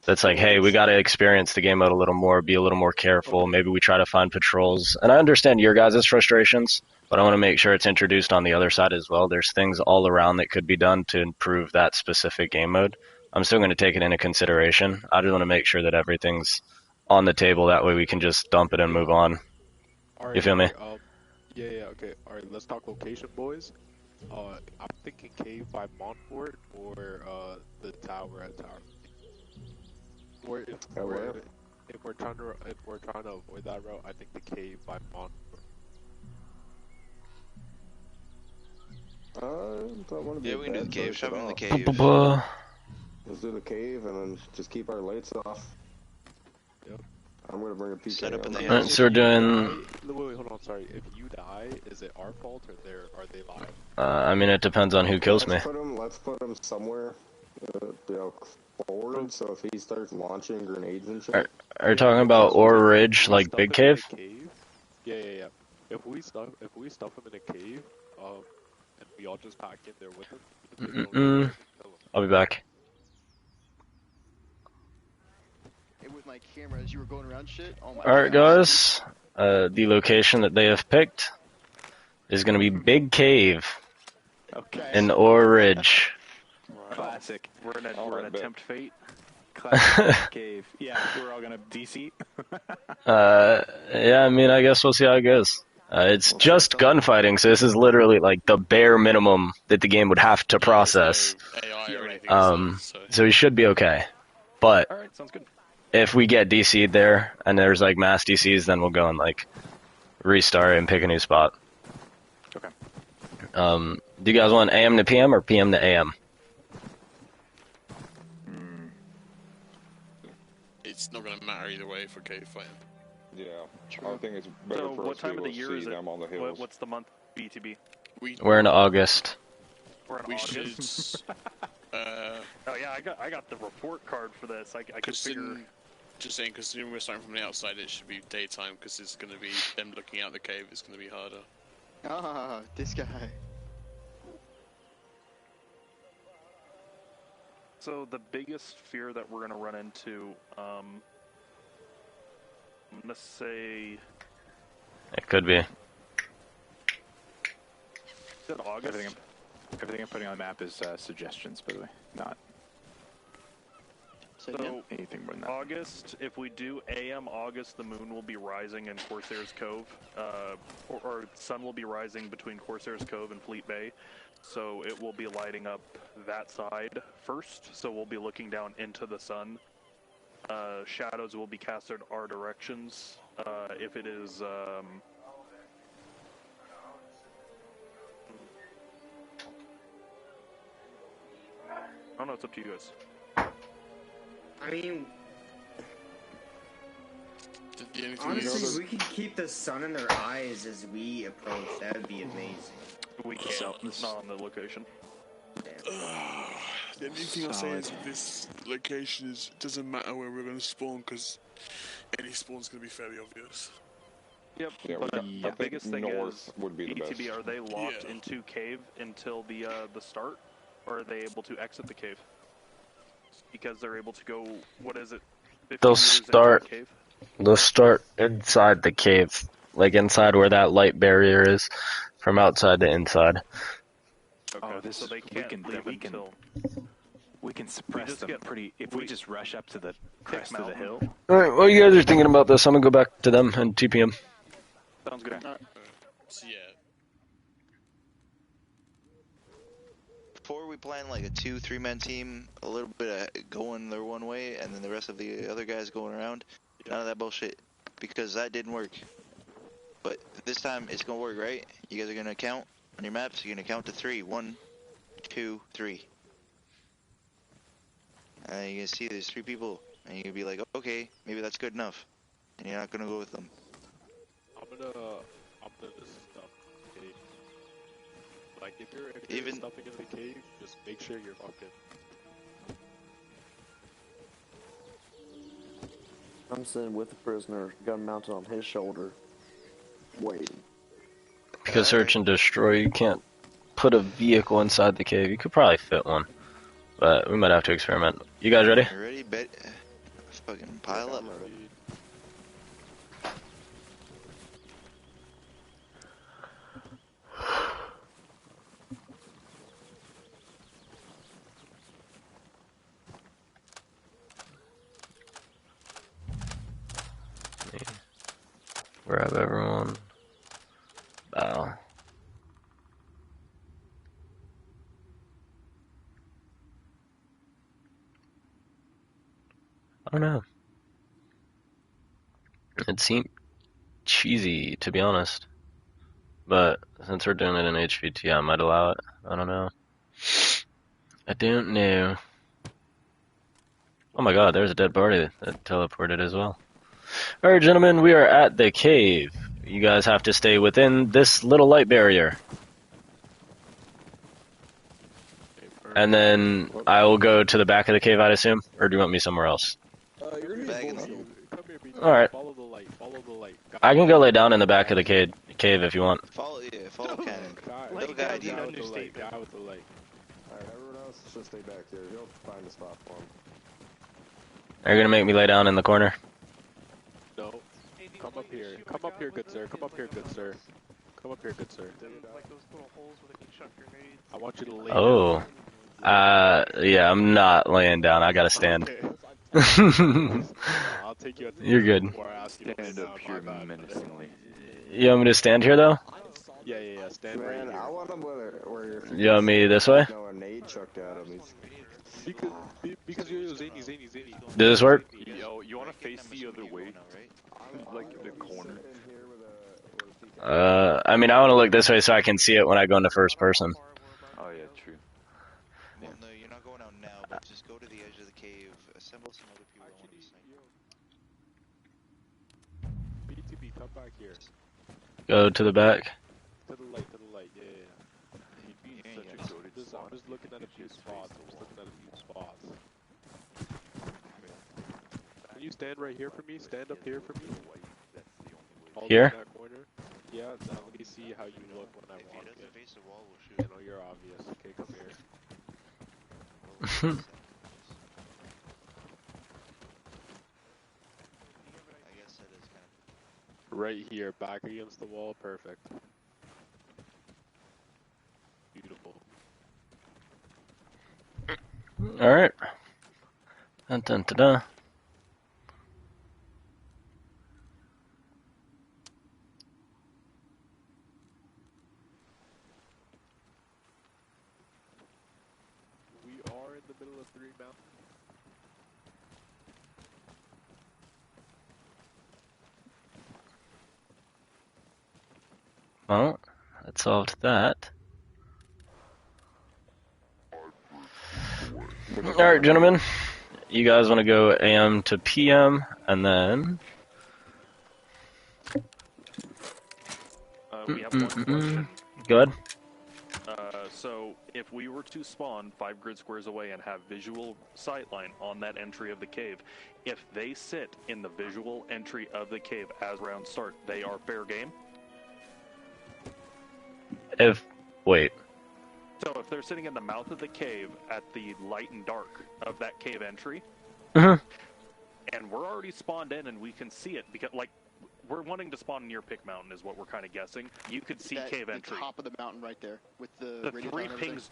that's like, hey, we got to experience the game mode a little more, be a little more careful. Maybe we try to find patrols. And I understand your guys' frustrations, but I want to make sure it's introduced on the other side as well. There's things all around that could be done to improve that specific game mode. I'm still going to take it into consideration. I just want to make sure that everything's on the table. That way we can just dump it and move on. Alright, You feel me? Yeah, okay. Alright, let's talk location, boys. I'm thinking cave by Montfort or the tower at Tower. Or if we're trying to avoid that route, I think the cave by Montfort. Don't want to be Yeah, we can do the cave. Shove in the cave. Let's do the cave and then just keep our lights off. Yep. I'm gonna bring a PK. Set up in the Alright, so we're doing... Wait, hold on, sorry. If you die, is it our fault or are they live? I mean, it depends on who kills me. Let's put him somewhere, forward, so if he starts launching grenades and shit. Are you talking about Ore Ridge, like Big Cave? Yeah. If we stuff him in a cave, and we all just pack in there with him. I'll be back. With my camera as you were going around shit. Oh my Alright, guys. The location that they have picked is going to be Big Cave in Ore Ridge. Classic. We're gonna attempt fate. Classic cave. Yeah, we're all gonna DC. Yeah, I mean, I guess we'll see how it goes. It's just gunfighting, so this is literally like the bare minimum that the game would have to process. So we should be okay. But Alright, sounds good. if we get DC'd there and there's like mass DCs, then we'll go and like restart and pick a new spot. Okay. Do you guys want AM to PM or PM to AM? It's not gonna matter either way for cave fighting. Yeah, I think it's better So for what us to time be of the able to year see is it? them on the hills. What's the month BTB? We're in August. We're in August. Oh yeah, I got the report card for this. I could figure. Just saying, because we're starting from the outside, it should be daytime, because it's going to be them looking out the cave. It's going to be harder. Ah, this guy. So the biggest fear that we're going to run into, I'm going to say... It could be. Is it August? Everything I'm putting on the map is suggestions, by the way, not So anything more than that. August, if we do AM August, the moon will be rising in Corsair's Cove, or sun will be rising between Corsair's Cove and Fleet Bay, so it will be lighting up that side first, so we'll be looking down into the sun. Shadows will be casted our directions. If it is... I don't know, it's up to you guys. I mean, honestly, if we could keep the sun in their eyes as we approach, that would be amazing. We can't, it's not on the location. The only thing I'll say is with this location is it doesn't matter where we're going to spawn, because any spawn's going to be fairly obvious. Yep, Yeah, but the biggest thing north is, would be the ETB, best. are they locked into cave until the start, or are they able to exit the cave? Because they're able to go, what is it, 50 They'll meters into start. the cave? They'll start inside the cave, like inside where that light barrier is, from outside to inside. Okay, so they can't leave until... We can suppress them pretty if we just rush up to the crest of the hill. Alright, well, you guys are thinking about this. I'm gonna go back to them and TPM. Sounds good. So yeah. Before we plan like a 2-3 man team, a little bit of going their one way, and then the rest of the other guys going around. None of that bullshit, because that didn't work. But this time it's gonna work, right? You guys are gonna count on your maps. You're gonna count to 3. 1, 2, 3. And you're gonna see there's 3 people, and you're gonna be like, okay, maybe that's good enough, and you're not gonna go with them. I'm gonna just stuff the cave. Like if you're stuffing in the cave, just make sure you're fucking. I'm sitting with the prisoner, gun mounted on his shoulder, waiting. Because search and destroy, you can't put a vehicle inside the cave. You could probably fit one, but we might have to experiment. You guys ready? Ready? Bet. Fucking pile up. Grab everyone. Bow. I don't know. It seemed cheesy, to be honest. But since we're doing it in HVT, I might allow it. I don't know. I don't know. Oh my god, there's a dead body that teleported as well. Alright, gentlemen, we are at the cave. You guys have to stay within this little light barrier. And then I will go to the back of the cave, I'd assume? Or do you want me somewhere else? Alright. Follow the light. Follow the light. I can go lay down in the back of the cave if you want. Follow Cannon. Little guy, do you understand? Guy with the light. Alright, everyone else should stay back here. You'll find a spot for him. Are you gonna make me lay down in the corner? No. Come up here. Come up here, good sir. Come up here, good sir. Come up here, good sir. Like those little holes where they can chuck grenades. I want you to lay Oh. Yeah, I'm not laying down. I gotta stand. I'll take you at the You're good. Stand up here menacingly. You want me to stand here, though? Yeah. Stand right here. I want him where you're... You want me this way? No, a nade chucked at him. Because you're Zany. Does this work? Yo, you want to face the other way? Like the corner. I mean, I want to look this way so I can see it when I go into first person. Oh yeah, true. Well, no, you're not going out now, but just go to the edge of the cave, assemble some other people on the site. BTB, come back here. Go to the back. To the light, yeah. I'm just looking at a few spots. Can you stand right here for me? Stand up here for me. Here? That corner. Yeah, now let me see how you look when I walk in. Face the wall, we'll shoot. You know, you're obvious. Okay, come here. Right here, back against the wall, perfect. Beautiful. Alright. Dun dun dun dun. We are in the middle of Three Mountains. Well, that solved that. Alright, gentlemen. You guys want to go AM to PM, and then... We have one question. Go ahead. So, if we were to spawn 5 grid squares away and have visual sightline on that entry of the cave, if they sit in the visual entry of the cave as rounds start, they are fair game? Wait. So if they're sitting in the mouth of the cave at the light and dark of that cave entry, and we're already spawned in and we can see it, because, like, we're wanting to spawn near Pick Mountain is what we're kind of guessing. You could see cave entry. The top of the mountain right there, with the radio 3 tower and pings.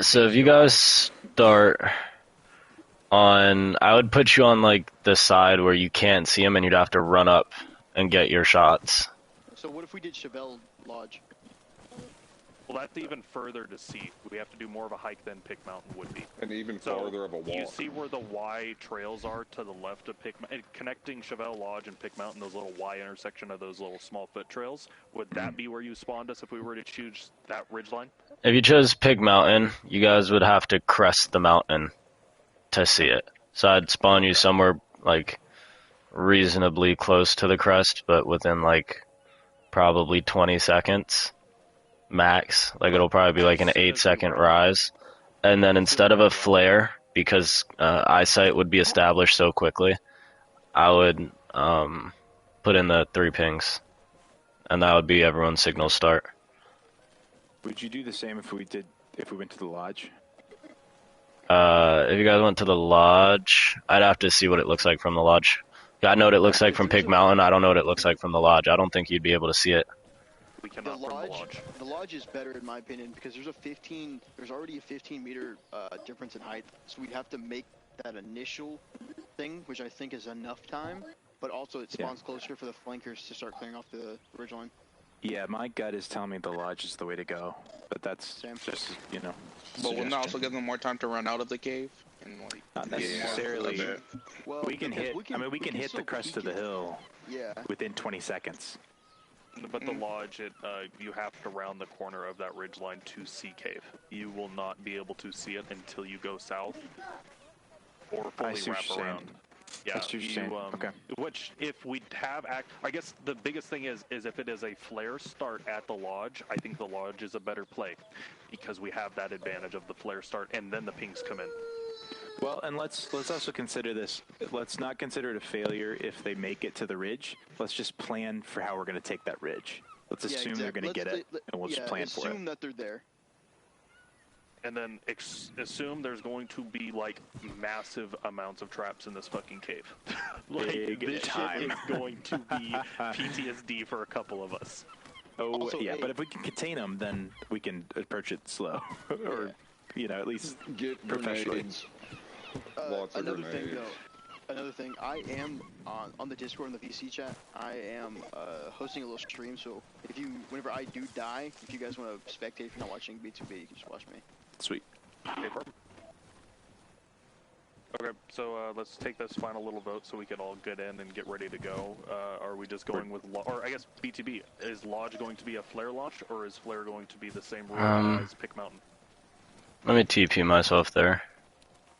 So if you guys start on... I would put you on, like, the side where you can't see them and you'd have to run up and get your shots. So what if we did Chevelle Lodge? Well, that's even further to see. We have to do more of a hike than Pick Mountain would be. And even farther of a walk. You see where the Y trails are to the left of Pick Mountain? Connecting Chevelle Lodge and Pick Mountain, those little Y intersection of those little small foot trails, would that be where you spawned us if we were to choose that ridgeline? If you chose Pig Mountain, you guys would have to crest the mountain to see it. So I'd spawn you somewhere, like, reasonably close to the crest, but within, like, probably 20 seconds. Max. Like, it'll probably be like an 8-second rise. And then instead of a flare, because eyesight would be established so quickly, I would put in the 3 pings. And that would be everyone's signal start. Would you do the same if we went to the lodge? If you guys went to the lodge, I'd have to see what it looks like from the lodge. I know what it looks like from Pig Mountain. I don't know what it looks like from the lodge. I don't think you'd be able to see it. We cannot from the lodge. The lodge is better in my opinion because there's already a 15-meter difference in height, so we'd have to make that initial thing, which I think is enough time, but also it spawns closer for the flankers to start clearing off the ridgeline. Yeah, my gut is telling me the lodge is the way to go, but that's just, you know. But wouldn't also give them more time to run out of the cave? And like, not necessarily. Well, we can hit. We can hit the crest of the hill. Yeah. Within 20 seconds. But the lodge, you have to round the corner of that ridgeline to see cave. You will not be able to see it until you go south or fully wrap around. Yeah, okay. Which, if we have, I guess the biggest thing is if it is a flare start at the lodge, I think the lodge is a better play because we have that advantage of the flare start, and then the pings come in. Well, and let's also consider this. Let's not consider it a failure if they make it to the ridge. Let's just plan for how we're going to take that ridge. Let's assume they're going to get it, and we'll just plan for it. Assume that they're there. And then assume there's going to be, like, massive amounts of traps in this fucking cave. Like, this shit is going to be PTSD for a couple of us. Oh, also, yeah, but if we can contain them, then we can approach it slow. Or, you know, at least get professionally. Lots of another grenades. thing, though. Another thing, I am on the Discord and the VC chat. I am hosting a little stream, so whenever I do die, if you guys want to spectate, if you're not watching B2B, you can just watch me. Sweet. Okay, so let's take this final little vote so we can all get in and get ready to go. Are we just going with, or I guess BTB, is Lodge going to be a flare launch, or is flare going to be the same rule as Pick Mountain? Let me TP myself there.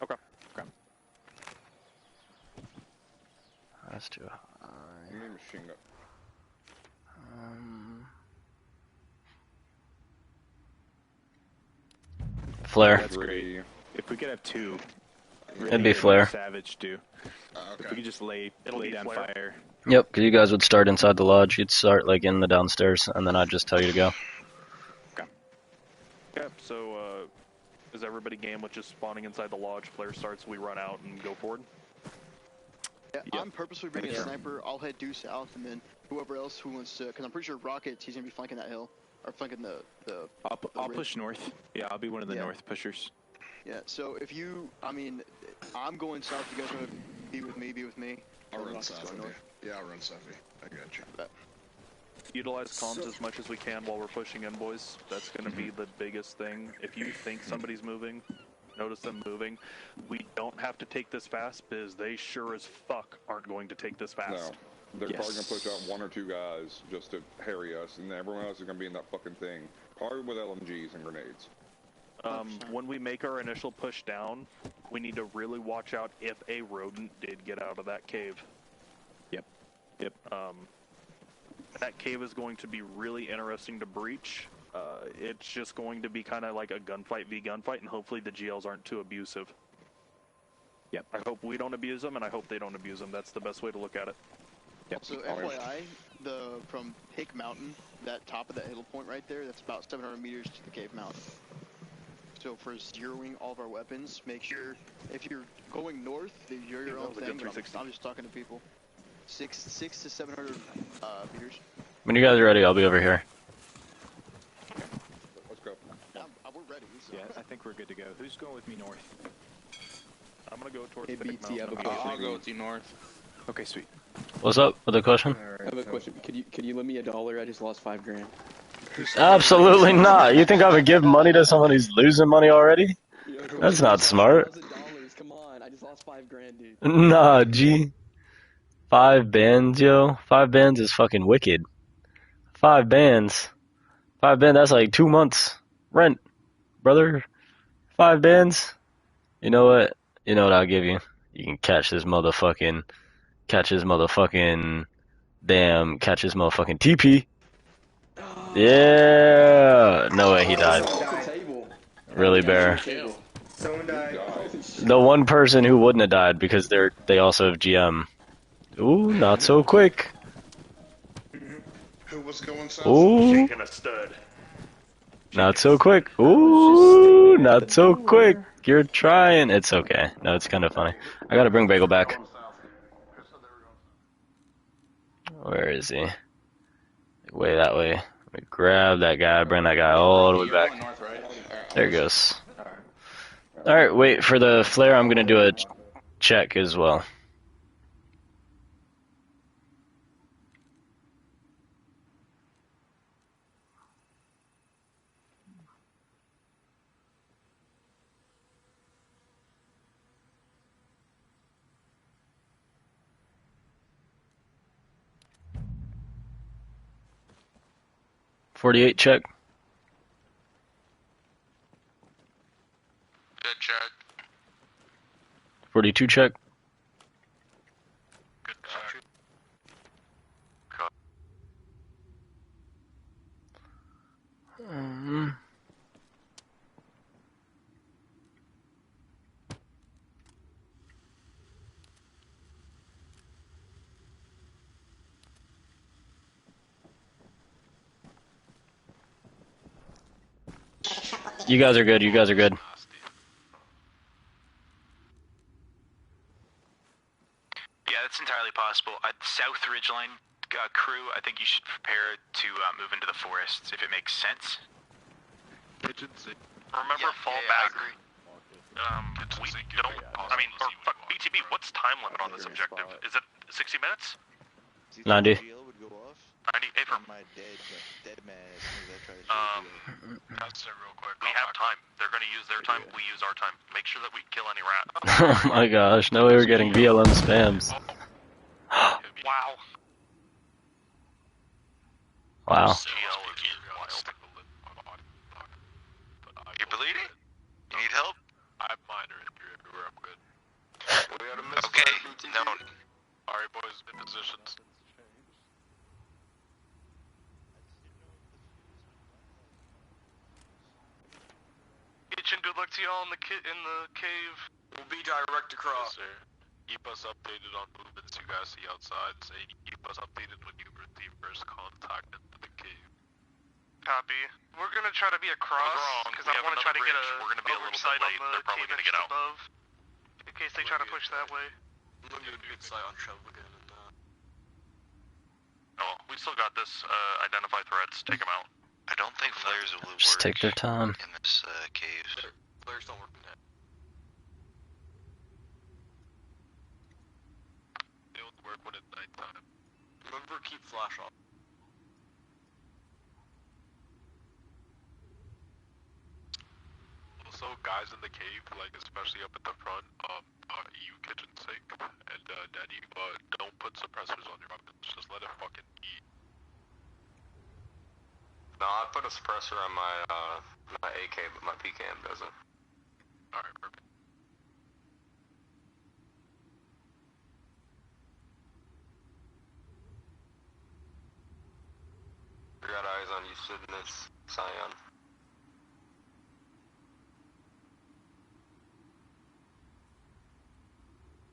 Okay. That's too high. Machine gun. Flare. That's great. If we could have two, It'd be flare. Savage too. If we could just lay down fire. Yep, because you guys would start inside the lodge. You'd start like in the downstairs, and then I'd just tell you to go. Okay, so is everybody game with just spawning inside the lodge? Flare starts, we run out and go forward. Yeah, I'm purposely bringing a sniper. I'll head due south, and then whoever else who wants to, because I'm pretty sure Rockets, he's gonna be flanking that hill, or flanking the I'll push north. Yeah, I'll be one of the north pushers. Yeah, so if you, I'm going south. If you guys want to be with me, be with me. I'll run south with you. Yeah, I'll run south with you. I got you. Utilize comms as much as we can while we're pushing in, boys. That's going to be the biggest thing. If you think somebody's moving, notice them moving. We don't have to take this fast because they sure as fuck aren't going to take this fast. No. They're probably going to push out one or two guys just to harry us, and everyone else is going to be in that fucking thing. Probably with LMGs and grenades. When we make our initial push down, we need to really watch out if a rodent did get out of that cave. Yep. That cave is going to be really interesting to breach. It's just going to be kind of like a gunfight v gunfight, and hopefully the GLs aren't too abusive. Yep. I hope we don't abuse them, and I hope they don't abuse them. That's the best way to look at it. Yep. So FYI, from Pick Mountain, that top of that hill point right there, that's about 700 meters to the cave mountain. So for zeroing all of our weapons, make sure if you're going north, you're your own thing. I'm just talking to people. 600 to 700 meters. When you guys are ready, I'll be over here. Let's go. We're ready. So. Yeah, I think we're good to go. Who's going with me north? I'm gonna go towards BT, I'll go with you north. Okay, sweet. What's up with the question? I have a question. Could you lend me $1? I just lost 5 grand. Absolutely not. You think I would give money to someone who's losing money already? That's not smart. Come on, I just lost 5 grand, dude. Nah, G. 5 bands, yo. 5 bands is fucking wicked. 5 bands. 5 bands, that's like 2 months rent, brother. 5 bands. You know what? You know what I'll give you? You can catch his motherfucking TP. Yeah. No way he died. Really, Bear. Someone died. The one person who wouldn't have died because they also have GM. Ooh, not so quick. Who was going south? Ooh. Shaking a stud. Not so quick. Ooh, not so quick. You're trying. It's okay. No, it's kind of funny. I gotta bring Bagel back. Where is he? Way that way. Let me grab that guy, bring that guy all the way back. There he goes. Alright, wait for the flare. I'm gonna do a check as well. .48 check. Good check. 42 check. Good check. You guys are good. You guys are good. Yeah, that's entirely possible. South Ridgeline crew, I think you should prepare to move into the forests if it makes sense. Remember, fall back. We don't. I mean, or fuck, BTB. What's time limit on this objective? Is it 60 minutes? 90. 90. Hey, from That's it real quick. We have time. They're gonna use their time. We use our time. Make sure that we kill any rat. Oh my gosh, no way we're getting VLM spams. Wow. Wow. You bleeding? You need help? I have minor injury everywhere. I'm good. Okay. No. Alright, boys, in positions. Kitchen, good luck to y'all in the cave. We'll be direct across. Yes, sir. Keep us updated on movements you guys see outside. Say keep us updated when you receive first contact into the cave. Copy. We're gonna try to be across because I want to try to get a oversight on the cave entrance above, in case they try to push that way. I'm gonna get a good sight on Trev again. Oh, we still got this. Identify threats. Take them out. I don't think flares will work. Just take their time. In this cave. Flares don't work in that. They don't work when it's nighttime. Remember, keep flash off. Also, guys in the cave, like especially up at the front, you kitchen sink and daddy, don't put suppressors on your weapons. Just let it fucking eat. No, I put a suppressor on my AK, but my PCAM doesn't. Alright, perfect. I got eyes on you sitting this Scion.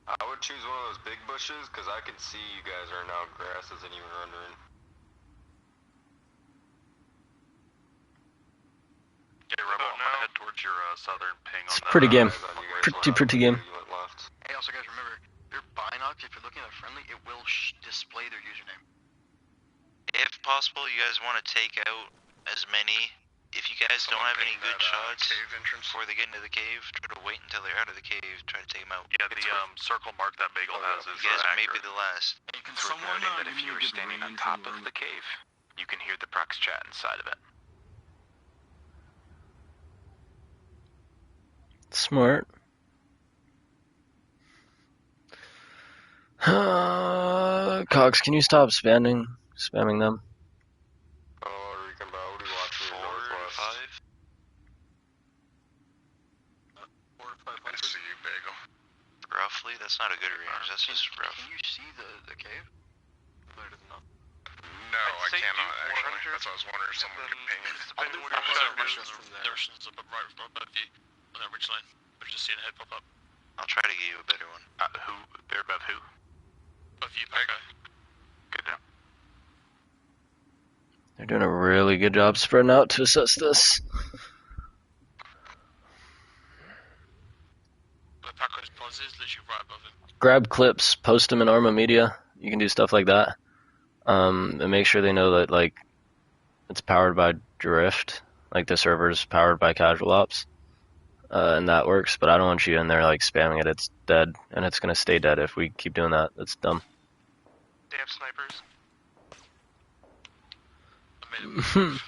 I would choose one of those big bushes, because I can see you guys are now grass isn't even rendering. Okay, Rebel, I'm gonna head towards your southern ping on It's a pretty game. Pretty game. Hey, also guys, remember, your binoc, if you're looking at a friendly, it will display their username. If possible, you guys want to take out as many. If you guys don't have any good shots before they get into the cave, try to wait until they're out of the cave, try to take them out. Yeah, the circle mark that Bagel has is you guys may be the last. Hey, can someone noting that if you were standing on top of the cave, you can hear the prox chat inside of it. Smart. Cox, can you stop spamming them? Roughly, that's not a good range. That's just rough. Can you see the cave? No, I cannot actually. That's what I was wondering if someone could ping it. Depending on where missions from there. Missions up right above you on that ridge line. We're just seeing a head pop up. I'll try to get you a better one. Who? They're above who? Above you, that guy. Good now. They're doing a really good job spreading out to assess this. Pause is literally right above him. Grab clips, post them in Arma Media. You can do stuff like that. And make sure they know that like it's powered by Drift, like the server's powered by Casual Ops, and that works. But I don't want you in there like spamming it. It's dead, and it's gonna stay dead if we keep doing that. That's dumb. They have snipers. I made a move.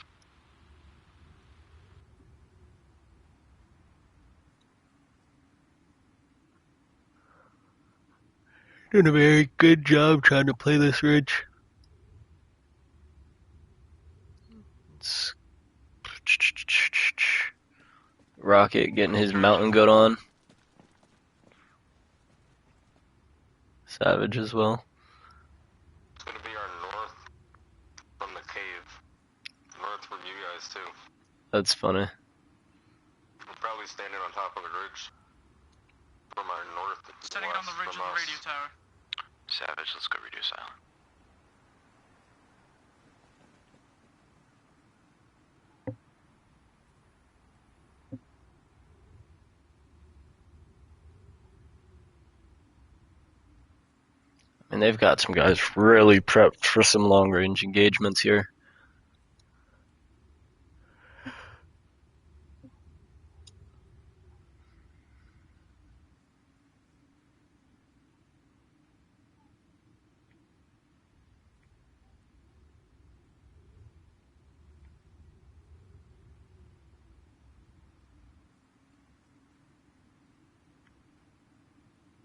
Doing a very good job trying to play this ridge. Rocket getting his mountain goat on. Savage as well. It's gonna be our north from the cave. North from you guys too. That's funny. We're probably standing on top of the ridge. From our north. Standing on the ridge of the radio tower. Savage, let's go reduce island. And they've got some guys really prepped for some long-range engagements here.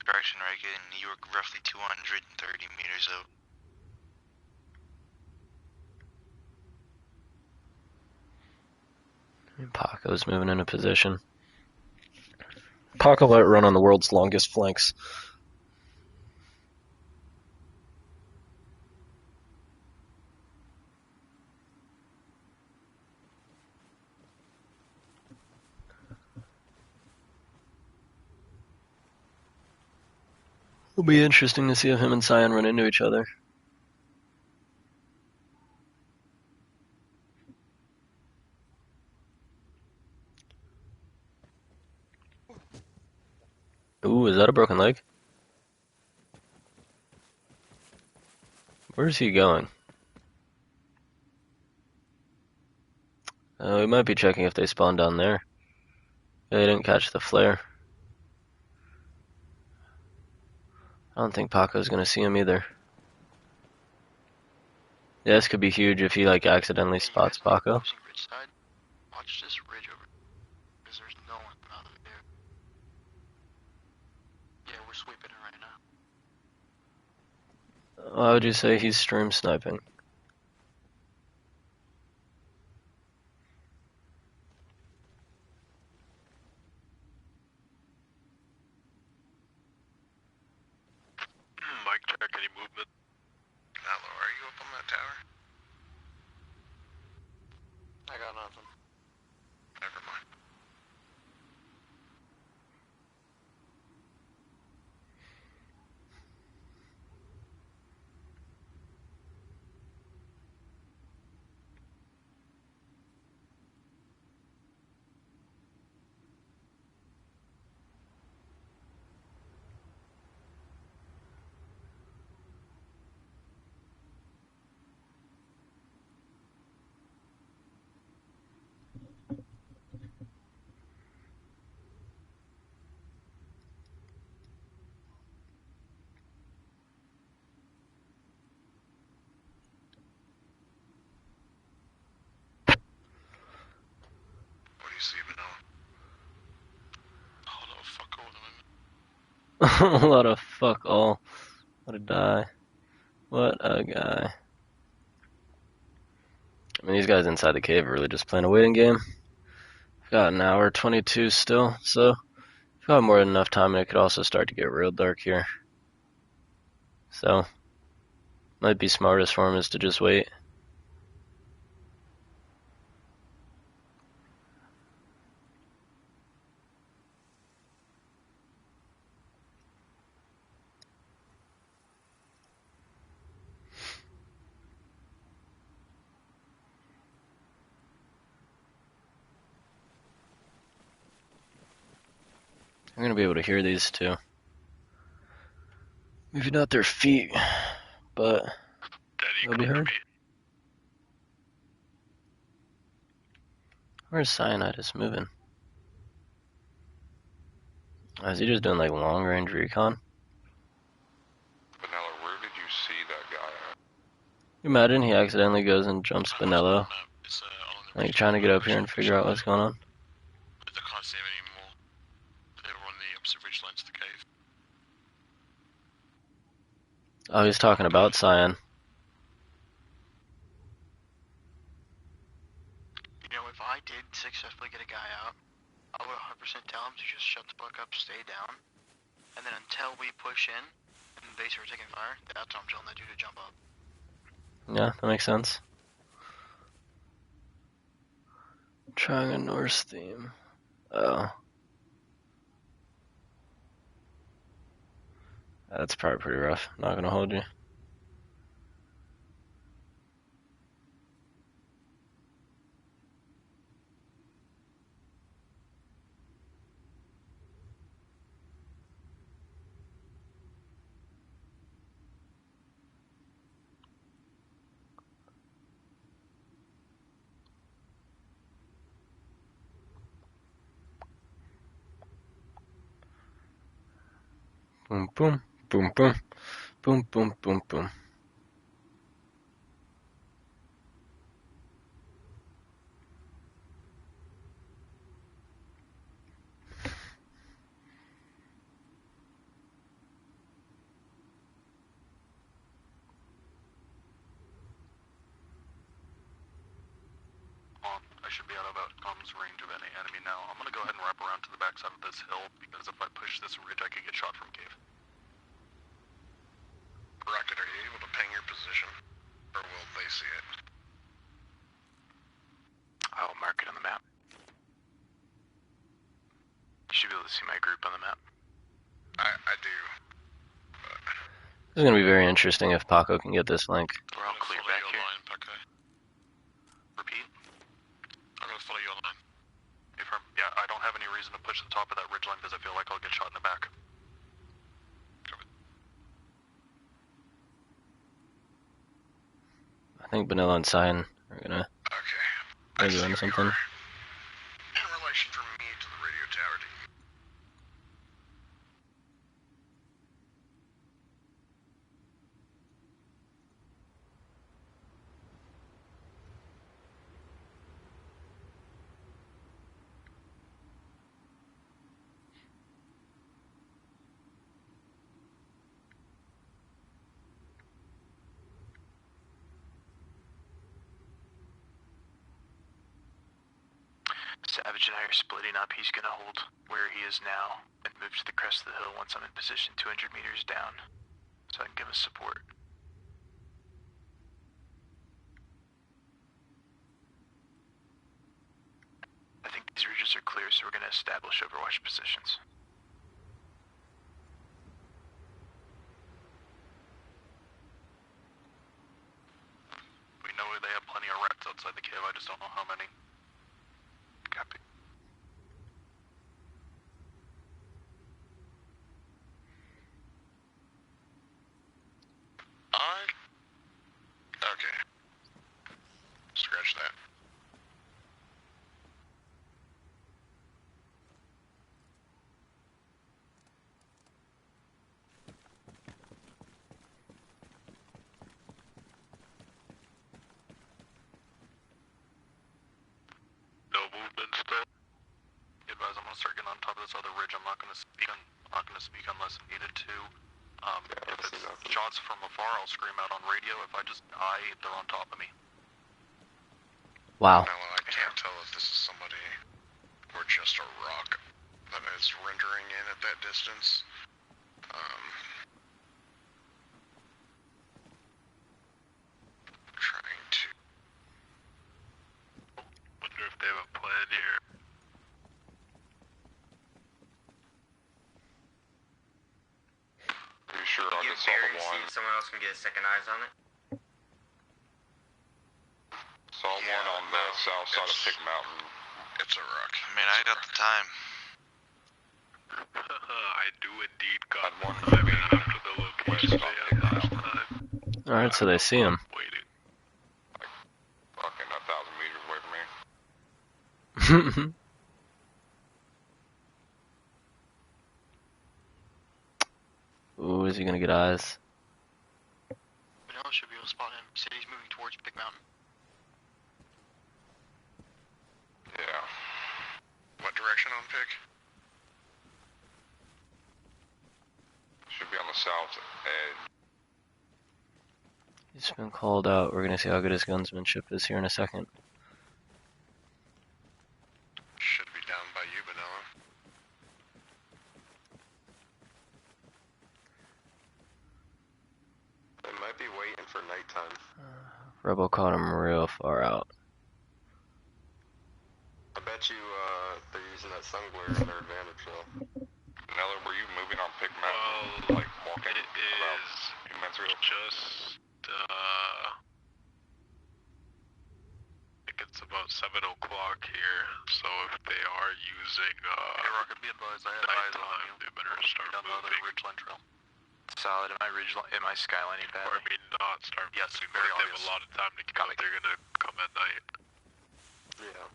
Correction, Reagan, you were roughly 230 meters out. Paco's moving into position. Paco might run on the world's longest flanks. It'll be interesting to see if him and Cyan run into each other. Ooh, is that a broken leg? Where's he going? We might be checking if they spawn down there. Yeah, they didn't catch the flare. I don't think Paco's gonna see him either. Yeah, this could be huge if he like accidentally spots Paco. Watch this ridge over, because there's no one out of there. Yeah, we're sweeping it right now. Why would you say he's stream sniping? Mike, check any movement. Hello, are you up on that tower? I got nothing. Never mind. What do you see, Vanilla? Oh no, fuck all the women. A lot of fuck all. What a die. What a guy. I mean, these guys inside the cave are really just playing a waiting game. Got an hour 22 still, so we've got more than enough time, and it could also start to get real dark here. So, might be smartest for him is to just wait. I'm gonna be able to hear these too. Maybe not their feet, but they'll be heard. Where's Cyanide is moving? Oh, is he just doing like long range recon? Vanilla, where did you see that guy at? You imagine he accidentally goes and jumps Benello, like trying to get up here and figure out what's going on. I can't see him anymore. They were on the opposite ridge line to the cave. Oh, he's talking about Cyan. You know, if I did successfully get a guy out, I would 100% tell him to just shut the fuck up, stay down, and then until we push in and they start taking fire, that's when I'm telling that dude to jump up. Yeah, that makes sense. Trying a Norse theme. Oh. That's probably pretty rough. Not gonna hold you. Boom, boom, boom, boom, boom, boom, boom, boom. I should be out of comms range of any enemy now. I'm gonna go ahead and wrap around to the backside of this hill, because if I push this ridge, I could get shot from cave. Rocket, are you able to ping your position? Or will they see it? I'll mark it on the map. You should be able to see my group on the map. I do. This is gonna be very interesting if Paco can get this link. We're all clear back here. Repeat. I'm gonna follow you online. Affirm. Yeah, I don't have any reason to push the top of that ridgeline because I feel like I'll get shot in the back. I think Vanilla and Cyan are gonna be doing something. In relation from me to the radio tower team. Savage and I are splitting up. He's gonna hold where he is now and move to the crest of the hill once I'm in position 200 meters down, so I can give us support. I think these ridges are clear, so we're gonna establish overwatch positions. We know they have plenty of rats outside the cave, I just don't know how many. Copy. Okay. Scratch that. No movement still. Advise, I'm gonna start getting on top of this other ridge. I'm not gonna speak unless needed to. If it's shots from afar, I'll scream out on radio. If I just die, they're on top of me. Wow. No, I can't tell if this is somebody or just a rock that is rendering in at that distance. Trying to. Wonder if they have a plan here. Are you sure I Give just saw Barry the a one? seat, someone else can get a second eyes on it. Saw one on the south side of Pig Mountain. It's a rock. Man, I got the time. I do indeed got one I'm after the location. Alright, so they see him. Fucking 1,000 meters away from me. Ooh, is he gonna get eyes? Vanilla should be able to spot him. City's moving towards Big Mountain. Yeah. What direction on pick? Should be on the south edge. He's been called out. We're gonna see how good his gunsmanship is here in a second. Should be down by you, Vanilla. They might be waiting for nighttime. Rebel caught him real far out. I bet you they're using that sun glare in their advantage though. Vanilla, were you moving on Pick Mountain? Like walking about 2 minutes ago? Just, I think it's about 7 o'clock here, so if they are using, Hey, Rocket, be advised, I have eyes on you. they better start Down the other moving. ridgeline trail. Solid. Am I skylining badly? Or, I mean, not start Yes, moving, very but they have obvious. a lot of time to get out. They're gonna come at night. Yeah.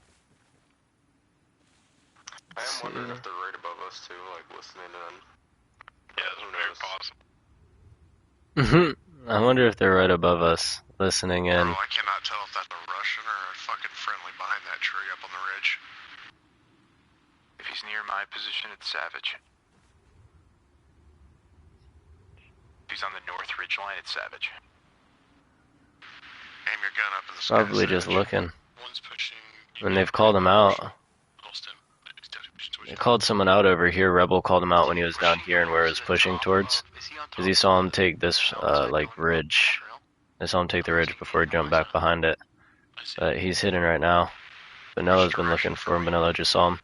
I am wondering if they're right above us too, like listening in. Yeah, it's very possible. I wonder if they're right above us, listening in. Bro, I cannot tell if that's a Russian or a fucking friendly behind that tree up on the ridge. If he's near my position, it's Savage. If he's on the north ridge line, it's Savage. Aim your gun up in the sky. Probably just looking. One's pushing. When they've called him out. They called someone out over here. Rebel called him out when he was down here and where he was pushing towards. Because he saw him take this, like, ridge. I saw him take the ridge before he jumped back behind it. But he's hidden right now. Vanilla's been looking for him. Vanilla just saw him.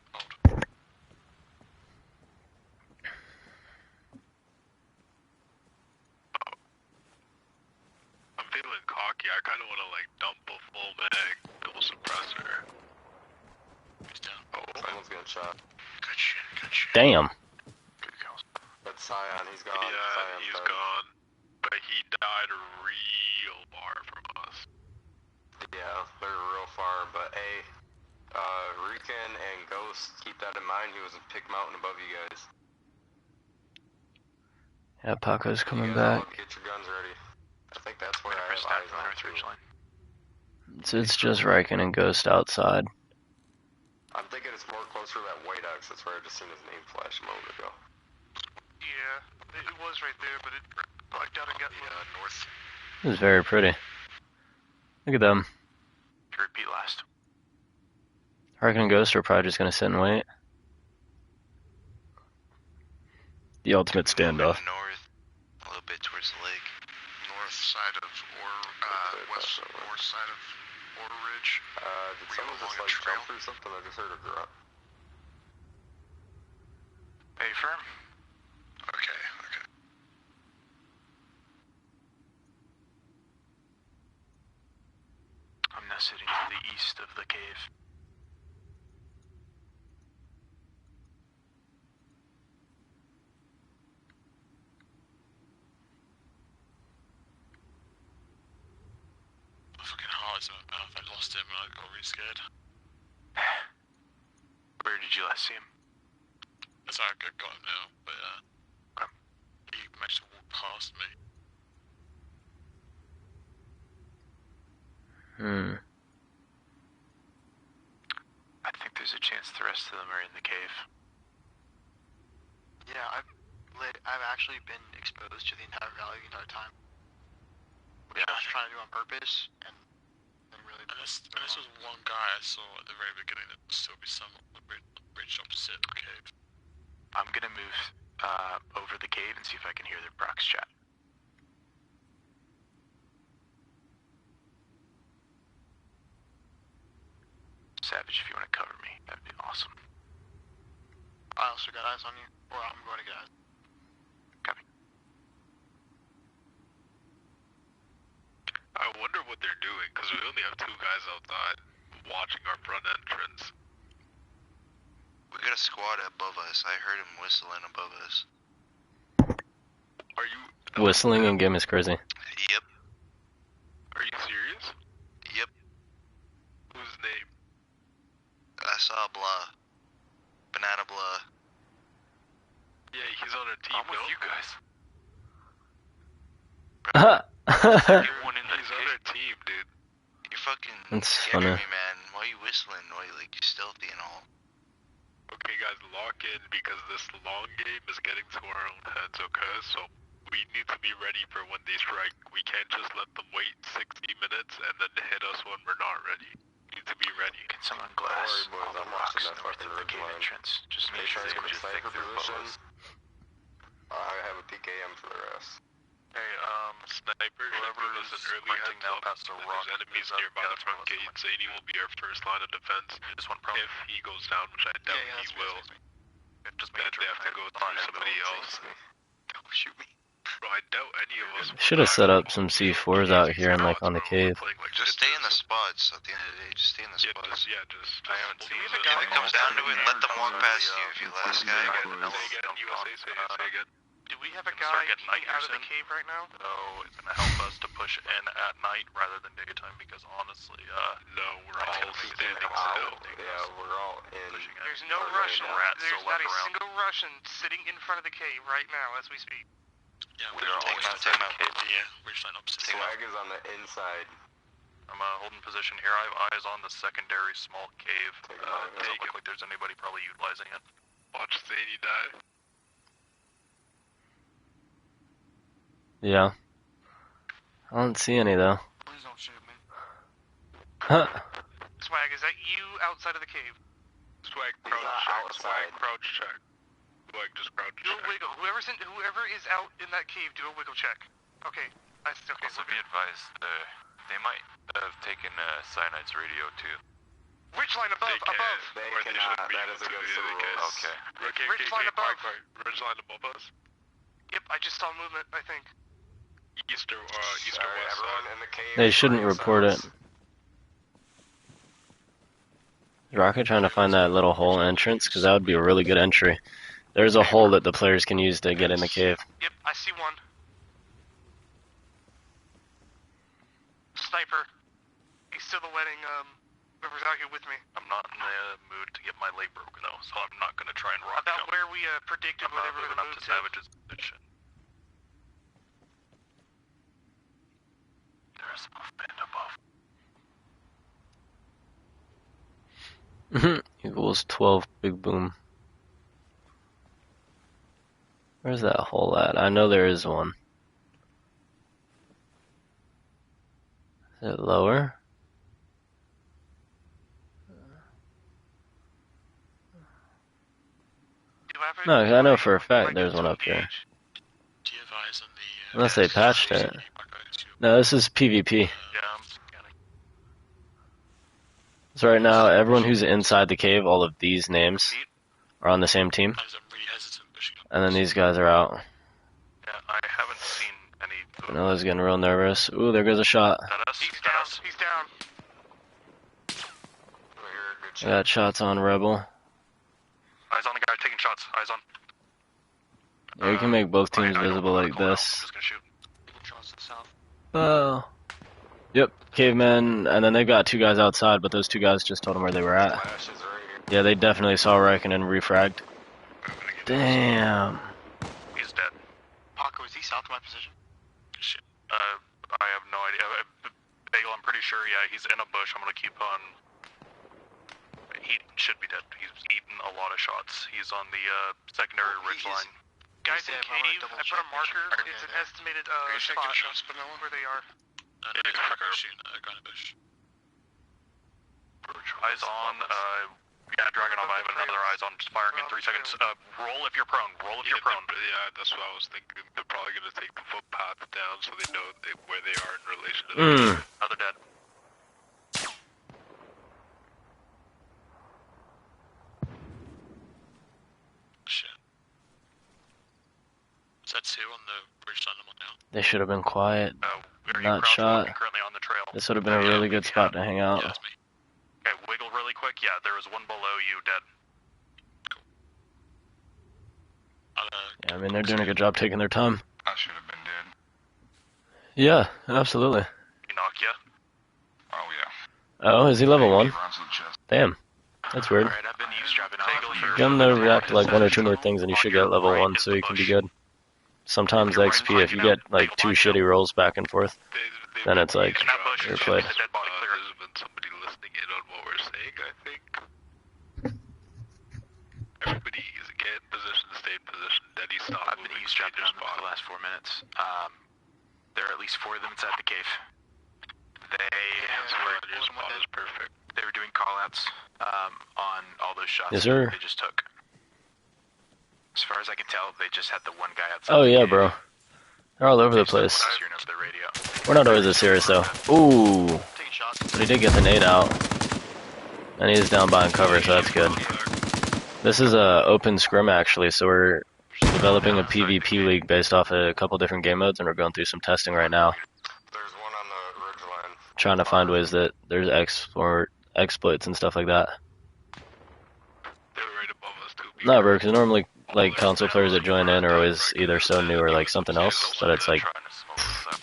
I'm feeling cocky. I kind of want to, like, dump a full mag, double suppressor. He's down. Oh, someone's getting shot. Good shit, good shit. Damn. That's Scion, he's gone. Yeah, Scion's he's dead. gone. But he died real far from us. Yeah, they're real far, but hey, Rican and Ghost, keep that in mind, he was a Pick Mountain above you guys. Yeah, Paco's coming You guys all back. get your guns ready. I think that's where I have eyes on too. It's just Riken and Ghost outside. I'm thinking it's more closer to that White Axe, that's where I just seen his name flash a moment ago. Yeah, it was right there, but it blacked out and got north. It was very pretty. Look at them. Repeat last. Riken and Ghost are probably just gonna sit and wait. The ultimate standoff. North, a little bit towards the lake. North side of west north side of Ore Ridge. Did someone just like jump through something? I just heard a grunt. Hey, firm. Okay, okay. I'm now sitting to the east of the cave. Fucking heart in my mouth. I lost him and I got really scared. Where did you last see him? That's how I got him now, but he managed to walk past me. I think there's a chance the rest of them are in the cave. Yeah, I've actually been exposed to the entire valley the entire time. Which I was trying to do on purpose, and really... And this was one guy I saw at the very beginning that would still be some on the bridge opposite the cave. I'm gonna move over the cave and see if I can hear their prox chat. Savage, if you want to cover me, that'd be awesome. I also got eyes on you, or I'm going to get eyes. Copy. I wonder what they're doing, because we only have 2 guys outside watching our front entrance. We got a squad above us. I heard him whistling above us. Are you... whistling in game is crazy. Yep. Are you serious? Yep. Whose name? I saw Blah. Banana Blah. Yeah, he's on our team. I'm with you guys. He's on our team, dude. You're fucking That's scaring funny. me, man. Why are you whistling? Why are you like stealthy and all? Okay, guys, lock in because this long game is getting to our own heads, okay? So we need to be ready for when they strike. We can't just let them wait 60 minutes and then hit us when we're not ready. We need to be ready. Get someone glass Don't worry, boys, all the I'm rocks watching that north fucking of the ridge cave line. entrance. Just make sure they Get just sniper think through position. bows. I have a PKM for the rest. Hey, sniper, whoever is early heads now past the rock, there's enemies nearby the front gate. Zany will be our first line of defense. If he goes down, which I doubt he will, Just then they have to go through somebody else. Don't shoot me. Bro, I doubt any of us will Should have die. set up some C4s out here and like on the cave. Just stay in the spots at the end of the day. Just stay in the spots. I haven't seen If it comes down to it, let them walk past you if you're the last guy. Say again. Do we have a guy peeking out of the cave right now? So it's gonna help us to push in at night rather than daytime because honestly, no, we're all standing still. Yeah, we're all in. There's no Russian. There's not a single Russian sitting in front of the cave right now as we speak. Yeah, we're just take him out. Yeah, we're just trying to upset him. Swag is on the inside. I'm holding position here. I have eyes on the secondary small cave. Doesn't look like there's anybody probably utilizing it. Watch Zany die. Yeah. I don't see any though. Please don't shoot me. Huh. Swag, is that you outside of the cave? Swag, crouch check. Swag, crouch check. Swag, just crouch Do a check. wiggle. Whoever is out in that cave, do a wiggle check. Okay. Okay. Also be advised, they might have taken Cyanide's radio too. Ridge line above. Above. They cannot. That is against the rules. Okay. Ridge line above. Ridge line above us. Yep, I just saw movement, I think. East or west side. Everyone in the cave. They shouldn't report it. Is Rocket trying to find that little hole entrance? Because that would be a really good entry. There's a hole that the players can use to get in the cave. Yep, I see one. Sniper. He's still letting whoever's out here with me. I'm not in the mood to get my leg broken though, so I'm not gonna try and rock About jump. where we predicted I'm whatever not we're moving gonna up move to Savage's position. There's a movement above. Equals 12 big boom. Where's that hole at? I know there is one. Is it lower? No, I know for a fact there's one up here. Do you have eyes on the... Unless they patched it. No, this is PvP. So right now, everyone who's inside the cave, all of these names, are on the same team. And then these guys are out. Yeah, I haven't seen any. Vanilla's getting real nervous. Ooh, there goes a shot. He's down. He's down. I got shots on Rebel. Eyes on the guy taking shots. Eyes on. Yeah, we can make both teams visible like this. Oh. Yep, cavemen, and then they've got two guys outside, but those two guys just told them where they were at. Yeah, they definitely saw Riken and refragged. Damn. He's dead. Paco, is he south of my position? Shit. I have no idea. Bagel, I'm pretty sure, yeah, he's in a bush. I'm gonna keep on... He should be dead. He's eaten a lot of shots. He's on the secondary ridge line. Guys in cave, I put a marker. It's an estimated spot where they are. Eyes on, yeah, Dragonov, I have another eyes on, just firing in 3 seconds. Roll if you're prone, roll if you're prone. Yeah, that's what I was thinking. They're probably gonna take the footpath down so they know where they are in relation to the Another dead. Shit. Is that two on the bridge line I'm on now? They should have been quiet. Not shot. This would have been a really good spot to hang out. Okay, wiggle really quick. Yeah, there was one below you, dead. Yeah, I mean, they're doing a good job taking their time. I should have been dead. Yeah, absolutely. He knock ya? Oh yeah. Oh, is he level 1? Damn. That's weird. Alright, I've been eavesdropping on Get him to react to like 1 or 2 more things and you should get level 1 so you can be good. Sometimes the XP, if you get like 2 shitty rolls back and forth, then it's like, you're played. There's been somebody listening in on what we're saying, I think. Everybody is get in position, stay in position, Denny stop. I've been eavesdropping on them for the last 4 minutes. There are at least 4 of them inside the cave. They were doing callouts on all those shots Yes, sir. they just took. As far as I can tell, they just had the one guy outside. Oh yeah, bro. They're all over the place. We're not always this serious though. Ooh. But he did get the nade out. And he's down behind cover, so that's good. This is a open scrim actually, so we're developing a PvP league based off a couple different game modes, and we're going through some testing right now. There's one on the ridgeline. Trying to find ways that there's exploits and stuff like that. No, bro, because normally, like, console players that join in are always either so new or, like, something else, that it's, like,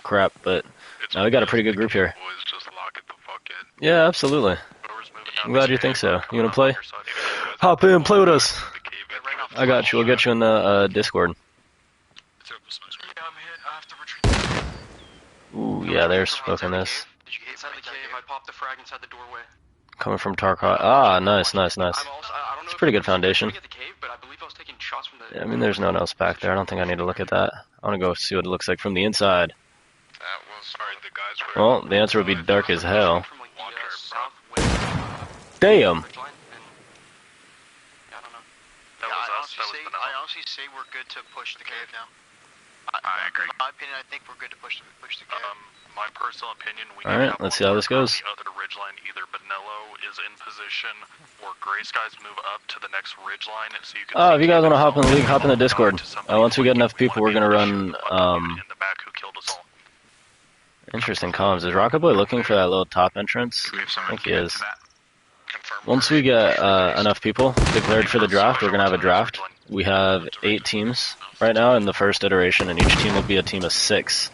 crap, but now we got a pretty good group here. Yeah, absolutely. I'm glad you think so. You wanna play? Hop in, play with us! I got you, we'll get you in the, Discord. Ooh, yeah, they're smoking this. Inside the cave, I popped the frag inside the doorway. Coming from Tarkot. Ah, nice, nice, nice. It's a pretty good foundation. Yeah, I mean, there's no one else back there. I don't think I need to look at that. I want to go see what it looks like from the inside. Well, the answer would be dark as hell. Damn! I honestly say we're good to push the cave now. I agree. In my opinion, I think we're good to push the cave. My personal opinion, we Alright, let's see how this goes. the other ridgeline, either Benello is in position or Gray Skies move up to the next ridgeline so you can Oh, if you guys want to hop in the league, hop in the Discord. Once we get enough people, we're gonna run, interesting comms. Is Rocket Boy looking for that little top entrance? I think he is. Once we get enough people declared for the draft, we're gonna have a draft. We have 8 teams right now in the first iteration, and each team will be a team of 6,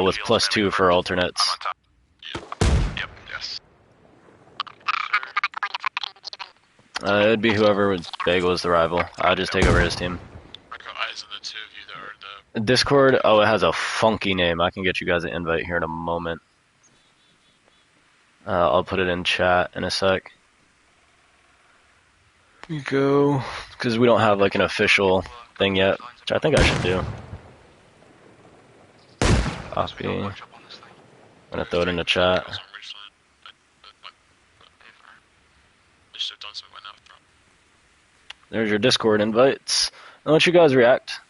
with +2 for alternates. It'd be whoever Bagel was the rival. I'll just take over his team. Discord, oh, it has a funky name. I can get you guys an invite here in a moment. I'll put it in chat in a sec. You go, because we don't have like an official thing yet, which I think I should do. Copy. I'm gonna throw it in the chat. There's your Discord invites. I want you guys react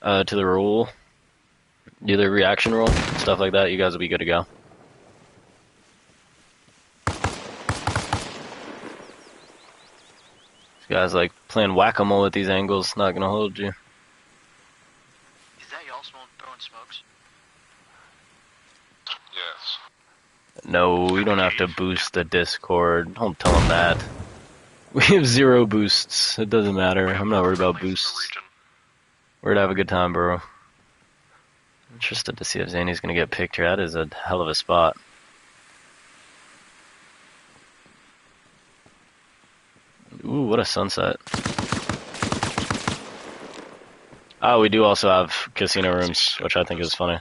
to the rule, do the reaction rule, stuff like that. You guys will be good to go. This guy's like playing whack-a-mole at these angles, not gonna hold you. Is that y'all throwing smokes? Yes. No, we don't have to boost the Discord. Don't tell him that. We have 0 boosts. It doesn't matter. I'm not worried about boosts. We're gonna have a good time, bro. Interested to see if Zany's gonna get picked here. That is a hell of a spot. Ooh, what a sunset. Oh, we do also have casino rooms, which I think is funny.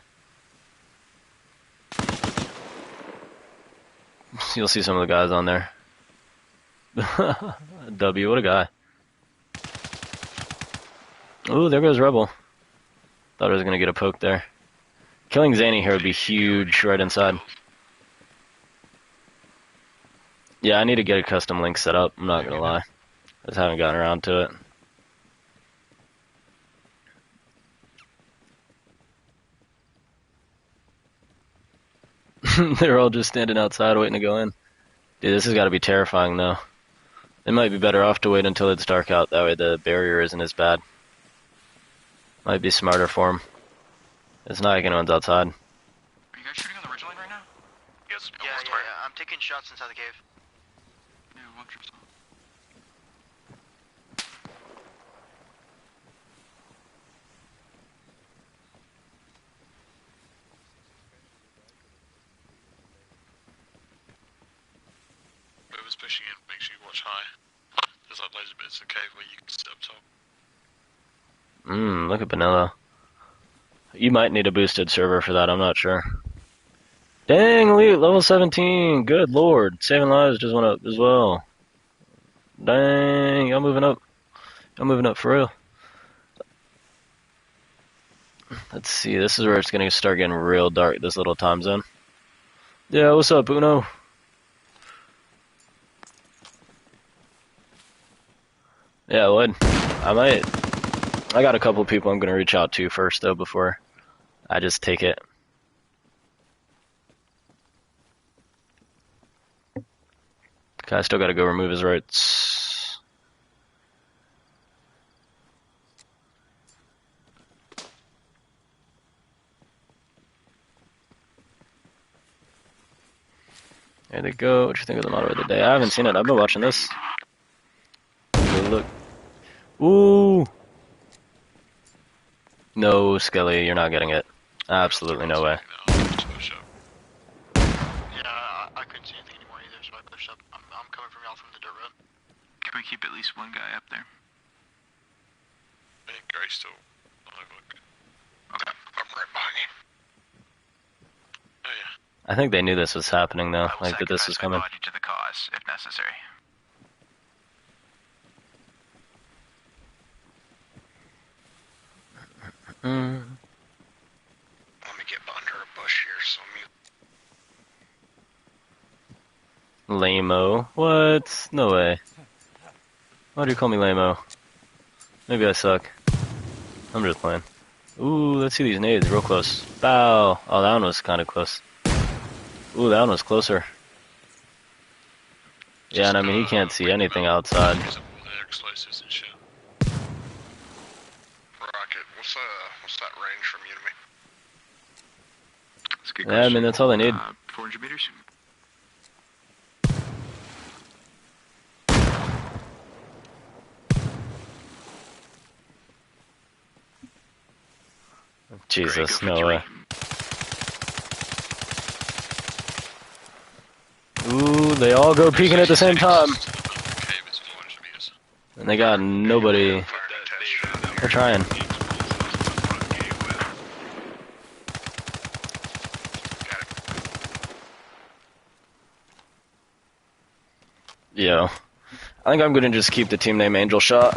You'll see some of the guys on there. W, what a guy. Ooh, there goes Rebel. Thought I was gonna get a poke there. Killing Zany here would be huge right inside. Yeah, I need to get a custom link set up, I'm not gonna lie. I just haven't gotten around to it. They're all just standing outside waiting to go in. Dude, this has got to be terrifying though. It might be better off to wait until it's dark out, that way the barrier isn't as bad. Might be smarter for him. It's not like anyone's outside. Are you guys shooting on the ridgeline right now? Yes, Yeah, I'm taking shots inside the cave. Yeah, watch yourself. whoever's pushing in, make sure you watch high. There's like loads of bits of cave where you can sit up top. Look at Vanilla. You might need a boosted server for that, I'm not sure. Dang, Elite, level 17, good lord. Saving Lives just went up as well. Dang, y'all moving up. Y'all moving up for real. Let's see, this is where it's gonna start getting real dark, this little time zone. Yeah, what's up, Uno? Yeah, Wood. I got a couple people I'm gonna reach out to first, though, before I just take it. Okay, I still gotta go remove his rights. There they go. What do you think of the model of the day? I haven't seen it. I've been watching this. Look. Ooh. No, Skelly, you're not getting it. Absolutely no way. I couldn't see anything anymore either, so I pushed up. I'm coming from y'all from the dirt road. Can we keep at least one guy up there? I think Gary's still alive. Okay, I'm right behind you. Oh yeah. I think they knew this was happening, though. Like, that this was coming. Body to the cause, if necessary. Let me get under a bush here, so Lame-o. What? No way. Why do you call me lame-o? Maybe I suck. I'm just playing. Ooh, let's see these nades real close. Bow. Oh, that one was kind of close. Ooh, that one was closer. Yeah, and I mean, he can't see anything outside. Explosives and shit. Rocket, what's that range from you to me? That's a good Yeah, I mean, that's all they need. 400 meters. Jesus, no way. Ooh, they all go peeking at the same time. And they got nobody. They're trying. Yo. I think I'm gonna just keep the team name Angel Shot.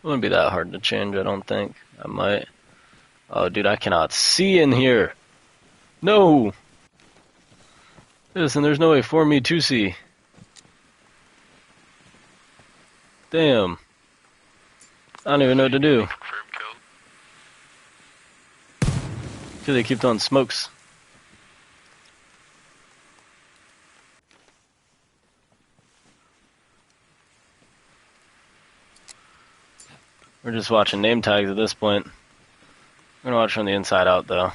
It wouldn't be that hard to change, I don't think. I might. Oh, dude, I cannot see in here. No! Listen, there's no way for me to see. Damn. I don't even know what to do. Because they keep throwing smokes. We're just watching name tags at this point. We're gonna watch from the inside out, though.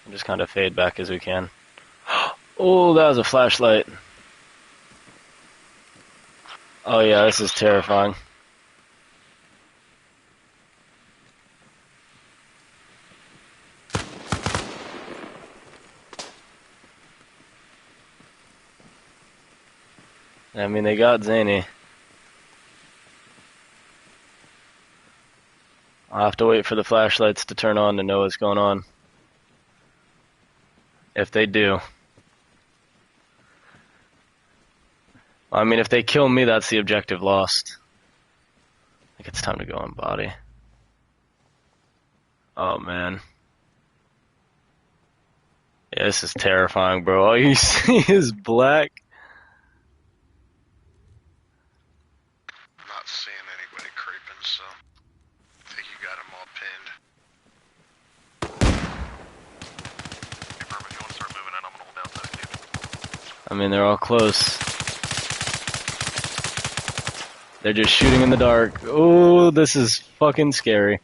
And just kind of fade back as we can. Oh, that was a flashlight. Oh yeah, this is terrifying. I mean, they got Zany. I'll have to wait for the flashlights to turn on to know what's going on. If they do. I mean, if they kill me, that's the objective lost. I think it's time to go on body. Oh, man. Yeah, this is terrifying, bro. All you see is black. I'm not seeing anybody creeping, so I think you got them all pinned. Hey, Bourbon, if you want to start moving in, I'm gonna hold down that cave. I mean, they're all close. They're just shooting in the dark. Oh, this is fucking scary.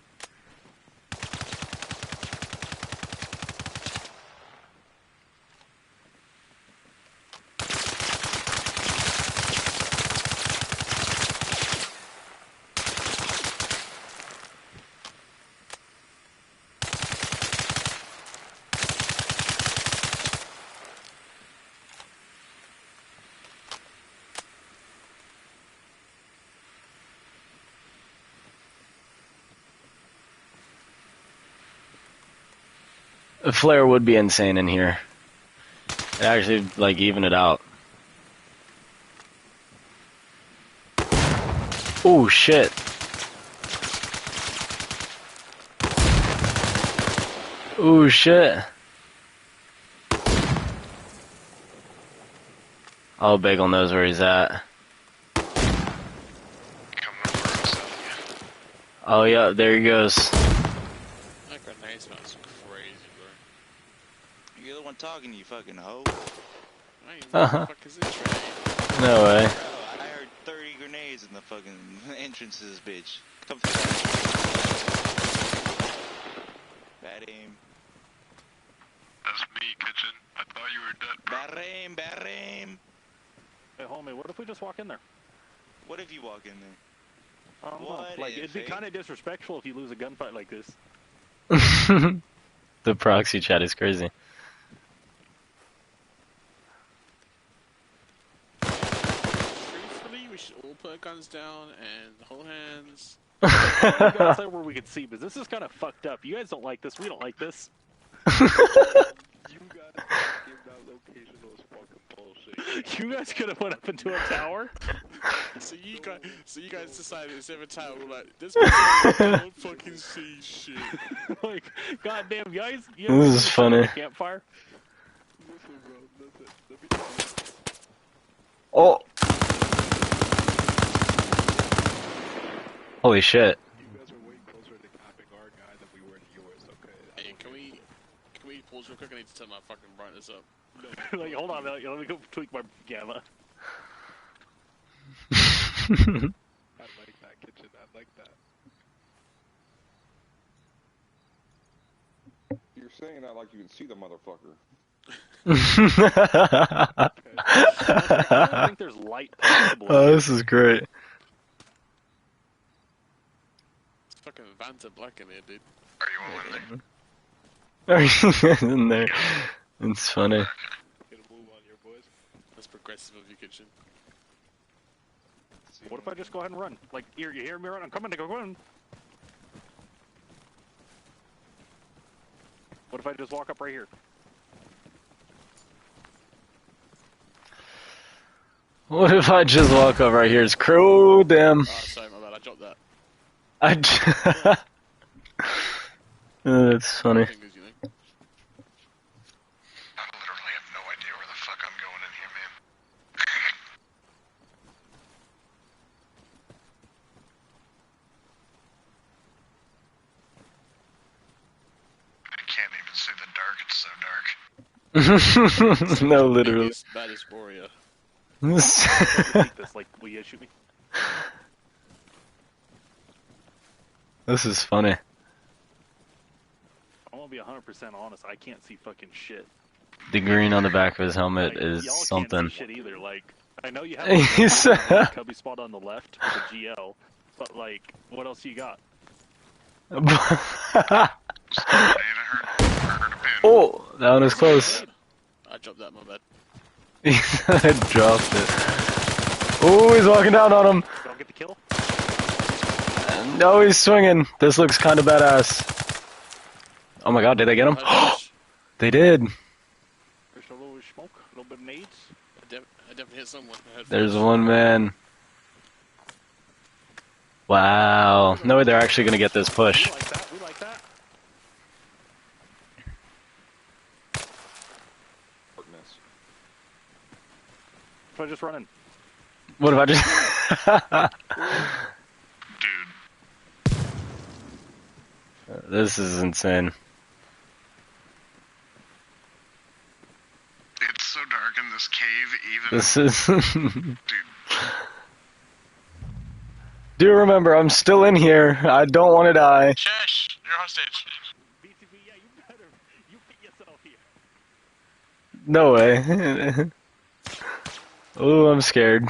A flare would be insane in here. It actually, like, even it out. Oh, shit. Oh, shit. Oh, Bagel knows where he's at. Oh, yeah, there he goes. That grenade smells crazy, bro. You're the one talking, you fucking hoe. What the fuck is this grenade? No way. Bro, I heard 30 grenades in the fucking entrance to this bitch. Come through. Bad aim. That's me, Kitchen. I thought you were dead, bro. Bad aim, bad aim. Hey, homie, what if we just walk in there? What if you walk in there? I don't know. Like, it'd be kind of disrespectful if you lose a gunfight like this. The proxy chat is crazy. Truthfully, we should all put our guns down and hold hands. Outside where we could see, but this is kind of fucked up. You guys don't like this. We don't like this. You guys could have went up into a tower. So you guys decided instead of a tower, we're like, this person don't fucking see shit. Like, goddamn, guys. This is funny. Campfire. Oh. Holy shit. Hey, can we pause real quick? I need to turn my fucking brightness up. Like, hold on, let me go tweak my gamma. I like that, Kitchen. I like that. You're saying that like you can see the motherfucker. I don't think there's light possible. Oh, this is great. It's fucking Vanta Black in here, dude. Are you all in there? Are you guys in there? It's funny. That's progressive of you, Kitchen. What if I just go ahead and run? Like, you hear me run? I'm coming to go run. What if I just walk up right here? What if I just walk up right here? It's crow them. Oh, sorry, my bad. I dropped that. That's funny. Fingers, you know. I literally have no idea where the fuck I'm going in here, man. I can't even see the dark. It's so dark. No, literally. Bad as Warrior. This, like, will you shoot me? This is funny. I want to be 100% honest. I can't see fucking shit. The green on the back of his helmet Like, is y'all something. Can't see shit either. Like, I know you have a cubby spot on the left with a GL, but like, what else you got? Oh, that one was close. I dropped that, my bad. He dropped it. Oh, he's walking down on him. Don't get the kill. No, he's swinging. This looks kind of badass. Oh my god, did they get him? They did. There's a little smoke, a little bit of nades. I definitely hit someone. There's one man. Wow. No way they're actually going to get this push. We like that. We like that. If I just run in. What if I just... Dude. This is insane. It's so dark in this cave, even... This is... Dude. Do remember, I'm still in here. I don't want to die. Shush! You're hostage. BTV, yeah, you get yourself here. No way. Oh, I'm scared.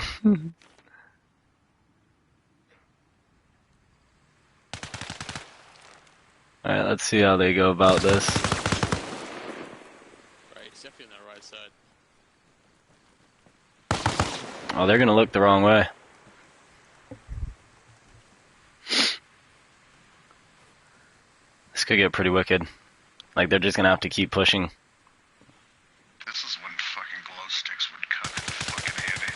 Alright, let's see how they go about this. Right, it's definitely on the right side. Oh, they're gonna look the wrong way. This could get pretty wicked. Like, they're just gonna have to keep pushing. This is when fucking glow sticks would come in fucking handy.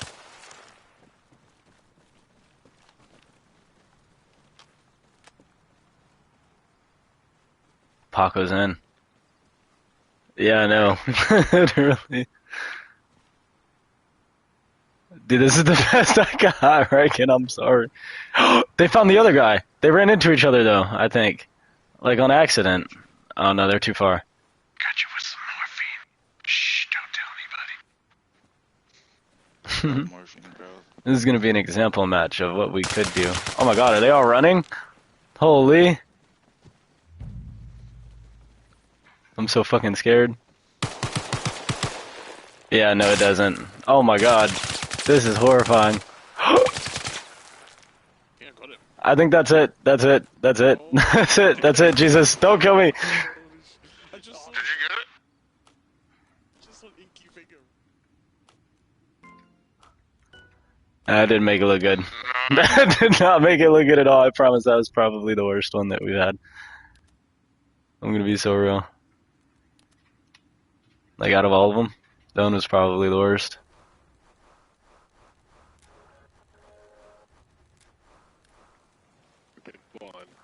Paco's in. Yeah, I know. Literally. Dude, this is the best I got, I reckon. I'm sorry. They found the other guy. They ran into each other, though, I think. Like, on accident. Oh, no, they're too far. Got you with some morphine. Shh, don't tell anybody. Morphine, bro. This is going to be an example match of what we could do. Oh my god, are they all running? Holy. I'm so fucking scared. Yeah, no, it doesn't. Oh my god. This is horrifying. I think that's it. That's it. That's it. That's it. That's it. Jesus, don't kill me. Did you get it? Just an inky figure. That didn't make it look good. That did not make it look good at all. I promise that was probably the worst one that we've had. I'm gonna be so real. Like, out of all of them, that one was probably the worst.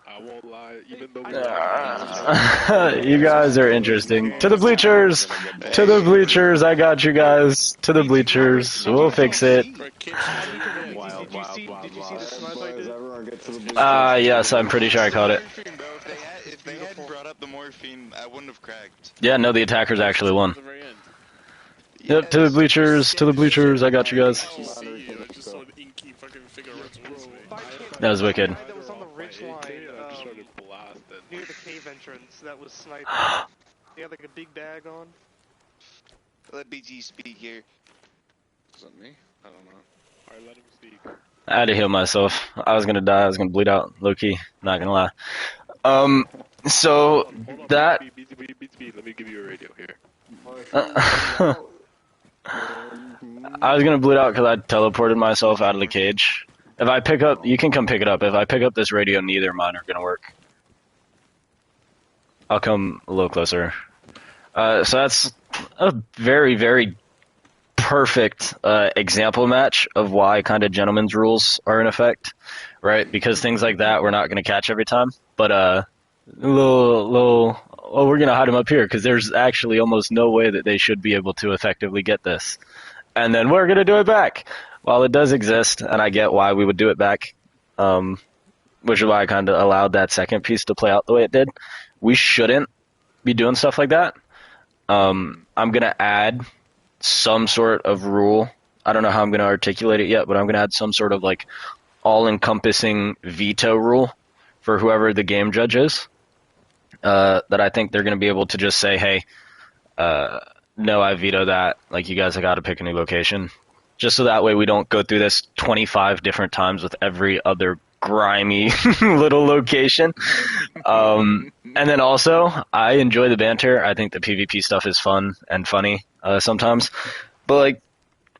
I won't lie, even though you guys are interesting. To the bleachers! To the bleachers! I got you guys. To the bleachers. We'll fix it. Yes, I'm pretty sure I caught it. If they hadn't brought up the morphine, I wouldn't have cracked. Yeah, no, the attackers actually won. Yep, to the bleachers, I got you guys. That was wicked. That was on the ridge line, near the cave entrance, that was sniping. He had like a big bag on. Let BG speak here. Is that me? I don't know. Alright, let him speak. I had to heal myself. I was gonna die, I was gonna bleed out, low key, not gonna lie. So, that... BTB, let me give you a radio here. I was gonna bleed out because I teleported myself out of the cage. If I pick up, you can come pick it up. If I pick up this radio, neither of mine are gonna work. I'll come a little closer. So that's a very, very perfect example match of why kind of gentleman's rules are in effect, right? Because things like that we're not gonna catch every time. But well, we're gonna hide them up here because there's actually almost no way that they should be able to effectively get this. And then we're gonna do it back. While it does exist, and I get why we would do it back, which is why I kind of allowed that second piece to play out the way it did, we shouldn't be doing stuff like that. I'm gonna add some sort of rule. I don't know how I'm gonna articulate it yet, but I'm gonna add some sort of like all-encompassing veto rule for whoever the game judge is. That I think they're gonna be able to just say, hey, no, I veto that. Like, you guys have got to pick a new location. Just so that way we don't go through this 25 different times with every other grimy little location. And then also, I enjoy the banter. I think the PvP stuff is fun and funny sometimes. But, like,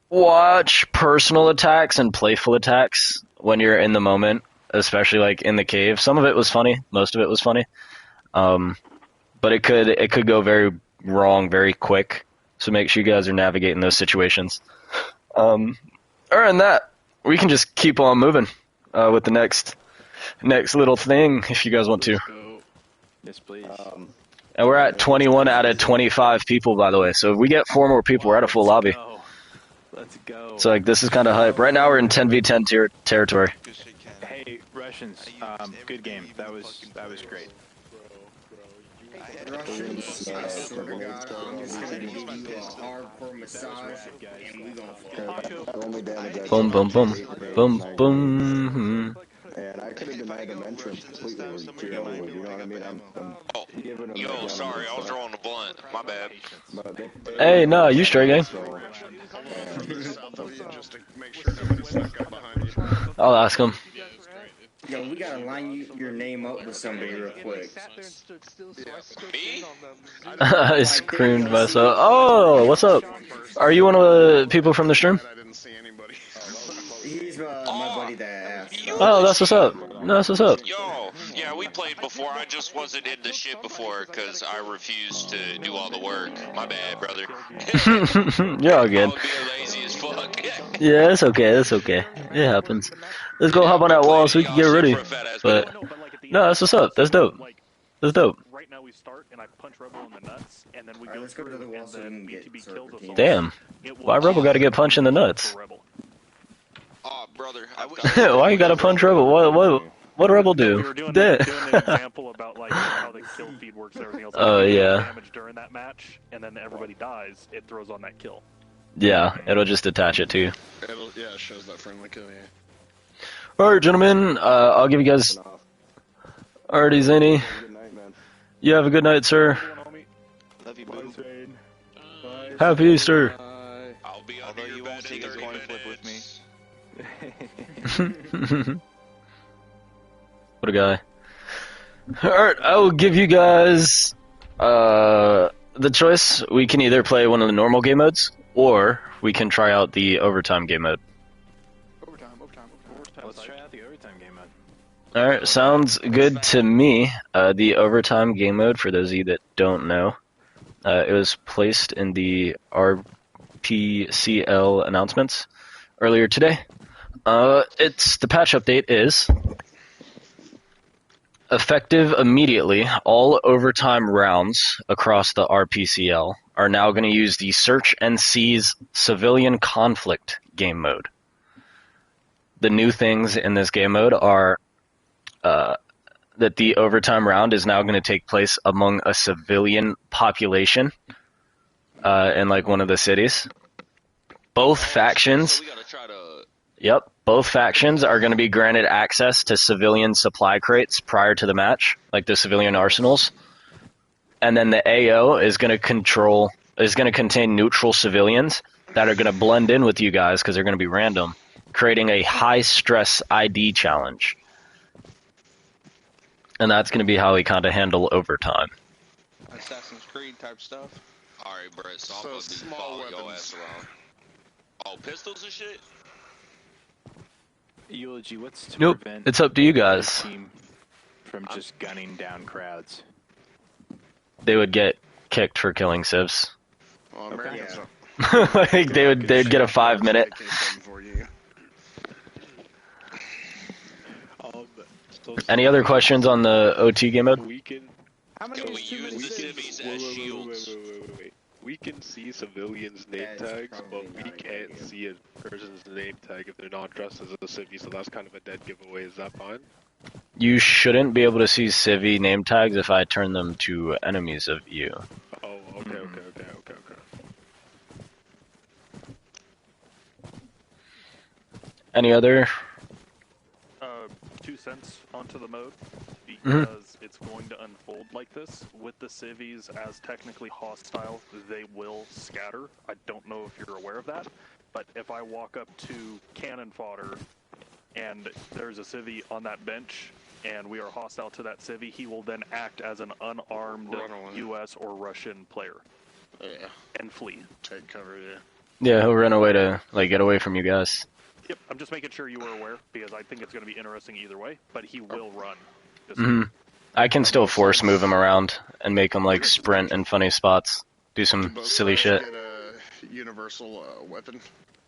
watch personal attacks and playful attacks when you're in the moment, especially, like, in the cave. Some of it was funny. Most of it was funny. But it could go very wrong very quick. So make sure you guys are navigating those situations. Other than that, we can just keep on moving with the next little thing if you guys want to. Yes, please. And we're at 21 out of 25 people, by the way. So if we get 4 more people, we're at a full lobby. Let's go. So like this is kind of hype. Right now we're in 10v10 territory. Hey, Russians, good game. That was great. Russians, I swear to God, I'm just gonna give you a hardcore massage, and we gonna fall. Boom, boom, boom, boom, boom. And I could have denied them entrance completely with jail, you know what I mean? I'm giving them Yo, sorry, I was drawing the blunt. My bad. Hey, no, you straight, gang. I'll ask him. Yo, we gotta line your name up with somebody real quick. I screamed myself. Oh, what's up? Are you one of the people from the stream? He's my buddy that asked. Oh, that's what's up. No, that's what's up. Yo, yeah, we played before. I just wasn't in the shit before because I refused to do all the work. My bad, brother. You're all good. I would be lazy as fuck. Yeah, that's okay. That's okay. It happens. Let's go hop on that wall so we can get ready. But no, that's what's up. That's dope. That's dope. Right now we start and I punch Rebel in the nuts, and then we go let's go to the wall so we can get kills us all. Damn. Why Rebel got to get punched in the nuts? Oh, brother. Why you got to punch Rebel? What Rebel do? We were doing an example about like how the kill feed works and everything else. Oh, yeah. Damage during that match, and then everybody dies. It throws on that kill. Yeah, it'll just attach it to you. Yeah, it shows that friendly kill, yeah. Alright, gentlemen, I'll give you guys... Alrighty, Zany. You have a good night, sir. Love you, boo. Happy Easter. I'll be Although you won't take a coin flip with me. What a guy. Alright, I will give you guys the choice. We can either play one of the normal game modes, or we can try out the overtime game mode. Overtime. Let's try out the overtime game mode. Alright, sounds good to me. The overtime game mode, for those of you that don't know, it was placed in the RPCL announcements earlier today. The patch update is effective immediately. All overtime rounds across the RPCL are now going to use the Search and Seize Civilian Conflict game mode. The new things in this game mode are that the overtime round is now going to take place among a civilian population in like one of the cities. Both factions. Yep, both factions are going to be granted access to civilian supply crates prior to the match, like the civilian arsenals. And then the AO is going to contain neutral civilians that are going to blend in with you guys because they're going to be random, creating a high stress ID challenge. And that's going to be how we kind of handle overtime. Assassin's Creed type stuff. Alright, bro, so I'm gonna be following your ass around. Oh, pistols and shit? Eulogy, what's to Nope, prevent it's up to you guys. team from just gunning down crowds? They would get kicked for killing civs. Well, Americans Like they'd get a 5-minute. Any other questions on the OT game mode? How many Can we use the civvies as shields? Wait. We can see civilians' name tags, but we can't see a person's name tag if they're not dressed as a civvy, so that's kind of a dead giveaway. Is that fine? You shouldn't be able to see civvy name tags if I turn them to enemies of you. Oh, okay. Any other? 2 cents onto the mode, because it's going to unfold like this. With the civvies as technically hostile, they will scatter. I don't know if you're aware of that, but if I walk up to cannon fodder and there's a civvy on that bench and we are hostile to that civvy, he will then act as an unarmed US or Russian player. Yeah. And flee. Take cover, yeah. Yeah, he'll run away to get away from you guys. Yep, I'm just making sure you were aware, because I think it's going to be interesting either way, but he will run. I can still force move him around and make him like sprint in funny spots. Do some silly shit. Get a universal weapon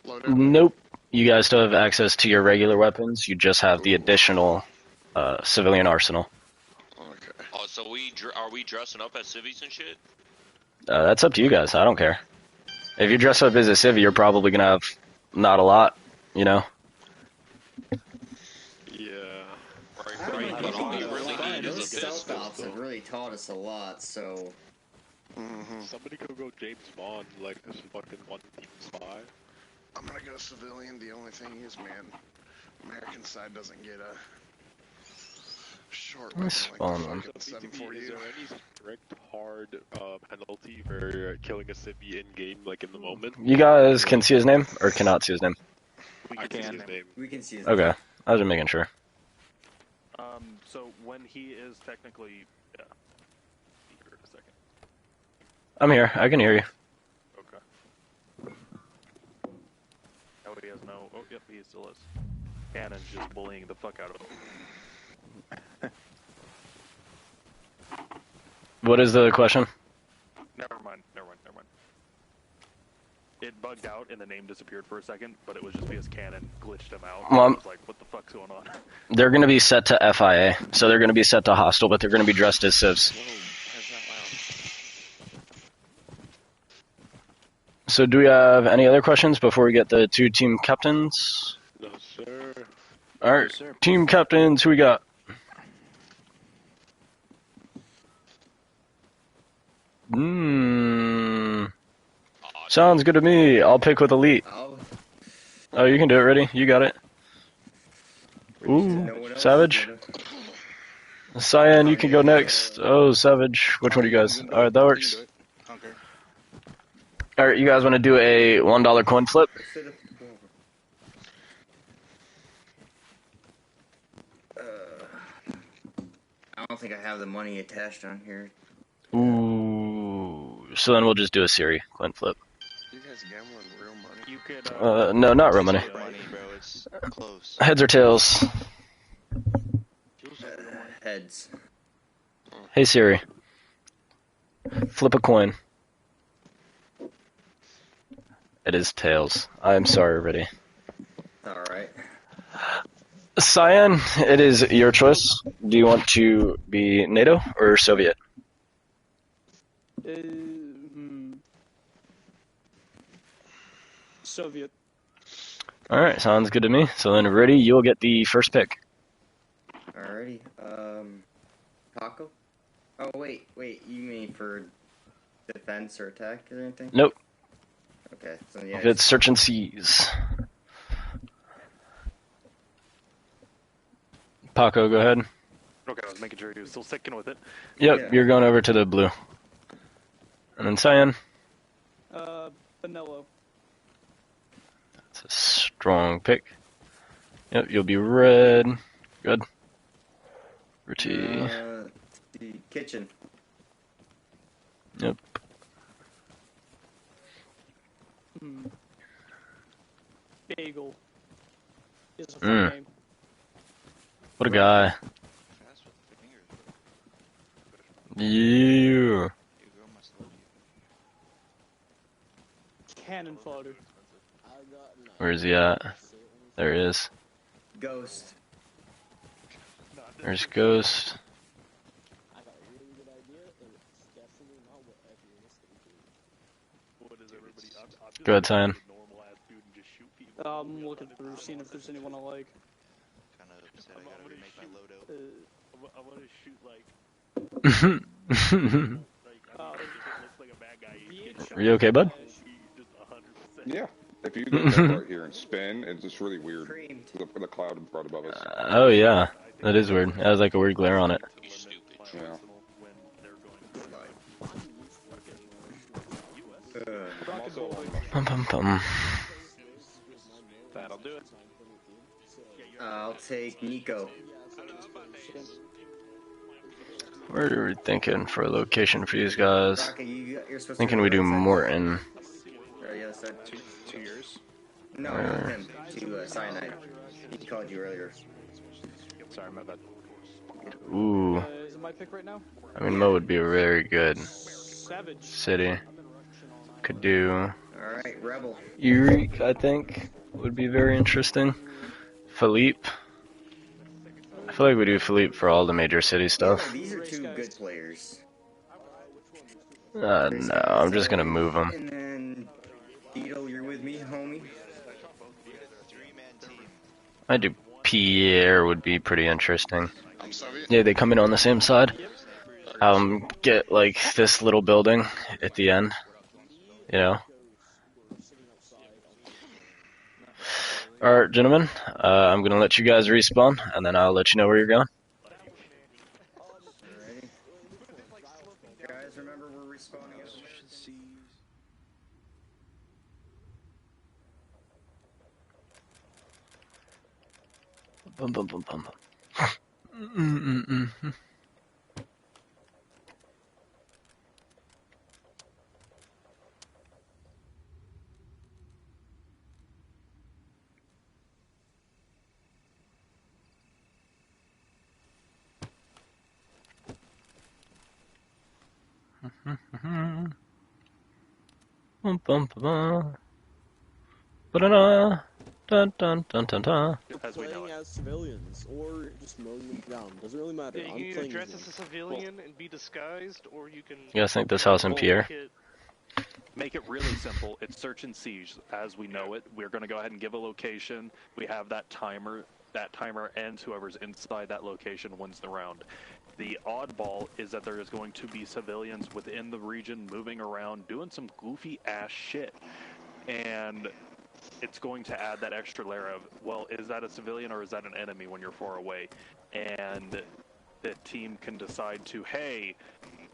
loader? Nope. You guys still have access to your regular weapons. You just have the additional civilian arsenal. Okay. Oh, so are we dressing up as civvies and shit? That's up to you guys. I don't care. If you dress up as a civvy, you're probably gonna have not a lot, you know. Those stealth ops have really taught us a lot, so... Somebody could go James Bond, like this fucking one-team spy. I'm gonna go civilian. The only thing is, man, American side doesn't get a short weapon like the fucking 740. Is there any strict, hard penalty for killing a civvy in-game, like in the moment? You guys can see his name, or cannot see his name? We can see his name. We can see his name. Okay, I was just making sure. So when he is technically, yeah. Be here in a second. I'm here. I can hear you. Okay. Oh, he has no. Oh, yep, he still is. Cannon's just bullying the fuck out of him. What is the question? Never mind. It bugged out and the name disappeared for a second, but it was just because Canon glitched him out. Well, I was like, what the fuck's going on? They're going to be set to FIA, so they're going to be set to hostile, but they're going to be dressed as civs. So do we have any other questions before we get the 2 team captains? No, sir. Alright, team captains, who we got? Sounds good to me. I'll pick with Elite. Oh, you can do it, ready? You got it. Ooh, Savage. Cyan, you can go next. Oh, Savage. Which one do you guys? Alright, that works. Alright, you guys want to do a $1 coin flip? I don't think I have the money attached on here. Ooh. So then we'll just do a Siri coin flip. You guys gambling real money? You could, no, not real money. Bro, it's close. Heads or tails? Heads. Hey Siri. Flip a coin. It is tails. I'm sorry, Reddy. Alright. Cyan, it is your choice. Do you want to be NATO or Soviet? Soviet. Alright, sounds good to me. So then, Reddy, you'll get the first pick. Alrighty. Paco? Oh, wait. You mean for defense or attack or anything? Nope. Okay, so yeah. It's search and seize. Paco, go ahead. Okay, I was making sure he was still sticking with it. Yep, Yeah. you're going over to the blue. And then Cyan. Vanilla. That's a strong pick. Yep, you'll be red. Good. Reti. The kitchen. Yep. Bagel. Is a fun name. What a guy. Yeah. Cannon fodder. Where is he at? There he is. Ghost. There's Ghost. Go ahead, Cyan. I'm looking through, seeing if there's anyone I like. Kind of upset I gotta remake my loadout. I want to shoot like. Are you okay, bud? Yeah. If you look right here and spin, it's just really weird. The cloud right above us. Oh yeah, that is weird. It has like a weird glare on it. Yeah. Bum, bum, bum. That'll do it. I'll take Nico. Where are we thinking for a location for these guys? Rocket, you're supposed Thinking to we go do right side. Morton. Or the other side. 2 years? No, not him. To Cyanide. He called you earlier. Sorry, my bad. Ooh. Is it my pick right now? I mean, Mo would be a very good Savage. city. Could do Alright, Rebel. Eureka, I think, would be very interesting. Philippe. I feel like we do Philippe for all the major city stuff. Yeah, these are two good players. No, I'm just gonna move them. And then, Beetle, you're with me, homie. I do Pierre would be pretty interesting. Yeah, they come in on the same side. Get like this little building at the end. You know. Alright, gentlemen. I'm gonna let you guys respawn, and then I'll let you know where you're going. Alrighty. Guys, remember we're respawning at Bum bum bum bum. As we know playing as civilians, or just mowing them down. Doesn't really matter. Yeah, you can either dress as a civilian and be disguised, or you can... You guys think this house in Pierre? Make it really simple. It's search and siege as we know it. We're going to go ahead and give a location. We have that timer. That timer ends. Whoever's inside that location wins the round. The oddball is that there is going to be civilians within the region moving around doing some goofy ass shit. And it's going to add that extra layer of, well, is that a civilian or is that an enemy when you're far away? And the team can decide to, hey,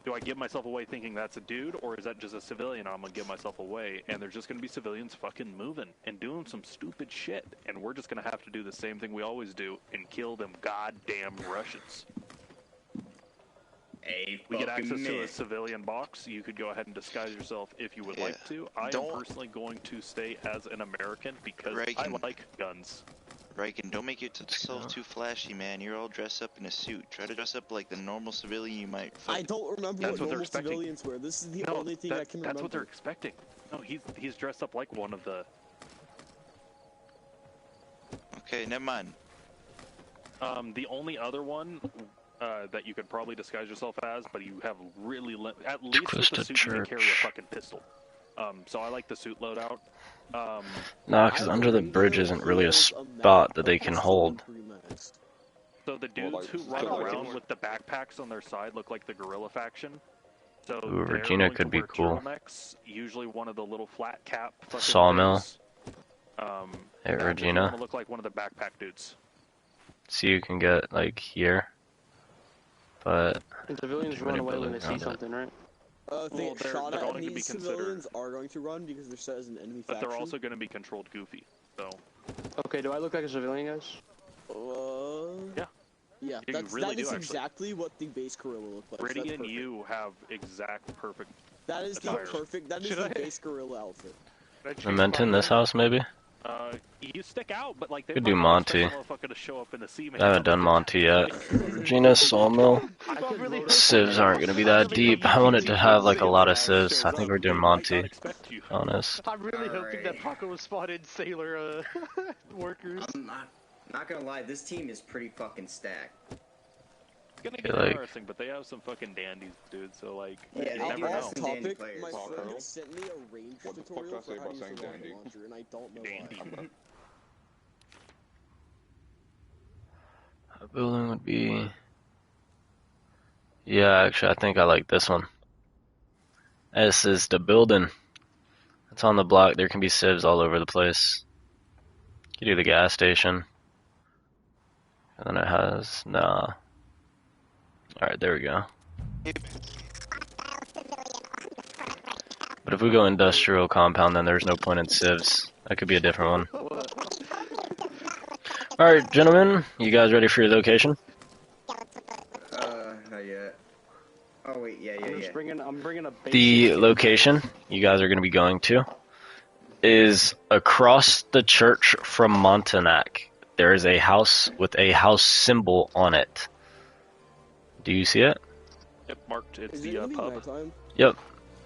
do I give myself away thinking that's a dude, or is that just a civilian? I'm going to give myself away, and there's just going to be civilians fucking moving and doing some stupid shit, and we're just going to have to do the same thing we always do and kill them goddamn Russians. We get access to a civilian box. You could go ahead and disguise yourself if you would like to. I am personally going to stay as an American because I like guns. Riken, don't make yourself too flashy, man. You're all dressed up in a suit. Try to dress up like the normal civilian you might. I don't remember what normal civilians wear. This is the only thing I can remember. That's what they're expecting. No, he's dressed up like one of the... Okay, never mind. The only other one that you could probably disguise yourself as, but you have really... At least with the suit you can carry a fucking pistol. So I like the suit loadout. Nah, because under the bridge isn't really a spot that they can hold. So the dudes who run around with the backpacks on their side look like the guerrilla faction. So Ooh, Regina could be cool. Usually one of the little flat cap Sawmill. Hey, Regina. Regina. Look like one of the backpack dudes. See, you can get like here, but and civilians run away when they see something, right? They're going to be civilians are going to run because they're set as an enemy faction. But they're also going to be controlled goofy, so... Okay, do I look like a civilian, guys? Yeah. Yeah, You that really is do, exactly what the base gorilla looks like. Brady so and you have exact perfect That is attire. the perfect, that is the base gorilla outfit. Memento in this house, maybe? You stick out, but like... Could do Monty. To show up in the sea, I haven't done Monty yet. Regina, Sawmill. Civs aren't going to be that deep. I wanted to have like a lot of civs. I think we're doing Monty. Honest. I'm really hoping that Paco spotted sailor workers. I'm not gonna lie, this team is pretty fucking stacked. It's gonna get interesting, but they have some fucking dandies, dude, so like... Yeah, you never know. Topic, my friend sent me a range tutorial for how to use a rocket launcher, and I don't know why. A building would be... Yeah, actually, I think I like this one. This is the building. It's on the block. There can be civs all over the place. You do the gas station. And then it has... Nah. Alright, there we go. But if we go industrial compound, then there's no point in civs. That could be a different one. Alright, gentlemen, you guys ready for your location? Not yet. Oh wait, yeah. I'm bringing a base. The location you guys are going to be going to is across the church from Montanak. There is a house with a house symbol on it. Do you see it? Yep, marked. It's the pub. Yep.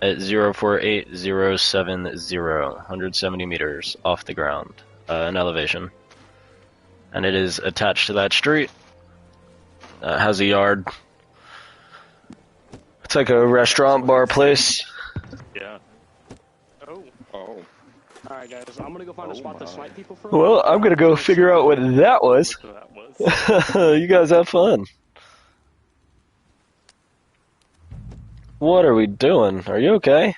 At 048070, 170 meters off the ground, in elevation. And it is attached to that street. It has a yard. It's like a restaurant bar place. Yeah. Oh. Alright guys, I'm gonna go find a spot to snipe people from. Well, I'm gonna go figure out what that was. You guys have fun. What are we doing? Are you okay?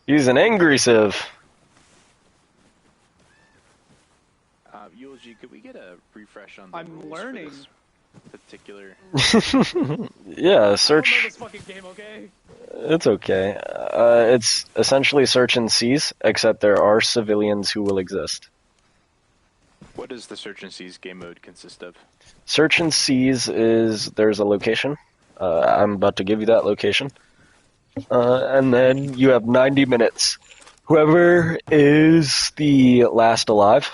Use an angry civ. Eulogy, could we get a refresh on the I'm rules learning. for this particular... Yeah, search... I don't know this fucking game, okay? It's okay. It's essentially search and seize, except there are civilians who will exist. What does the search and seize game mode consist of? Search and seize is there's a location. I'm about to give you that location. And then you have 90 minutes. Whoever is the last alive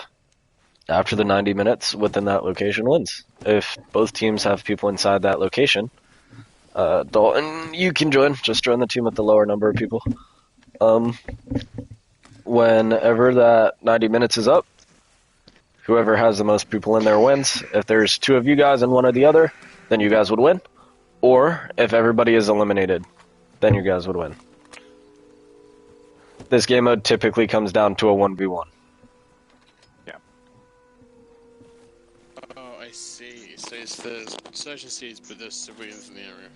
after the 90 minutes within that location wins. If both teams have people inside that location, Dalton, you can join. Just join the team with the lower number of people. Whenever that 90 minutes is up, whoever has the most people in there wins. If there's 2 of you guys and 1 of the other, then you guys would win. Or if everybody is eliminated, then you guys would win. This game mode typically comes down to a 1v1. Oh, I see. So it's the search and seize, but there's civilians in the area.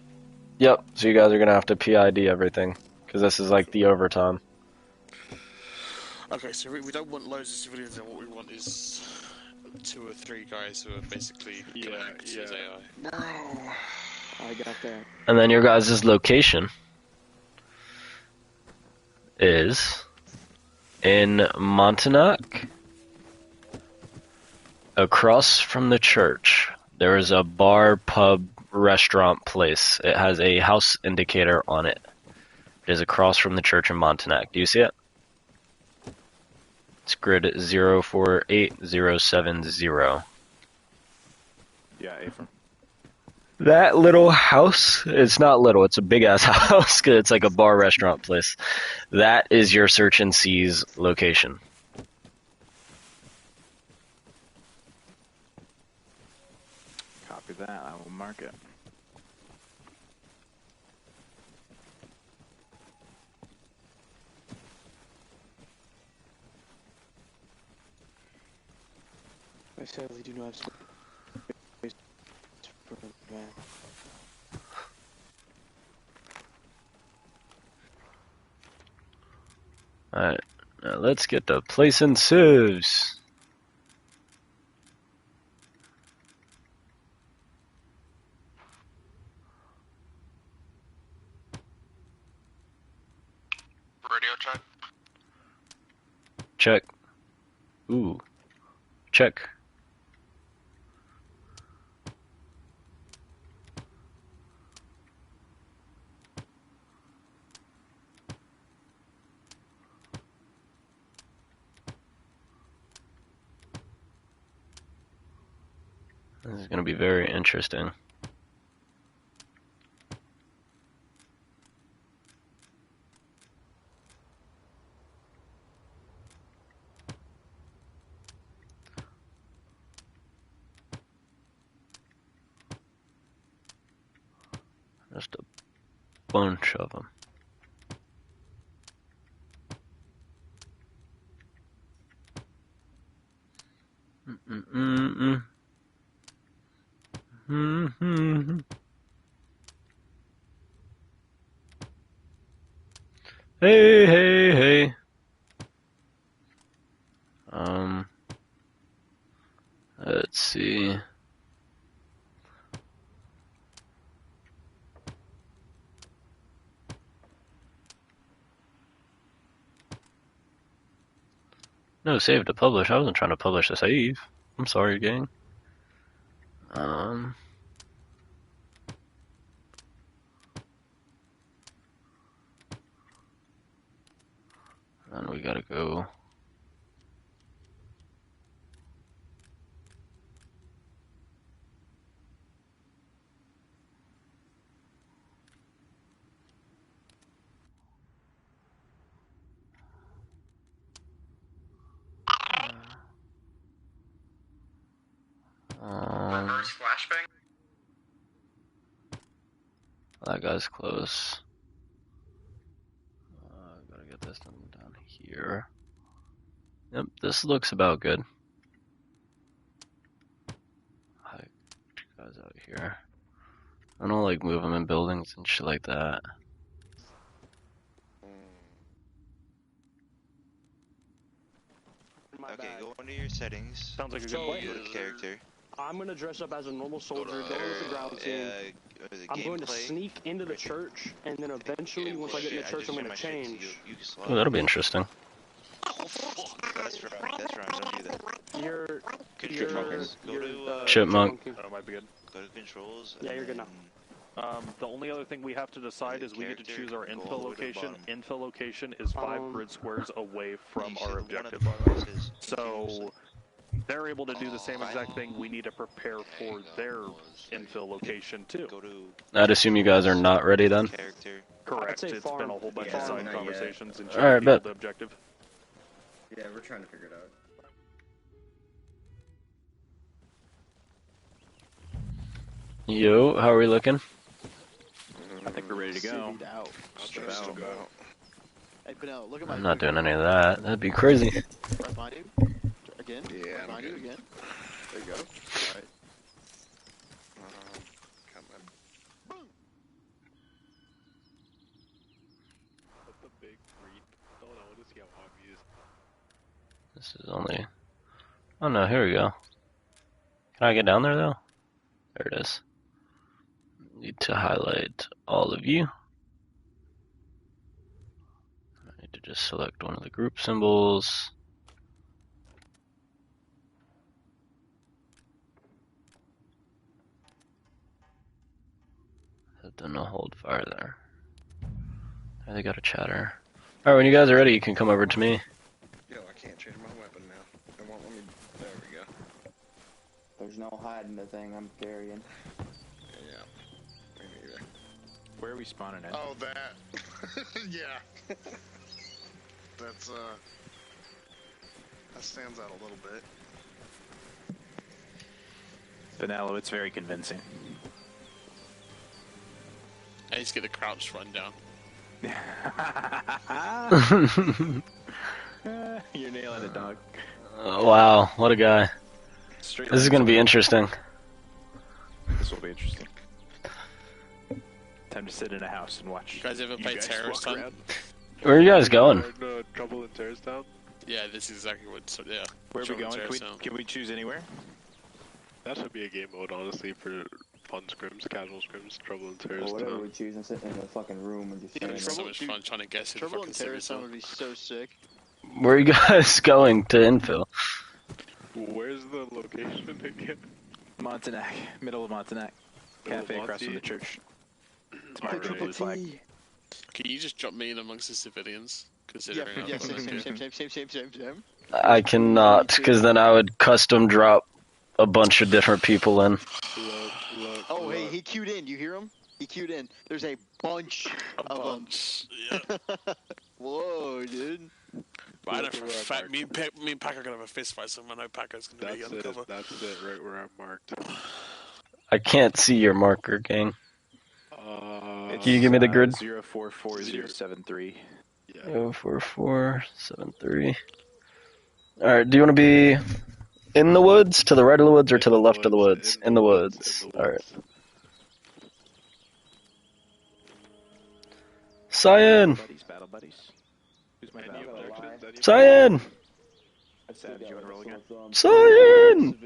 Yep, so you guys are going to have to PID everything, because this is like the overtime. Okay, so we don't want loads of civilians, and what we want is 2 or 3 guys who are basically gonna act as AI. Bro, I got that. And then your guys' location is in Montauk. Across from the church, there is a bar, pub, restaurant place. It has a house indicator on it. It is across from the church in Montauk. Do you see it? It's grid 048070. Yeah, Ephraim. That little house, it's not little, it's a big ass house, 'cause it's like a bar restaurant place. That is your search and seize location. Copy that, I will mark it. I sadly do not have space for that. Alright, now let's get to placing civs. Radio check. Check. Ooh. Check. This is going to be very interesting. Just a bunch of them. Hey, hey, hey. Let's see. No, save to publish. I wasn't trying to publish a save. I'm sorry, gang. And we gotta go. Reverse flashbang. That guy's close. Gotta get this done down here. Yep, this looks about good. Guys out here. I don't like move them in buildings and shit like that. Okay, go into your settings. Sounds like a good Go plan. to character. I'm gonna dress up as a normal soldier, go with the ground team. I'm going to sneak into the church, and then eventually, once I get in the church, I'm gonna change. Oh, that'll be interesting. That's right, don't do that. You're Go to Chipmunk. That might be good. Go to controls. Yeah, you're good now. The only other thing we have to decide is we get to choose our infill location. Infill location is 5 grid squares away from our objective. So they're able to do the same exact thing. We need to prepare for their infill location too. I'd assume you guys are not ready then. Correct. It's been a whole bunch of side conversations and All right, people bet. the objective. Yeah, we're trying to figure it out. Yo, how are we looking? I think we're ready to go. Civvied out. Stressed out. Hey, Benel, look at my. I'm not doing any of that. That'd be crazy. Right behind you. Again. Yeah, Right I'm behind you good. again. There you go. Alright. Coming. That's a big green. Don't know. Let's see how obvious. This is only... Oh no, here we go. Can I get down there though? There it is. Need to highlight all of you. I need to just select one of the group symbols. Have done a hold fire there. There they got a chatter. Alright, when you guys are ready, you can come over to me. Yo, I can't change my weapon now. It won't let me. There we go. There's no hiding the thing I'm carrying. Yeah. Me neither. Where are we spawning at? Oh, that. Yeah. That's that stands out a little bit. Vanello, it's very convincing. I just get the crouch run down. You're nailing it, dog. Wow, what a guy. Straight This is going to be interesting. This will be interesting. Time to sit in a house and watch. You guys ever play Terrorist Hunt? Where are you guys going? Trouble in Terrorist Town? Yeah, this is exactly what. So, yeah. Where are we Trouble in going? Terrorist Town. Can we choose anywhere? That should be a game mode, honestly, for fun scrims, casual scrims, Trouble in Or Terrorist whatever Town. we choose and sit in the fucking room and just Yeah, stand It's there. so much fun trying to guess who the Trouble fucking in city Terrorist is. Town would be so sick. Where are you guys going to infill? Where's the location again? Montanak, middle of Montanak. Cafe across from the church. It's my Alright. flag. Can you just drop me in amongst the civilians? Considering Yeah, I'm from same. Nigeria. I cannot, because then I would custom drop a bunch of different people in. Oh, hey, he queued in. You hear him? He queued in. There's a bunch of them. Yeah. Whoa, dude. But I know for a fact, me and Pack are gonna have a fist fight, so I know Packer's gonna be undercover. That's it, right where I'm marked. I can't see your marker, gang. It's, Can you give me the grid? 044073. 04473. Alright, do you want to be in the woods, to the right of the woods, or to the left of the woods? In the woods. Alright. Cyan! Battle buddies. Who's my battle buddy? Cyan! Sad, do you want to roll again? Cyan!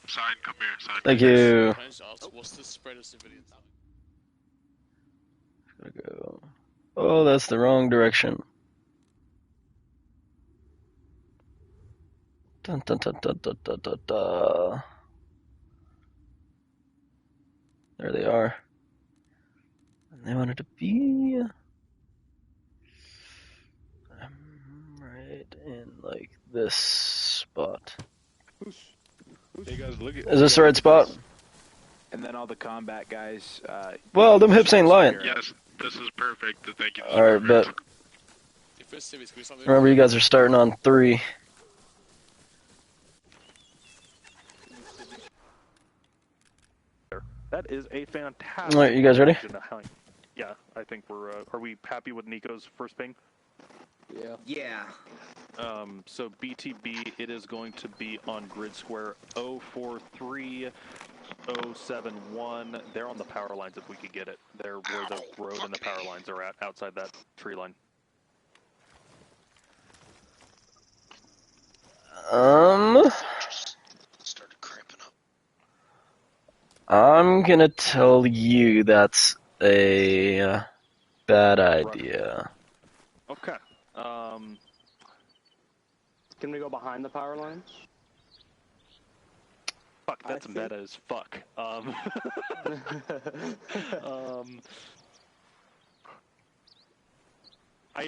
Sign, come here. Sign. Thank you. Can I just ask, what's the spread of civilians? Gotta go. Oh, that's the wrong direction. Dun, dun, dun, dun, dun, dun, dun, dun. There they are. And they wanted to be right in like this spot. Hey guys, look at. Is this the right spot? And then all the combat guys. Well, them hips ain't lying. Yes, this is perfect. Thank you. Alright, but Your first civics, can we start remember you guys are starting on 3. That is a fantastic. Alright, you guys ready? Yeah, I think we're. Are we happy with Nico's first ping? Yeah. Yeah. So BTB, it is going to be on grid square 043071. They're on the power lines if we could get it. They're where the road and the power lines are at, outside that tree line. Started cramping up. I'm gonna tell you that's a bad idea. Okay. Can we go behind the power lines? Fuck, that's meta as fuck. I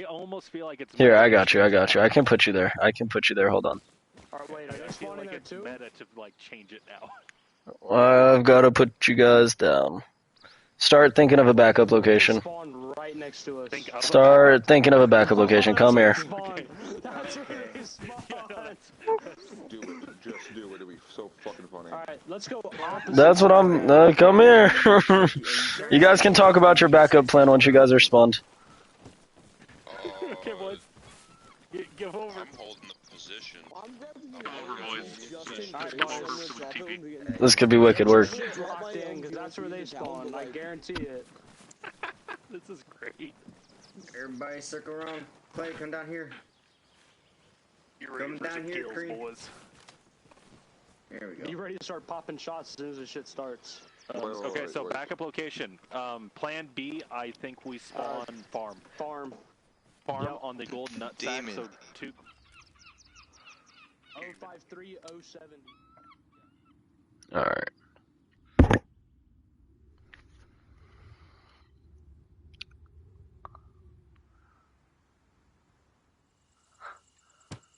almost feel like it's... Here, I got you. I can put you there. Hold on. Alright, wait, are they I feel spawning like there it's too? meta to like change it now. I've got to put you guys down. Start thinking of a backup location. Spawn right next to us. Start thinking of a backup location. Come here. That's where they spawn. Do it. Just do it. It'll be so fucking funny. Alright, let's go opposite. That's what I'm. Come here. You guys can talk about your backup plan once you guys are spawned. Okay, boys. Give over. I'm holding the position. I'm over, boys. This could be wicked work. Locked in, because that's where they spawn. I guarantee it. This is great. Everybody circle around. Clay, come down here. Come down here, Cream. There we go. You ready to start popping shots as soon as the shit starts. Okay, so backup location. Plan B, I think we spawn farm. Farm. Farm on the golden nut sack, so 2. 053070. Alright.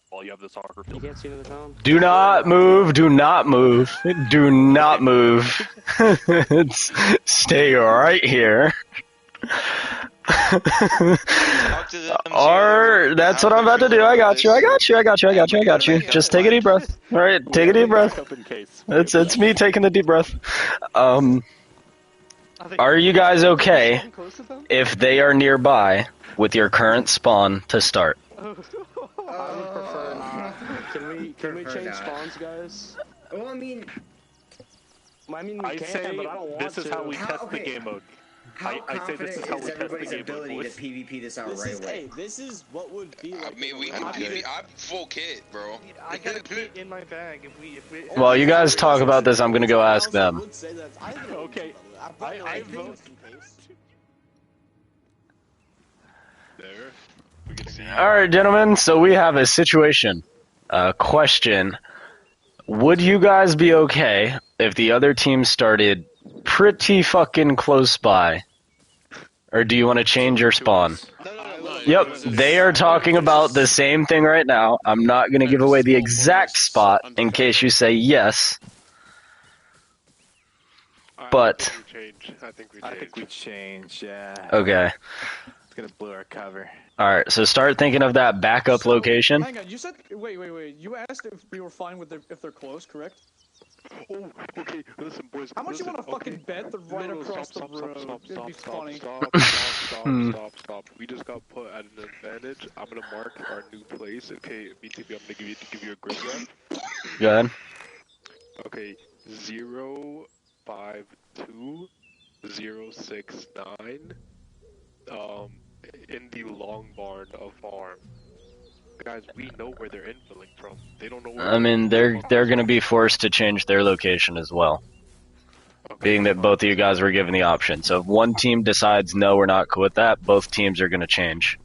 While you have the soccer field. You can't see into the town? Do not move. Do not move. Do not move. Stay right here. Or that's what I'm about to do. I got you. Just take a deep breath. All right, take a deep breath. It's me taking the deep breath. Are you guys okay if they are nearby with your current spawn to start? I would prefer not. Can we change spawns, guys? Well, I mean, we I can, say but I don't want this is to. how we test the game mode. How I say this is how we test the everybody's game mode, ability boys. to PvP this out right away? Hey, this is what would be like. I mean, we can PvP. I'm full kit, bro. I got a kit in my bag. If we. While you guys talk about this, I'm gonna go ask them. Okay. I vote. There. We can see. All right, gentlemen. So we have a situation. Question: would you guys be okay if the other team started pretty fucking close by? Or do you want to change your spawn? Yep, they are talking about the same thing right now. I'm not going to give away the exact spot in case you say yes. But... I think we change. Yeah. Okay. It's going to blow our cover. Alright, so start thinking of that backup location. Hang on, you said... Wait. You asked if we were fine with if they're close, correct? Oh, okay, listen, boys. How much you want to fucking bet they're right across the road? It'd be funny. Stop. We just got put at an advantage. I'm gonna mark our new place. Okay, BTB, I'm gonna give you a grid map. Go ahead. Okay, 052069. In the long barn of farm. Guys, we know where they're infilling from. They don't know where I mean, they're going to be forced to change their location as well. Okay. Being that both of you guys were given the option. So if one team decides, no, we're not cool with that, both teams are going to change.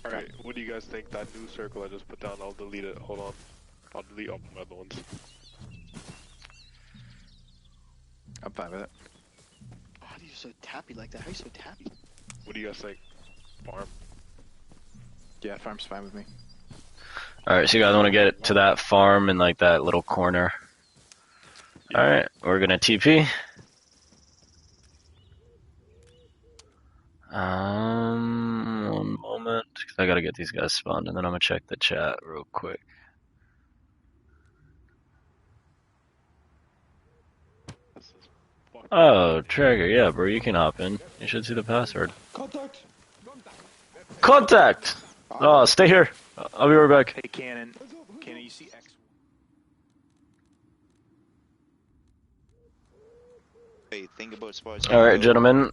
Alright, what do you guys think? That new circle I just put down, I'll delete it. Hold on. I'll delete all my other ones. I'm fine with it. How are you so tappy like that? How are you so tappy? What do you guys think? Farm? Yeah, farm's fine with me. Alright, so you guys want to get to that farm in like that little corner. Yeah. Alright, we're gonna TP. One moment, because I gotta get these guys spawned, and then I'm gonna check the chat real quick. Oh, Traeger, yeah, bro, you can hop in. You should see the password. Contact! Oh, stay here. I'll be right back. Hey, Cannon, you see X? Hey, think about spots. Alright, gentlemen,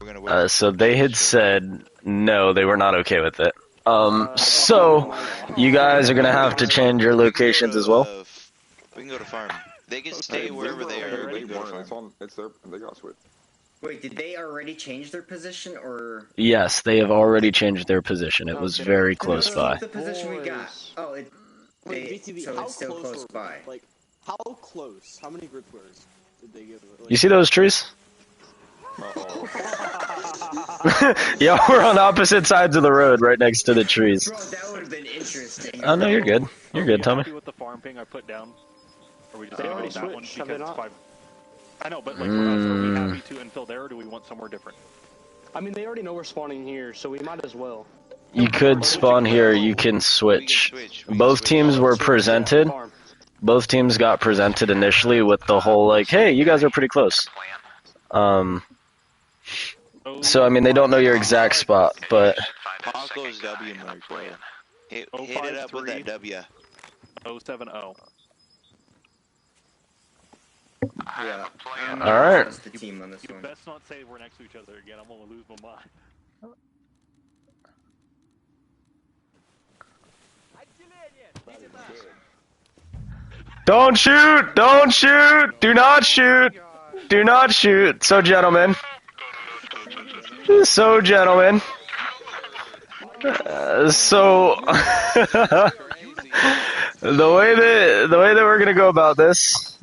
so they had said no, they were not okay with it. So, you guys are gonna have to change your locations as well. We can go to farm. They can stay wherever they are. It's their, they got switch. Wait, did they already change their position, or...? Yes, they have already changed their position. It was very close by. The position we got. Oh, so it's still close by. Like, how close? How many grid squares did they give? Like, You see those trees? Yeah, we're on opposite sides of the road, right next to the trees. Bro, that would have been interesting. Oh no, you're good. You're good, Tommy. Happy with the farm ping I put down? Are we just They gonna already go that one switched, have they because it's not? 5? I know, but like for us, are we happy to infill there, or do we want somewhere different? I mean, they already know we're spawning here, so we might as well. You could spawn here. You can switch. Both teams were presented. Both teams got presented initially with the whole like, "Hey, you guys are pretty close." So I mean, they don't know your exact spot, but Paco's W mark, bro. Hit it up with that W. 070. Yeah. All right. Trust the team on this You one. best not say we're next to each other again. I'm gonna lose my mind. Don't shoot! Don't shoot! Do not shoot! Do not shoot! So, gentlemen. So, gentlemen. So, the way that we're gonna go about this,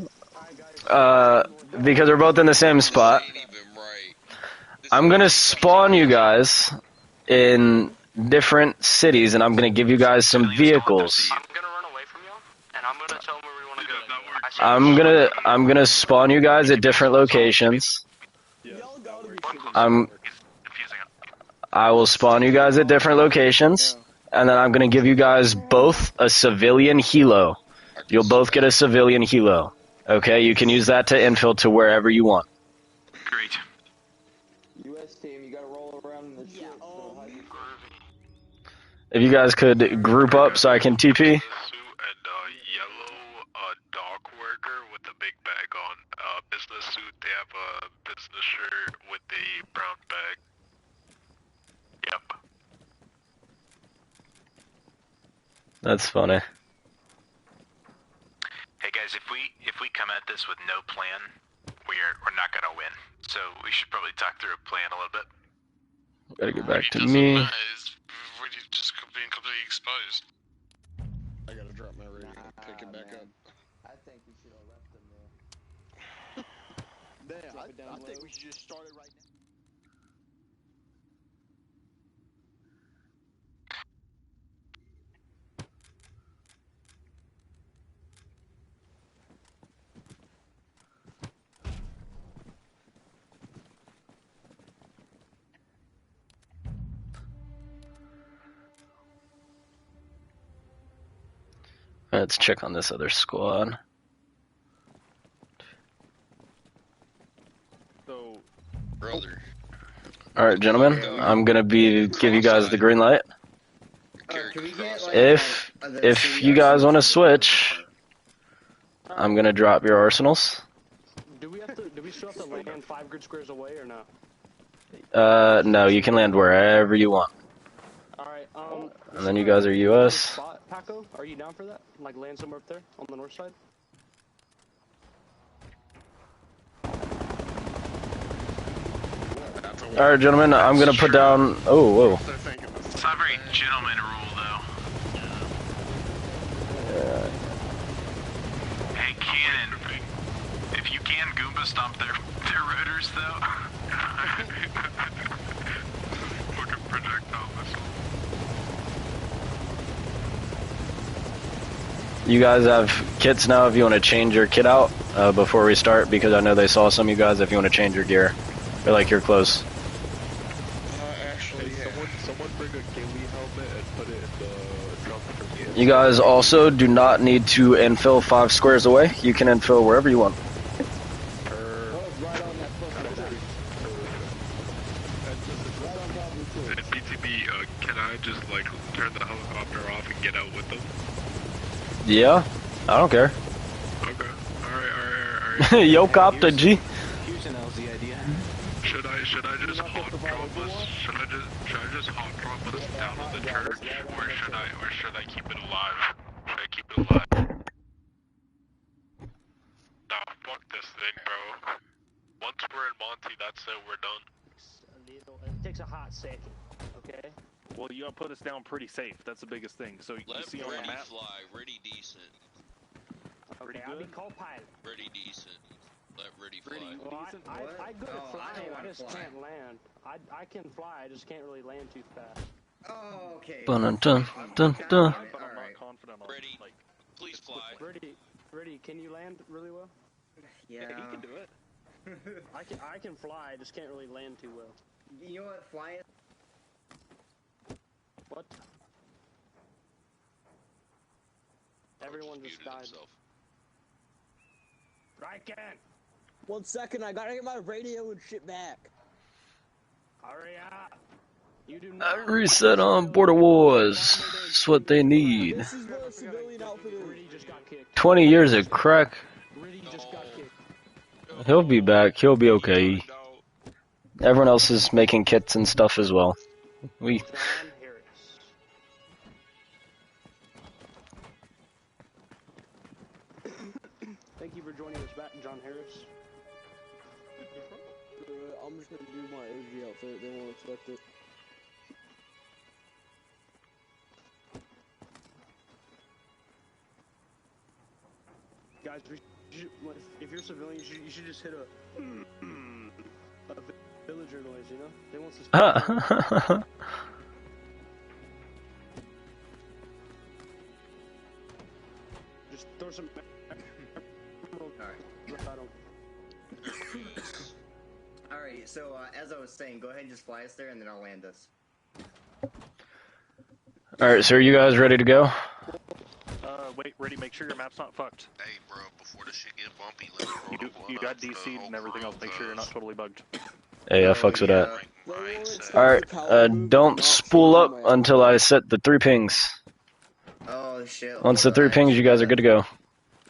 because we're both in the same spot, I'm gonna spawn you guys in different cities, and I'm gonna give you guys some vehicles. I'm gonna spawn you guys at different locations. I will spawn you guys at different locations, and then I'm gonna give you guys both a civilian helo. You'll both get a civilian helo. Okay, you can use that to infill to wherever you want. Great. US team, you gotta roll around in the shit. If you guys could group up so I can TP. Business suit, they have a business shirt with a brown bag. Yep. That's funny. Hey guys, if we come at this with no plan, we're not gonna win. So we should probably talk through a plan a little bit. Gotta get back to me. We're just being completely exposed. I gotta drop my radio. Pick it back up. I think we should have left them there. I think we should just start it right now. Let's check on this other squad. So, brother. All right, gentlemen. I'm gonna give you guys the green light. Can we get, like, If you guys want to switch, I'm gonna drop your arsenals. Do we still have to land 5 grid squares away or no? No, you can land wherever you want. Alright, And then you guys are US. Spot, Paco, are you down for that? Like land somewhere up there on the north side? Alright, gentlemen, I'm gonna put down. Oh, whoa. It's not very gentleman rule, though. Hey, Cannon, if you can Goomba stomp their rotors, though. Fucking projectile missile. You guys have kits now if you want to change your kit out before we start, because I know they saw some of you guys if you want to change your gear. Or like your clothes. Actually, someone bring a ghillie helmet and put it in the trunk for me. You guys also do not need to infill 5 squares away. You can infill wherever you want. BTB, can I just like turn the helicopter off and get out with them? Yeah, I don't care. Okay. Alright. Yo, copter G. Here's an LZ idea. Should I just hot drop us? Should I just hot drop us down on the church, or should I keep it alive? Should I keep it alive? Nah, fuck this thing, bro. Once we're in Monty, that's it. We're done. It takes a hot second, okay? Well, you gotta put us down pretty safe. That's the biggest thing. So you see on the map. Fly, pretty decent. Okay, I'll be co-pilot. Pretty decent. Let Rudy fly. Well, I go at flying, I just can't land. I can fly, I just can't really land too fast. Oh, okay. Dun dun dun dun dun. But I'm not confident on Ready. like. Please fly. Ready, can you land really well? Yeah. He can do it. I can fly, I just can't really land too well. You know what? Flying. What? Everyone just died. Himself. I can't. 1 second, I gotta get my radio and shit back. Hurry up. You do Reset on Border Wars. That's what they need. This is what a civilian outfit is. 20 years of crack. He'll be back. He'll be okay. Everyone else is making kits and stuff as well. Thank you for joining us back, John Harris. I'm just gonna do my OG outfit. They won't expect it. Guys, if you're civilian, you should just hit a villager noise, you know? They won't suspect. Just throw some. Alright, so as I was saying, go ahead and just fly us there and then I'll land us. Alright, so are you guys ready to go? Wait, ready, make sure your map's not fucked. Hey, bro, before the shit get bumpy, let's roll You got DC'd and everything else, make sure you're not totally bugged. Hey, I fucks with that. Alright, don't spool up until I set the 3 pings. Oh shit. Once the 3 pings, you guys are good to go.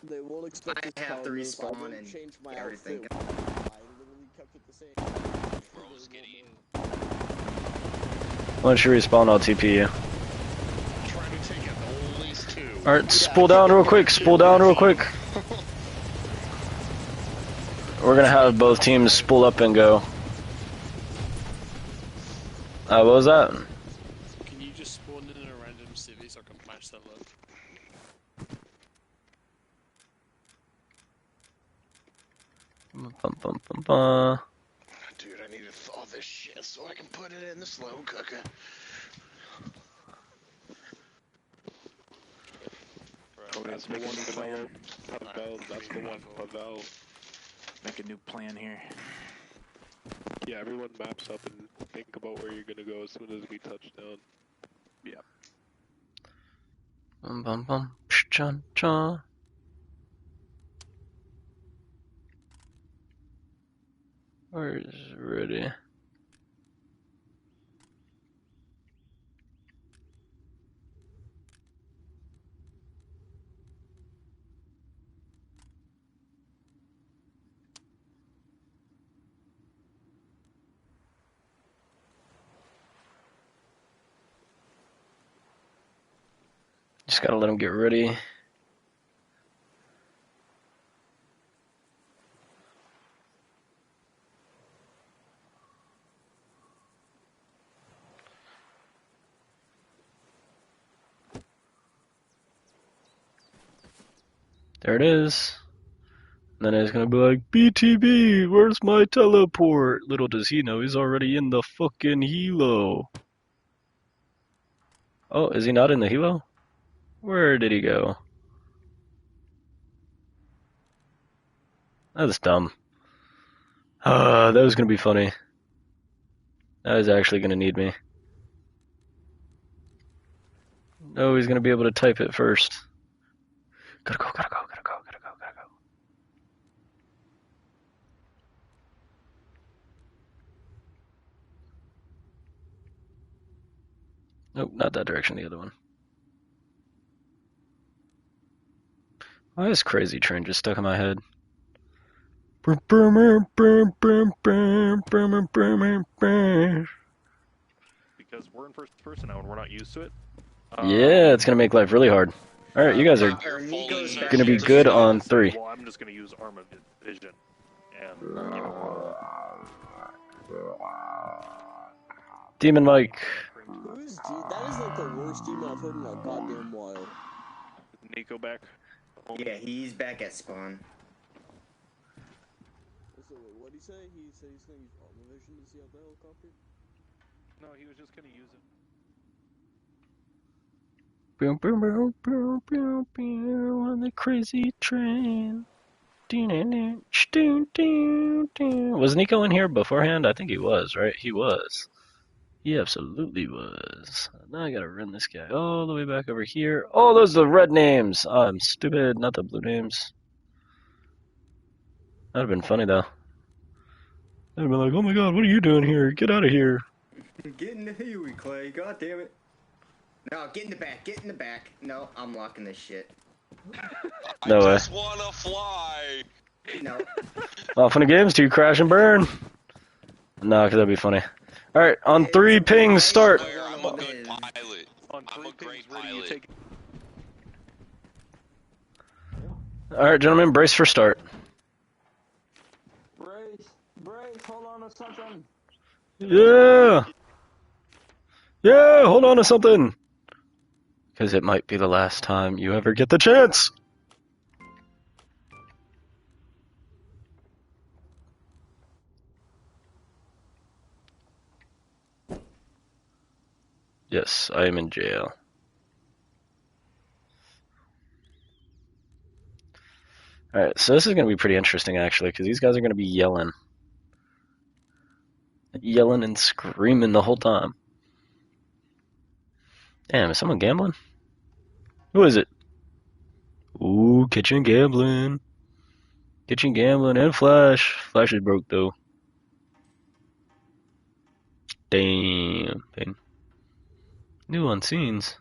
They won't expect I have to respawn and change my everything. outfit. I literally kept it the same. Bro's getting... Once you respawn, I'll TP you. Trying to take at least 2. Alright, spool down real quick, spool down real quick. We're gonna have both teams spool up and go. What was that? Can you just spawn in a random civvy so I can match that look? Dude, I need to thaw this shit so I can put it in the slow cooker. That's the one plan. That's the one Pavel. Make a new plan here. Yeah, everyone maps up and think about where you're gonna go as soon as we touch down. Yeah. Bum bum bum. Cha cha. Where's ready? Just gotta let him get ready. There it is. And then it's gonna be like, BTB, where's my teleport? Little does he know, he's already in the fucking helo. Oh, is he not in the helo? Where did he go? That's dumb. That was gonna be funny. That is actually gonna need me. No, he's gonna be able to type it first. Gotta go, gotta go, gotta go, gotta go, gotta go. Nope, not that direction, the other one. Why is Crazy Train just stuck in my head? Because we're in first person now and we're not used to it. Yeah, it's gonna make life really hard. Alright, you guys are gonna be good on 3. Well, I'm just gonna use Arma Vision. And, you know. Demon Mike. Who's that is like the worst demon I've heard in a goddamn while. Nico back. Yeah, he's back at spawn. he say? He said he's gonna use Arma Vision to see out the helicopter? No, he was just gonna use it. Boom, boom, boom, boom, boom, boom, on the crazy train. Was Nico in here beforehand? I think he was, right? He was. He absolutely was. Now I gotta run this guy all the way back over here. Oh, those are the red names. Oh, I'm stupid, not the blue names. That'd have been funny though. I'd have been like, oh my god, what are you doing here? Get out of here. Get in the Huey, Clay. God damn it. No, get in the back. Get in the back. No, I'm locking this shit. No way. I just wanna fly. No. Off in the games, do you crash and burn? No, because that'd be funny. Alright, on 3 pings, start. I'm a good pilot. I'm a great pilot. Alright, gentlemen, brace for start. Brace, hold on to something. Yeah! Yeah, hold on to something! Because it might be the last time you ever get the chance! Yes, I am in jail. Alright, so this is going to be pretty interesting, actually, because these guys are going to be yelling. Yelling and screaming the whole time. Damn, is someone gambling? Who is it? Ooh, kitchen gambling. Kitchen gambling and Flash. Flash is broke, though. Damn. New on scenes.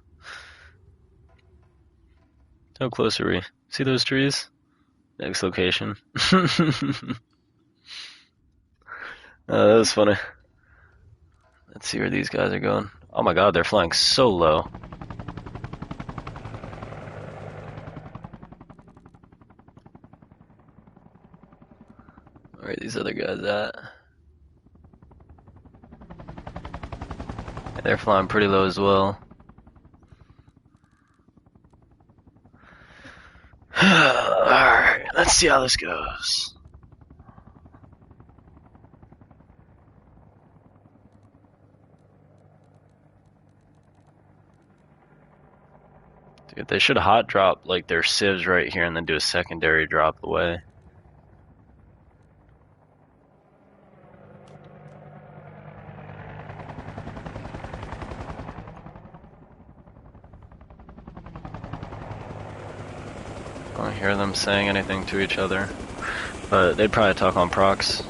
How close are we? See those trees? Next location. That was funny. Let's see where these guys are going. Oh my god, they're flying so low. Where are these other guys at? They're flying pretty low as well. Alright, let's see how this goes. Dude, they should hot drop like their civs right here and then do a secondary drop away. I don't hear them saying anything to each other, but they'd probably talk on procs.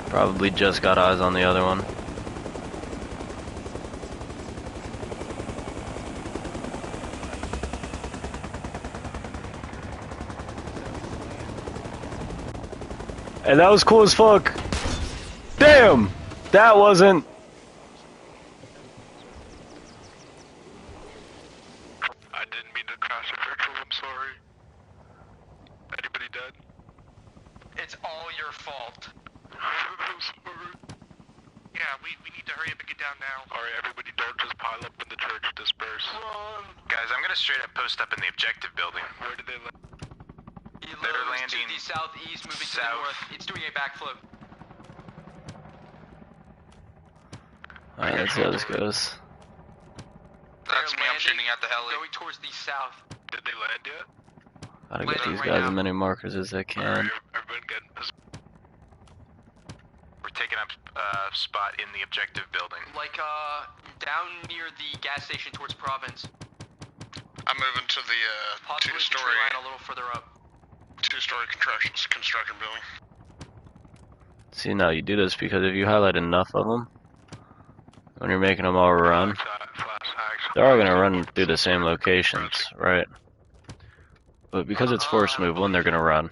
Probably just got eyes on the other one. And that was cool as fuck. Damn! That wasn't... I didn't mean to crash a virtual, I'm sorry. Anybody dead? It's all your fault. I'm sorry. Yeah, we need to hurry up and get down now. Alright, everybody don't just pile up in the church, disperse. Run! Guys, I'm gonna straight up post up in the objective building. Where did they land? They're landing to the southeast, moving to the north. It's doing a backflip. Alright, let's see how this goes. That's me, I'm shooting at the heli. Going towards the south. Did they land yet? Gotta get these guys as many markers as I can. Alright, everyone get in position. We're taking up a spot in the objective building. Like, down near the gas station towards Province. I'm moving to the Possibly two-story the tree line a little further up. Two-story construction building. See, now you do this because if you highlight enough of them, when you're making them all run, they're all gonna run through the same locations, right? But because it's forced move, one, they're gonna run.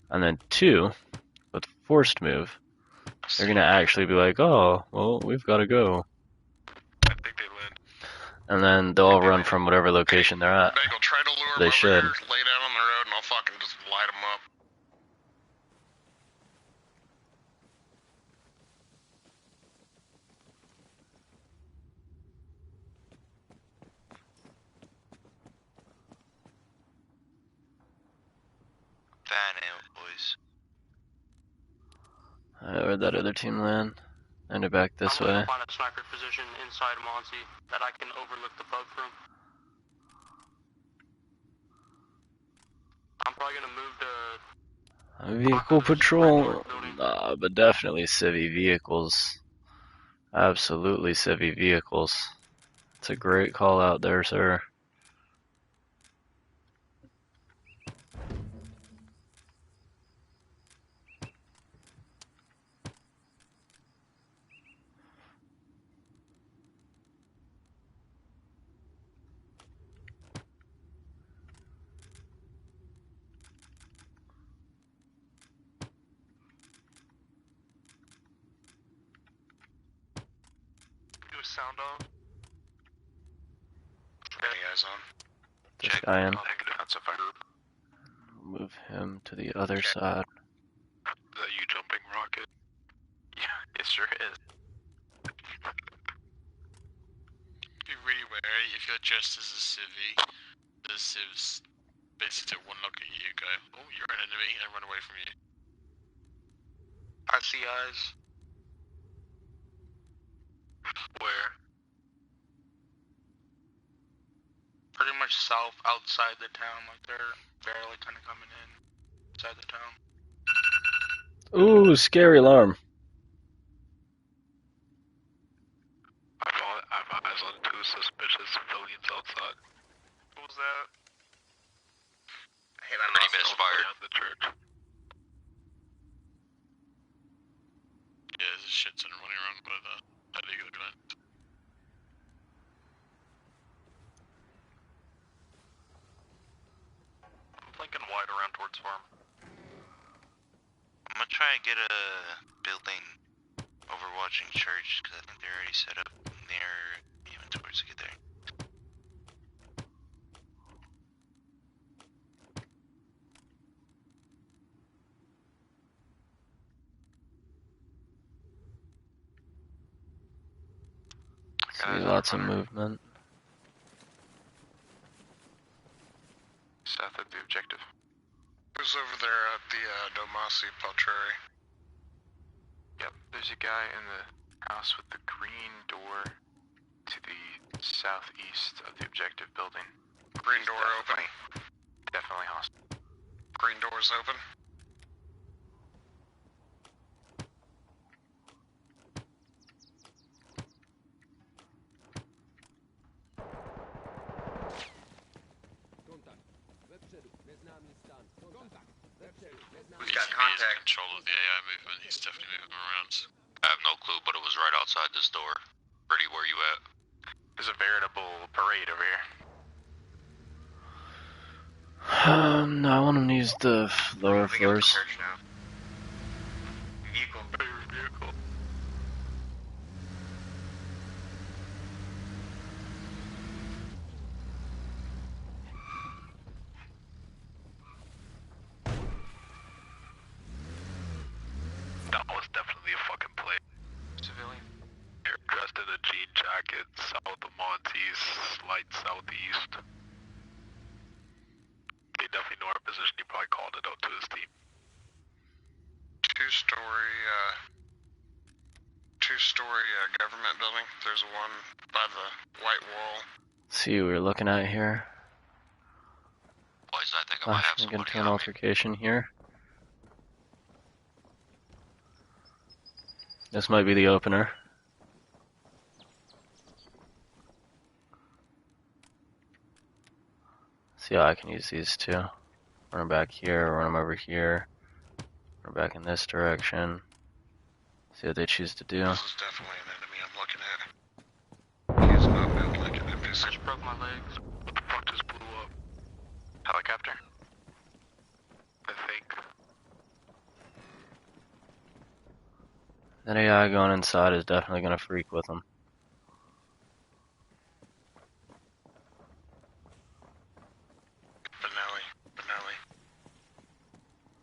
And then two, with forced move, they're gonna actually be like, oh, well, we've gotta go. I think they land. And then they'll all run from whatever location they're at. Bagel, try to lure They them should. over here, lay down on the road, and I'll fucking just light them up. fan out, boys. Alright, where'd that other team land? And they're back this way. I'm gonna find a sniper position inside Monty that I can overlook the bug from. I'm probably gonna move to... Vehicle patrol? Nah, but definitely civvy vehicles. Absolutely civvy vehicles. It's a great call out there, sir. Do a sound off. Any eyes on? This guy in. Negative. Not so far. Move him to the other side. Is that you jumping rocket? Yeah, it sure is. Be really wary if you're dressed as a civvy. The civs basically take one look at you, go, oh, you're an enemy, and run away from you. I see eyes. Where? Pretty much south, outside the town, like they're barely kind of coming in inside the town. Ooh, scary alarm. I've eyes on two suspicious civilians outside. What was that? Hey, that pretty misfired. The church. Yeah, there's a shit ton running around by the illegal event. I'm flanking wide around towards farm. I'm gonna try and get a building overwatching church, because I think they're already set up near, even towards to get there. See lots of movement. South of the objective. Who's over there at the Domasi Paltreri? Yep, there's a guy in the house with the green door to the southeast of the objective building. Green door open? Definitely hostile. Green door's open? We've got contact. Control of the AI movement. He's definitely moving around. I have no clue, but it was right outside this door. Freddy, where you at? There's a veritable parade over here. No, I want him to use the lower floors. Vehicle. Vehicle. That was definitely a fucking play. Civilian. You're dressed in a jean jacket, south of Monty's, slight southeast. They definitely know our position. He probably called it out to his team. Two-story government building. There's one by the white wall. See what we're looking at here. Boys, I think I might have Get somebody into an altercation here. This might be the opener. See how I can use these two. Run them back here, run them over here. Run back in this direction. See what they choose to do. This is definitely an enemy I'm looking at. He's not built like an NPC. I just broke my legs. What the fuck just blew up? Helicopter? I think. That AI going inside is definitely going to freak with them. Benelli.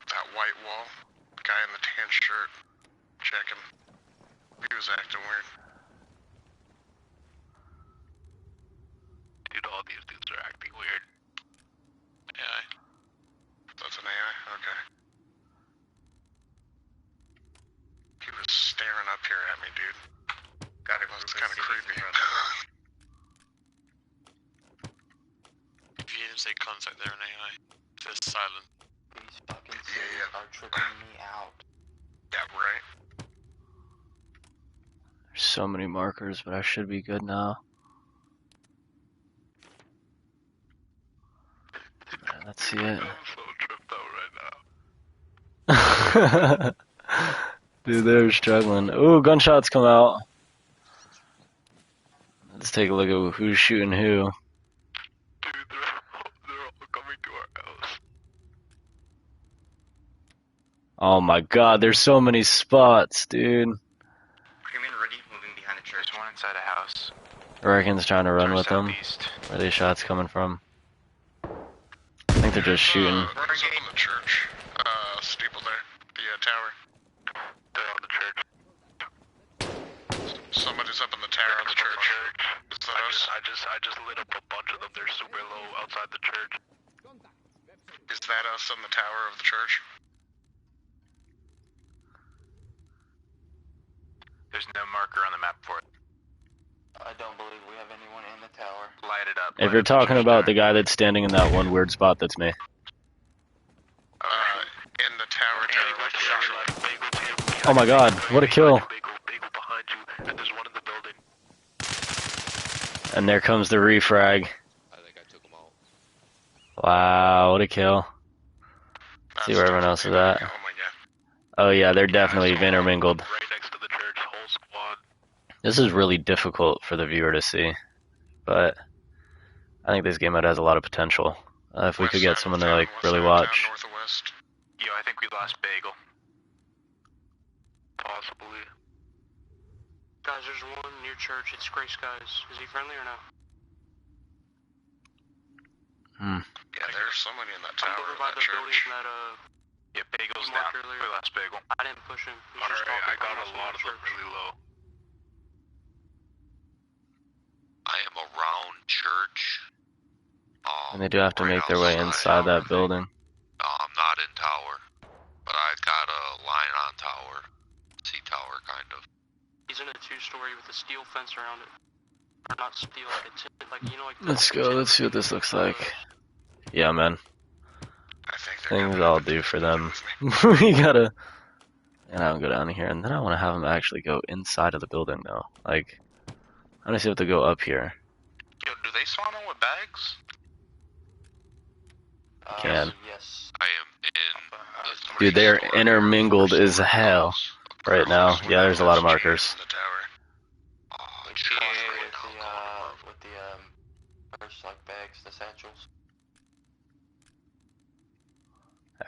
That white wall. Guy in the tan shirt. Check him. He was acting weird. Dude, all these dudes are acting weird. AI. That's an AI? Okay. up here at me, dude. That's kind of creepy. If you didn't say contact there in AI, it says silent. These fucking cities are tripping me out. Yeah, right. There's so many markers, but I should be good now. Yeah, let's see it. I'm so tripped out right now. Dude, they're struggling. Ooh, gunshots come out. Let's take a look at who's shooting who. Dude, they're all coming to our house. Oh my god, there's so many spots, dude. Crewman ready, moving behind the church. There's one inside a house. Hurricane's trying to run with them. Where are these shots coming from? I think they're just shooting. What's up in the church? Steeple there. The tower. They're on the church. Somebody's up in the tower on the church. Is that us? I just lit up a bunch of them. They're super low outside the church. Is that us on the tower of the church? There's no marker on the map for it. I don't believe we have anyone in the tower. Light it up. If you're talking about the guy that's standing in that one weird spot, that's me. In the tower. Oh my god, what a kill. And there comes the refrag. I think I took them all. Wow, what a kill. Let's see where everyone else is at. Oh yeah, they're definitely intermingled. This is really difficult for the viewer to see, but I think this game mode has a lot of potential. If we could get someone to like really watch. Yo, I think we lost Bagel. Possibly. Guys, there's one near church. It's Gray Skies. Is he friendly or no? Yeah, there's somebody in that tower. I'm over in by that the church. building that Yeah, Bagel's down. We lost Bagel. I didn't push him. He's just Alright, I talking got a from lot of them church. really low. I am around church. And they do have to make their way inside that building. I'm not in tower, but I got a line on tower. C tower, kind of. He's in a 2-story with a steel fence around it. Or not steel, like you know, like. Let's go, let's see what this looks like. Yeah, man. Things I'll do for them. We gotta... And I'll go down here, and then I want to have them actually go inside of the building, though. Like, I want to see if they go up here. Yo, do they spawn on with bags? Can. Yes. I am in the Dude, they're intermingled as hell right now. Yeah, there's a lot of markers. With the first like bags, the satchels.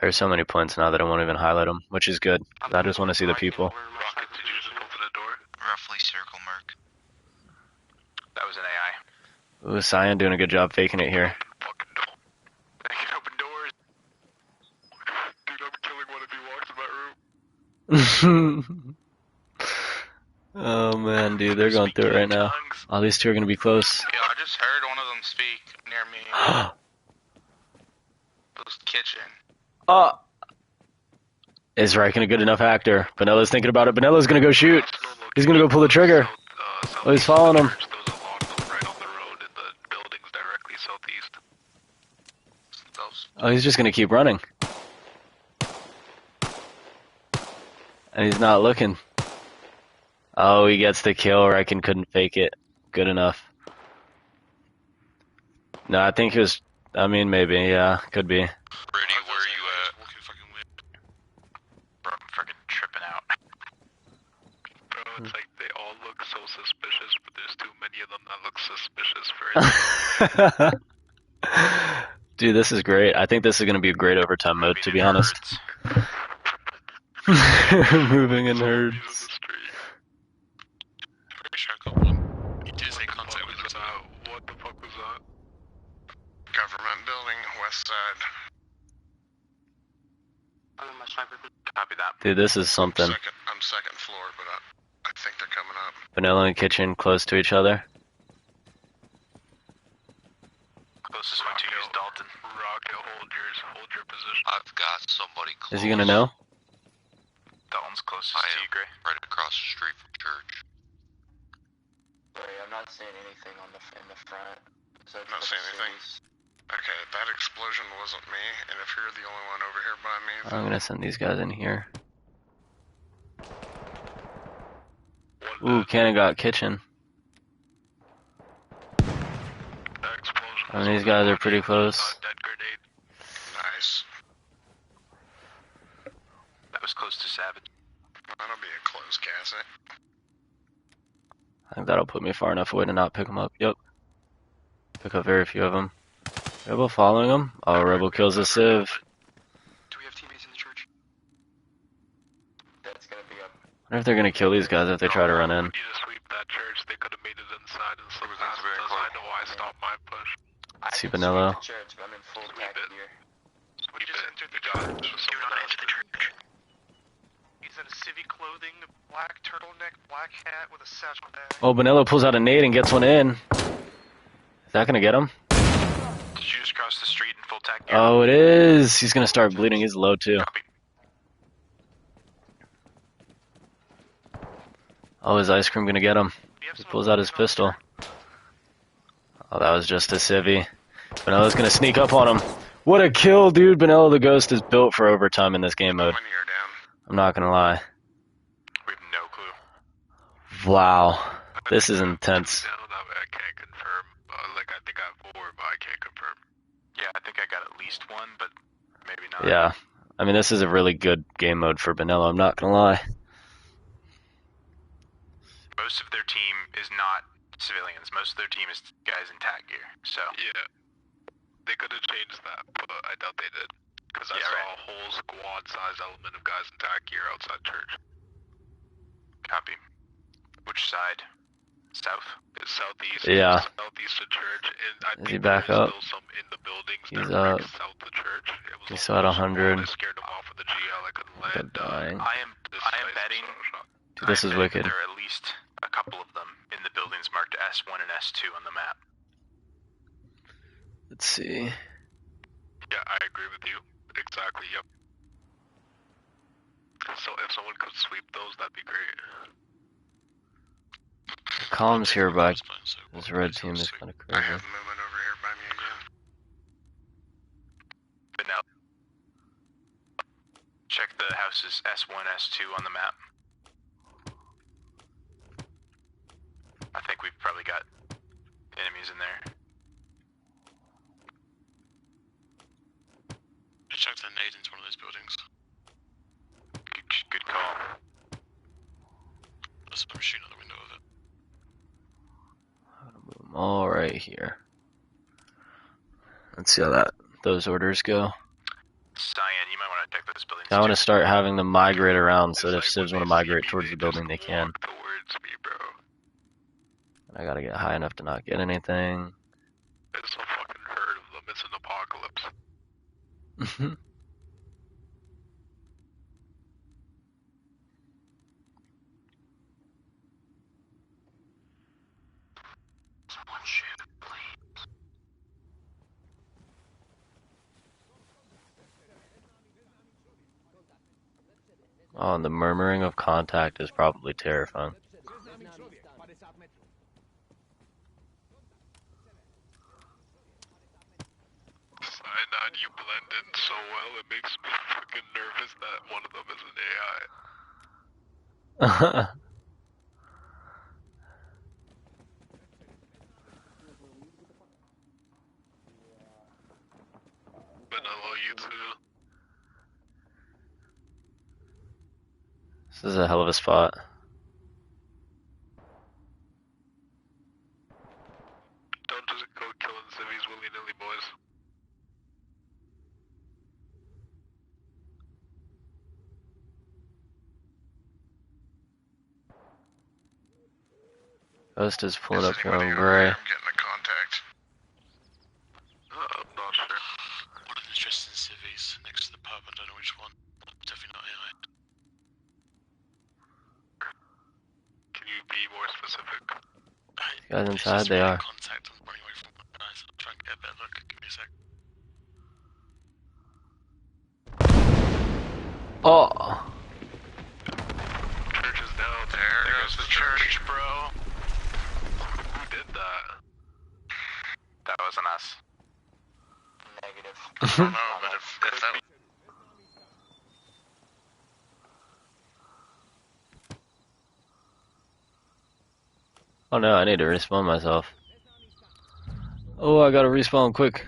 There's so many points now that I won't even highlight them, which is good. I just want to see the people. Rocket, did you just open the door? Roughly circle mark. That was an AI. Ooh, Cyan doing a good job faking it here. I can open doors. Dude, I'm killing one if he walks in my room. Oh man, dude, they're going through it right now. Oh, these two are gonna be close. Yeah, I just heard one of them speak near me. It was kitchen. Oh! Is Riken a good enough actor? Benella's thinking about it. Benella's gonna go shoot. He's gonna go pull the trigger. Oh, he's following him. Oh, he's just gonna keep running. And he's not looking. Oh, he gets the kill. Riken couldn't fake it. Good enough. No, I think it was... I mean, maybe, yeah. Could be. Brady, where are you at? Bro, I'm freaking tripping out. Bro, it's like they all look so suspicious, but there's too many of them that look suspicious for it. Dude, this is great. I think this is going to be a great overtime mode, to be honest. Moving in herds. Pretty sure I got one. You did say contact with us. What the fuck was that? Government building, west side. I'm in my sniper. Copy that. Dude, this is something. I'm second floor, but I think they're coming up. Vanilla and Kitchen close to each other. Closest one to you is Dalton. Rocket, hold your position. I've got somebody close. Is he gonna know? Dalton's closest to you, Gray. Right across the street from church. Sorry, I'm not seeing anything on in the front. Not seeing anything? Okay, that explosion wasn't me, and if you're the only one over here by me, I'm gonna send these guys in here. Ooh, cannon got kitchen. I mean, these guys are pretty close. Nice. That was close to Savage. That'll be a close cast. I think that'll put me far enough away to not pick them up. Yep. Pick up very few of them. Rebel following him. Oh, Rebel kills a Civ. Do we have teammates in the church? That's gonna be up. I wonder if they're gonna kill these guys if they try to run in. You just sweep that church, they could have made it inside and slipped past us. I know I stopped my push. See Vanilla. The church, but I'm in full attack gear. We just entered the church. Do not enter the church. He's in civvy clothing, black turtleneck, black hat with a satchel bag. Oh, Vanilla pulls out a nade and gets one in. Is that gonna get him? Did you just cross the street in full tack gear? Oh, it is. He's gonna start bleeding. He's low too. Oh, is Ice Cream gonna get him? He pulls out his pistol. Oh, that was just a civvy. Benella's gonna sneak up on him. What a kill, dude. Benella the Ghost is built for overtime in this game mode. I'm not gonna lie. We have no clue. Wow. This is intense. I can't confirm. Like, I think I have 4, but I can't confirm. Yeah, I think I got at least one, but maybe not. Yeah. I mean, this is a really good game mode for Benella. I'm not gonna lie. Most of their team is not civilians. Most of their team is guys in tack gear. So yeah, they could have changed that, but I doubt they did. Because I saw a whole squad-size element of guys in tack gear outside church. Copy. Which side? South? It's southeast. Yeah. Southeast of church, and I Is he think back there's up? still some in the buildings. He's that are up. south of church. He's still at 100. I scared him off with the GL. I couldn't land. Dying. I am betting. Dude, this is wicked. There are at least a couple of them in the buildings marked S1 and S2 on the map. Let's see. Yeah, I agree with you. Exactly, yep. So if someone could sweep those, that'd be great. The columns here by this red team is kind of crazy. I have movement over here by me again. But now, check the houses S1, S2 on the map. I think we've probably got enemies in there. I chucked a nade into one of those buildings. Good call. There's a machine out the window of it. I'm gonna move them all right here. Let's see how those orders go. Cyan, you might want to check those buildings. I want to start having them migrate around so that if civs want to migrate towards the building, they can. I gotta get high enough to not get anything. It's a fucking herd of them. It's an apocalypse. Someone shoot, please. Oh, and the murmuring of contact is probably terrifying. Cyanide, you blend in so well, it makes me fucking nervous that one of them is an AI. Vanilla, you too. This is a hell of a spot. Don't just go killing civvies willy-nilly, boys. Ghost is pulling up your own gray. I'm getting a contact. I'm not sure. One of them's dressed in civvies next to the pub. I don't know which one. Definitely not AI. Can you be more specific? Guys inside, they are. Contact. I'm running away from my guys. I'll try and get a better look. Give me a sec. Oh! Church is down. church, bro. Who did that? That wasn't us. Negative. I don't know, but if that... Oh no, I need to respawn myself. Oh, I gotta respawn quick.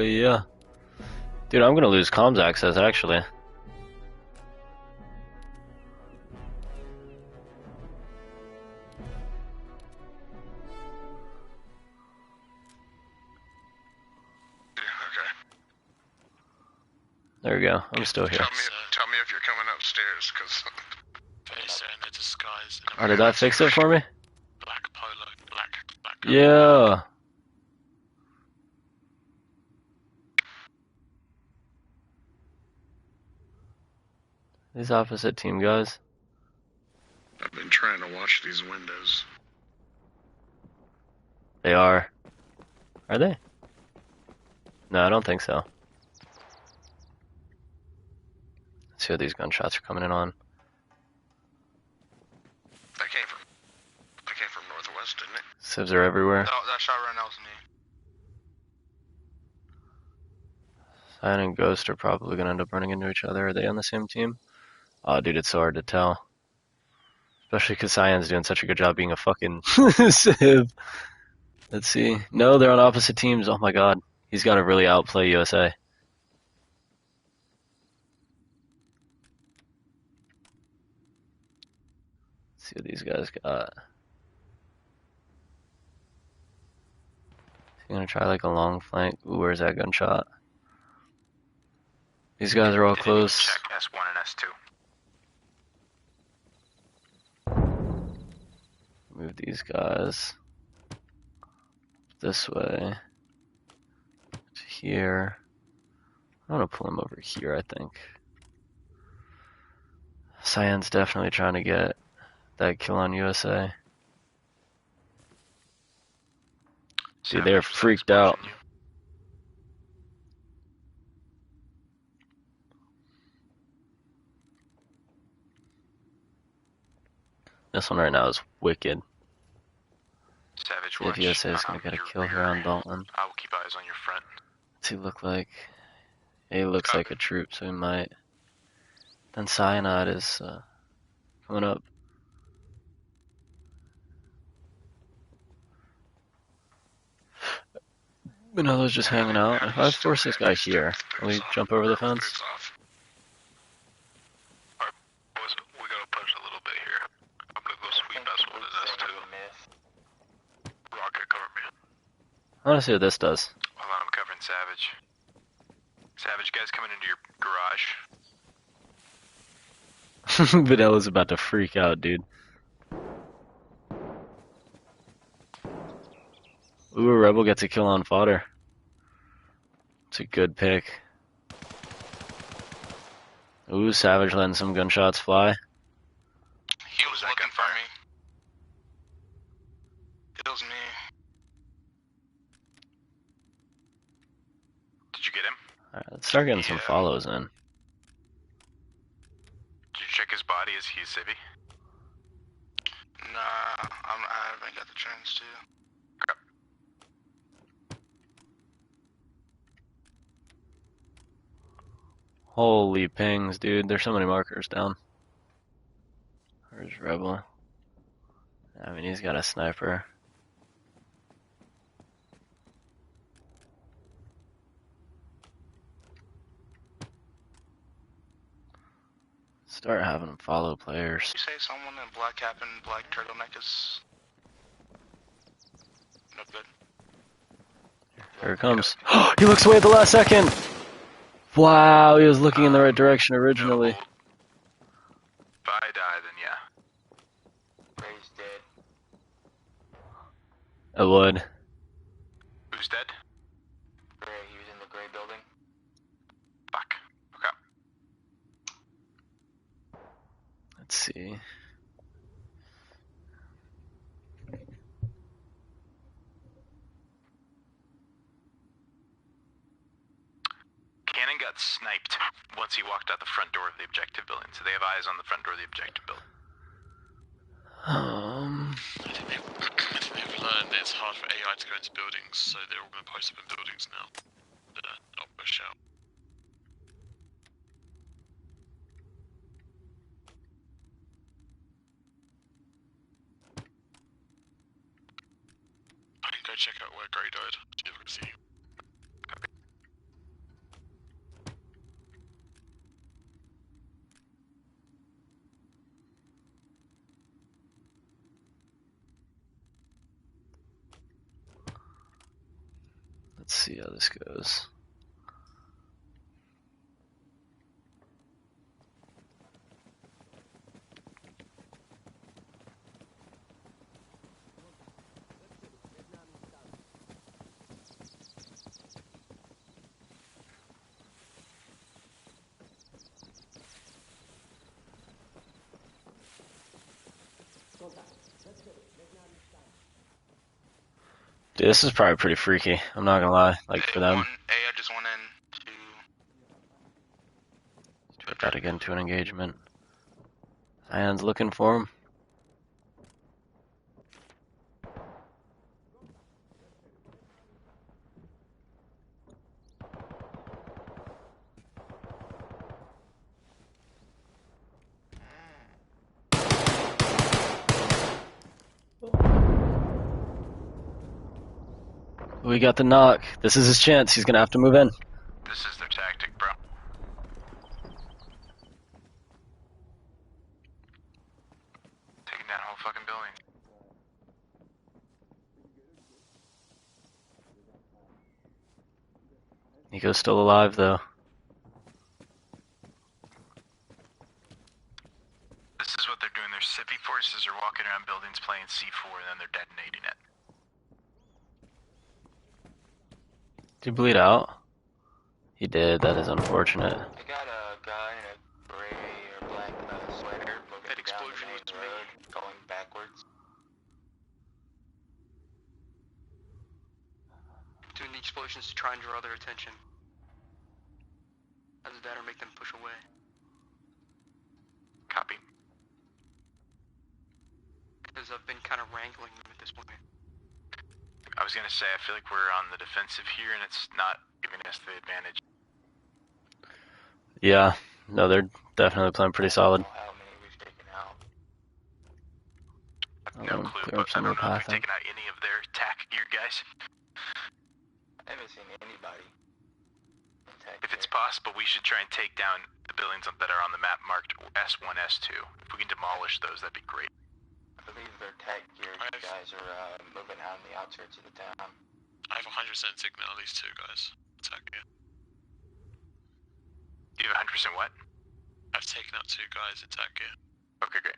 Yeah. Dude, I'm gonna lose comms access, actually. There we go. I'm still here. Tell me if you're coming upstairs, because... Face in a disguise. Oh, did that fix it for me? Black polo, black. Yeah. These opposite team guys. I've been trying to watch these windows. They are. Are they? No, I don't think so. Let's see what these gunshots are coming in on. That came from northwest, didn't it? Civs are everywhere. No, that shot right now was me. Cyan and Ghost are probably gonna end up running into each other. Are they on the same team? Oh, dude, it's so hard to tell. Especially because Cyan's doing such a good job being a fucking Civ. Let's see. No, they're on opposite teams. Oh my god. He's got to really outplay USA. Let's see what these guys got. He's gonna try like a long flank. Ooh, where's that gunshot? These guys are all close. Check S1 and S2. Move these guys this way to here. I want to pull him over here, I think. Cyan's definitely trying to get that kill on USA. Dude, they're freaked out. This one right now is wicked. Savage See if USA is gonna get a kill here on Dalton. I will keep eyes on your front. What's he look like? He looks like a troop, so he might. Then Cyanide is coming up. Vanillo's just hanging out. If I force this guy here, will we jump over the fence? We gotta push a little bit here. I'm gonna go sweep S1 and S2. Rocket, cover me. I want to see what this does. Hold on, I'm covering Savage. Savage, guys coming into your garage. Vanilla's about to freak out, dude. Ooh, Rebel gets a kill on fodder. It's a good pick. Ooh, Savage letting some gunshots fly. He was looking for me. It was me. Did you get him? Alright, let's start getting some follows in. Did you check his body? Is he civvy? Nah, I haven't got the chance to. Holy pings, dude. There's so many markers down. Where's Rebel? I mean, he's got a sniper. Start having them follow players. You say someone in black cap and black turtleneck is no good? Here it comes. He looks away at the last second! Wow, he was looking in the right direction originally. If I die, then yeah. Ray's dead. I would. Who's dead? Ray, he was in the gray building. Fuck. Okay. Let's see. got sniped once he walked out the front door of the objective building. So they have eyes on the front door of the objective building. I think they've learned it's hard for AI to go into buildings, so they're all going to post up in buildings now. Not push out. I can go check out where Gray died. See if I can see him. Let's see how this goes. Dude, this is probably pretty freaky. I'm not gonna lie. Like for them. I just went in to Put that again to an engagement. Cyan's looking for him. We got the knock. This is his chance. He's gonna have to move in. This is their tactic, bro. Taking down whole fucking building. Nico's still alive though. This is what they're doing. Their civvy forces are walking around buildings playing C4 and then they're detonating it. Did he bleed out? He did. That is unfortunate. I got a guy in a gray or black sweater looking That down explosion the main road, going backwards. Doing the explosions to try and draw their attention. Either that or make them push away. Copy. Because I've been kind of wrangling them at this point. I was gonna say, I feel like we're on the defensive here and it's not giving us the advantage. Yeah. No, they're definitely playing pretty solid. How many we've taken out? No clue, but I don't know if we've taken out any of their attack gear, guys. I haven't seen anybody. If it's possible, we should try and take down the buildings that are on the map marked S1, S2. If we can demolish those, that'd be great. I believe their tech gear guys are moving out on the outskirts of the town. I have 100% signal on these two guys. Attack it. You have 100% what? I've taken out two guys, attack it. Okay, great.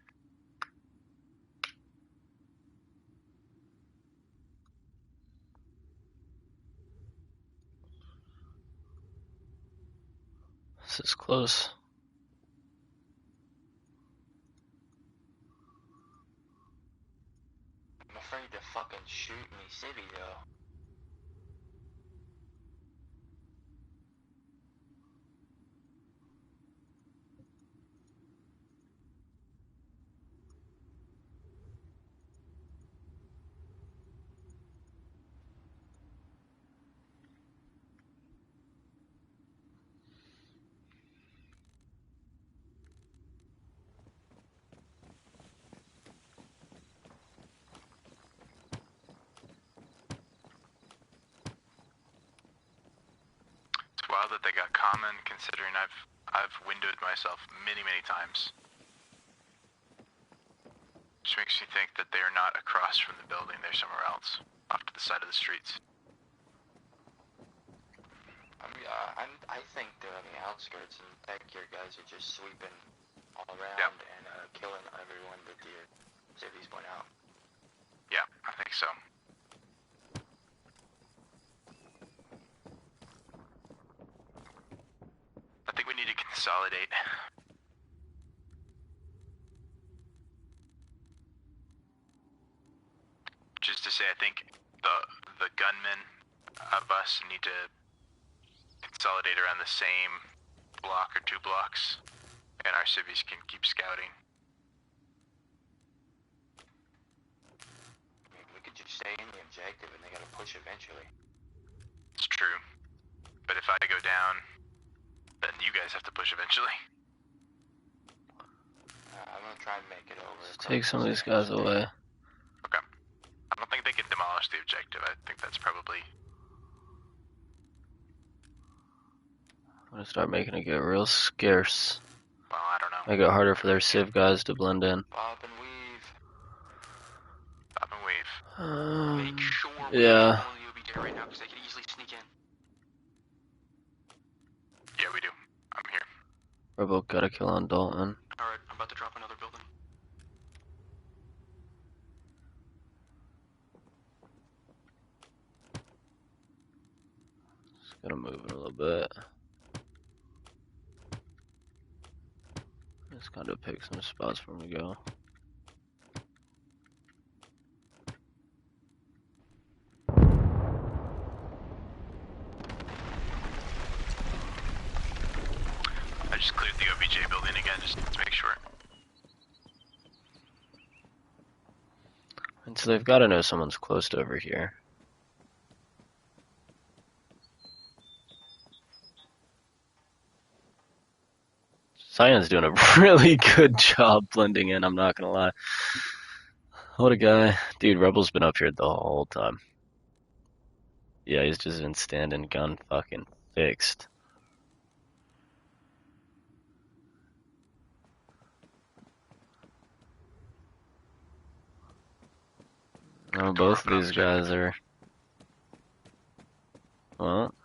This is close. I'm afraid to fucking shoot me civvy though. Wild that they got common, considering I've windowed myself many times. Just makes you think that they're not across from the building, they're somewhere else, off to the side of the streets. I think they're on the outskirts and tech gear guys are just sweeping all around and killing everyone that their civvies went out. Yeah, I think so. I think we need to consolidate. Just to say, I think the gunmen of us need to consolidate around the same block or 2 blocks, and our civvies can keep scouting. I mean, we could just stay in the objective and they gotta push eventually. It's true. But if I go down, then you guys have to push eventually. I'm gonna try and make it over. Let's take some of these guys away. Okay. I don't think they can demolish the objective. I think that's probably... I'm gonna start making it get real scarce. Well, I don't know. Make it harder for their civ guys to blend in. Bob and weave. Bob and weave. Make sure yeah. we're only OBJ right now because they could easily sneak in. Yeah, we do. I'm here. Rebel got a kill on Dalton. Alright, I'm about to drop another building. Just gotta move it a little bit. Just gotta pick some spots for him to go. I just cleared the OBJ building again, just to make sure. And so they've got to know someone's close to over here. Cyan's doing a really good job blending in, I'm not gonna lie. What a guy. Dude, Rebel's been up here the whole time. Yeah, he's just been standing gun fucking fixed. Oh, both of these guys are... Well...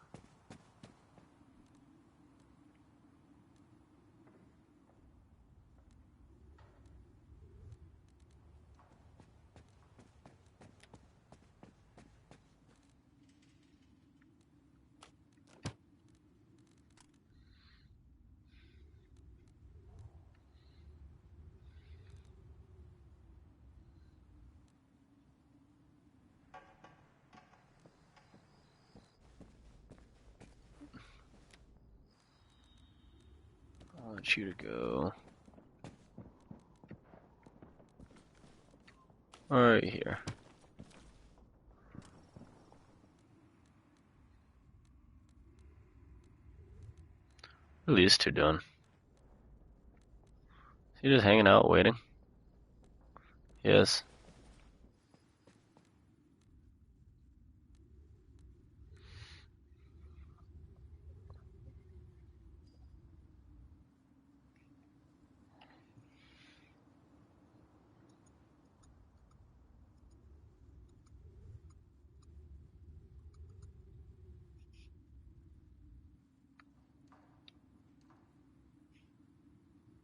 I want you to go right here. What are these two doing? Is he just hanging out waiting? Yes.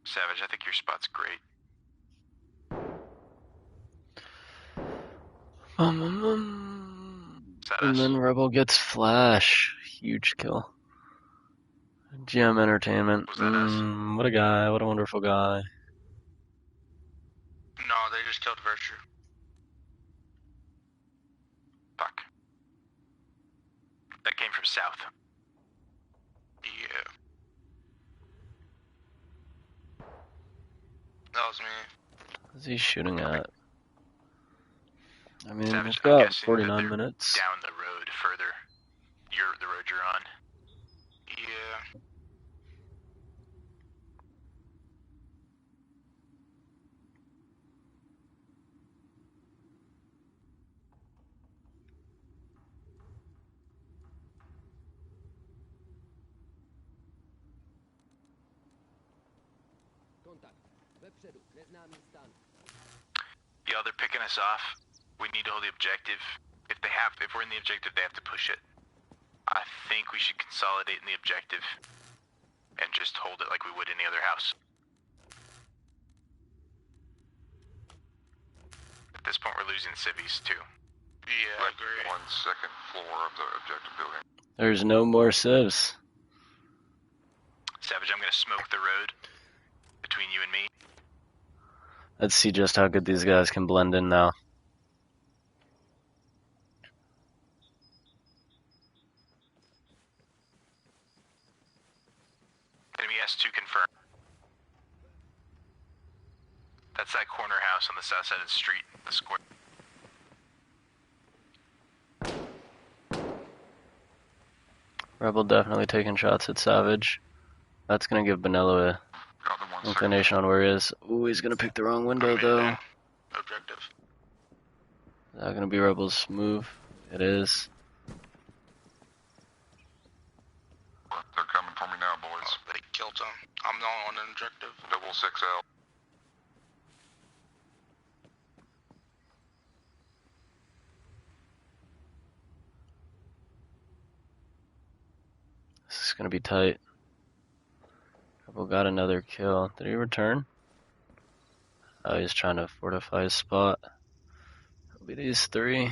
Savage, I think your spot's great. And then Rebel gets Flash. Huge kill. GM Entertainment. What a guy. What a wonderful guy. No, they just killed Virtue. Fuck. That came from south. Yeah. That was me. What's he shooting at? I mean, Savage, we've got guessing 49 minutes. Down the road further. The road you're on. Yeah. Yeah, they're picking us off. We need to hold the objective. If we're in the objective, they have to push it. I think we should consolidate in the objective and just hold it like we would any other house. At this point, we're losing civvies too. Yeah, I agree. 1 second floor of the objective building. There's no more civs. Savage, I'm gonna smoke the road between you and me. Let's see just how good these guys can blend in now. house to confirm. That's that corner house on the south side of the street, the square. Rebel definitely taking shots at Savage. That's gonna give Benello a inclination on where he is. Ooh, he's gonna pick the wrong window though. Objective. Is that gonna be Rebel's move? It is. They're coming for me now, boys. They killed him. I'm not on an objective. 6 out. This is gonna be tight. Rebel got another kill. Did he return? Oh, he's trying to fortify his spot. It'll be these three.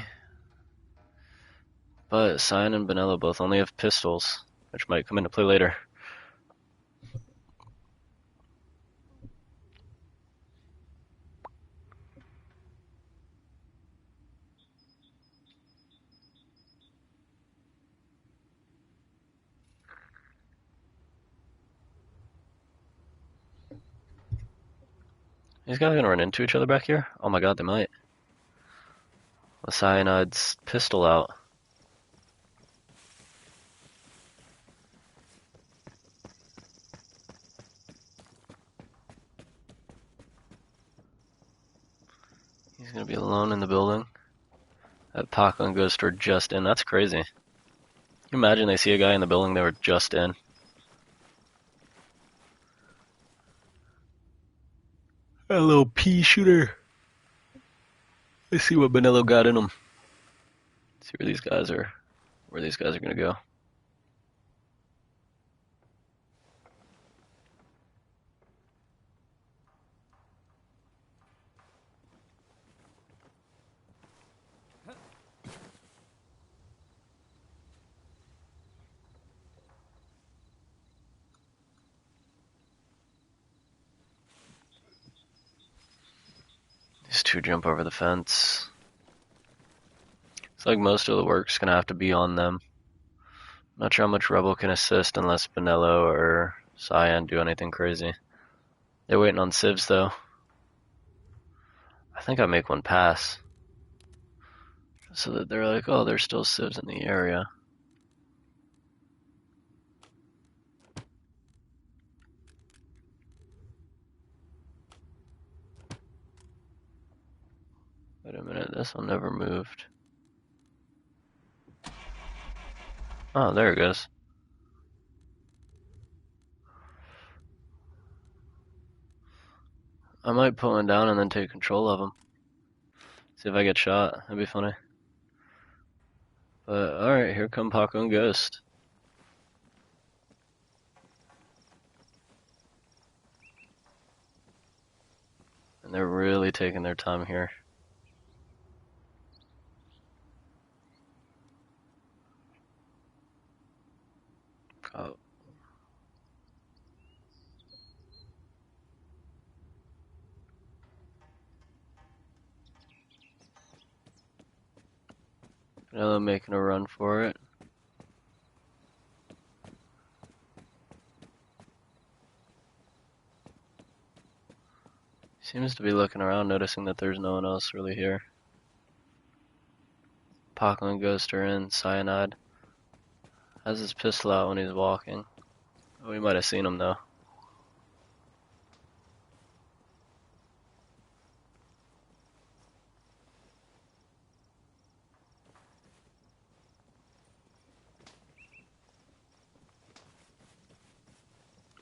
But Cyan and Benello both only have pistols, which might come into play later. These guys gonna run into each other back here? Oh my god, they might. With Cyanide's pistol out. He's gonna be alone in the building. That Paco and Ghost are just in. That's crazy. Can you imagine they see a guy in the building they were just in? A little pea shooter. Let's see what Benello got in him. See where these guys are gonna go. These two jump over the fence. It's like most of the work's gonna have to be on them. Not sure how much Rebel can assist unless Benello or Cyan do anything crazy. They're waiting on civs though. I think I make one pass. So that they're like, oh, there's still civs in the area. Wait a minute, this one never moved. Oh, there it goes. I might pull him down and then take control of him. See if I get shot. That'd be funny. But alright, here come Paco and Ghost. And they're really taking their time here. Oh. Now they're making a run for it. Seems to be looking around, noticing that there's no one else really here. Paco and Ghost are in. Cyanide has his pistol out when he's walking. We might have seen him though.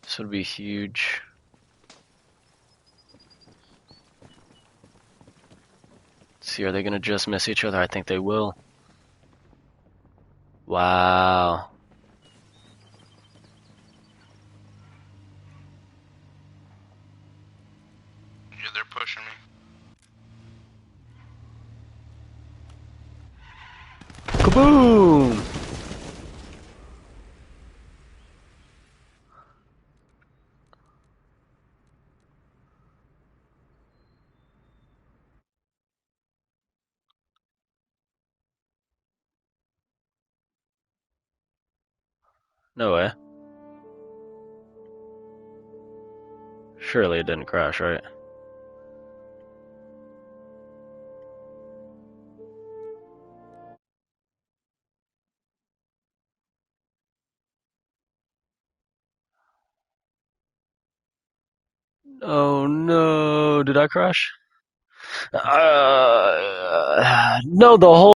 This would be huge. Let's see, are they gonna just miss each other? I think they will. Wow. Yeah, they're pushing me. Kaboom! No way. Surely it didn't crash, right? Oh no, did I crash? No, the whole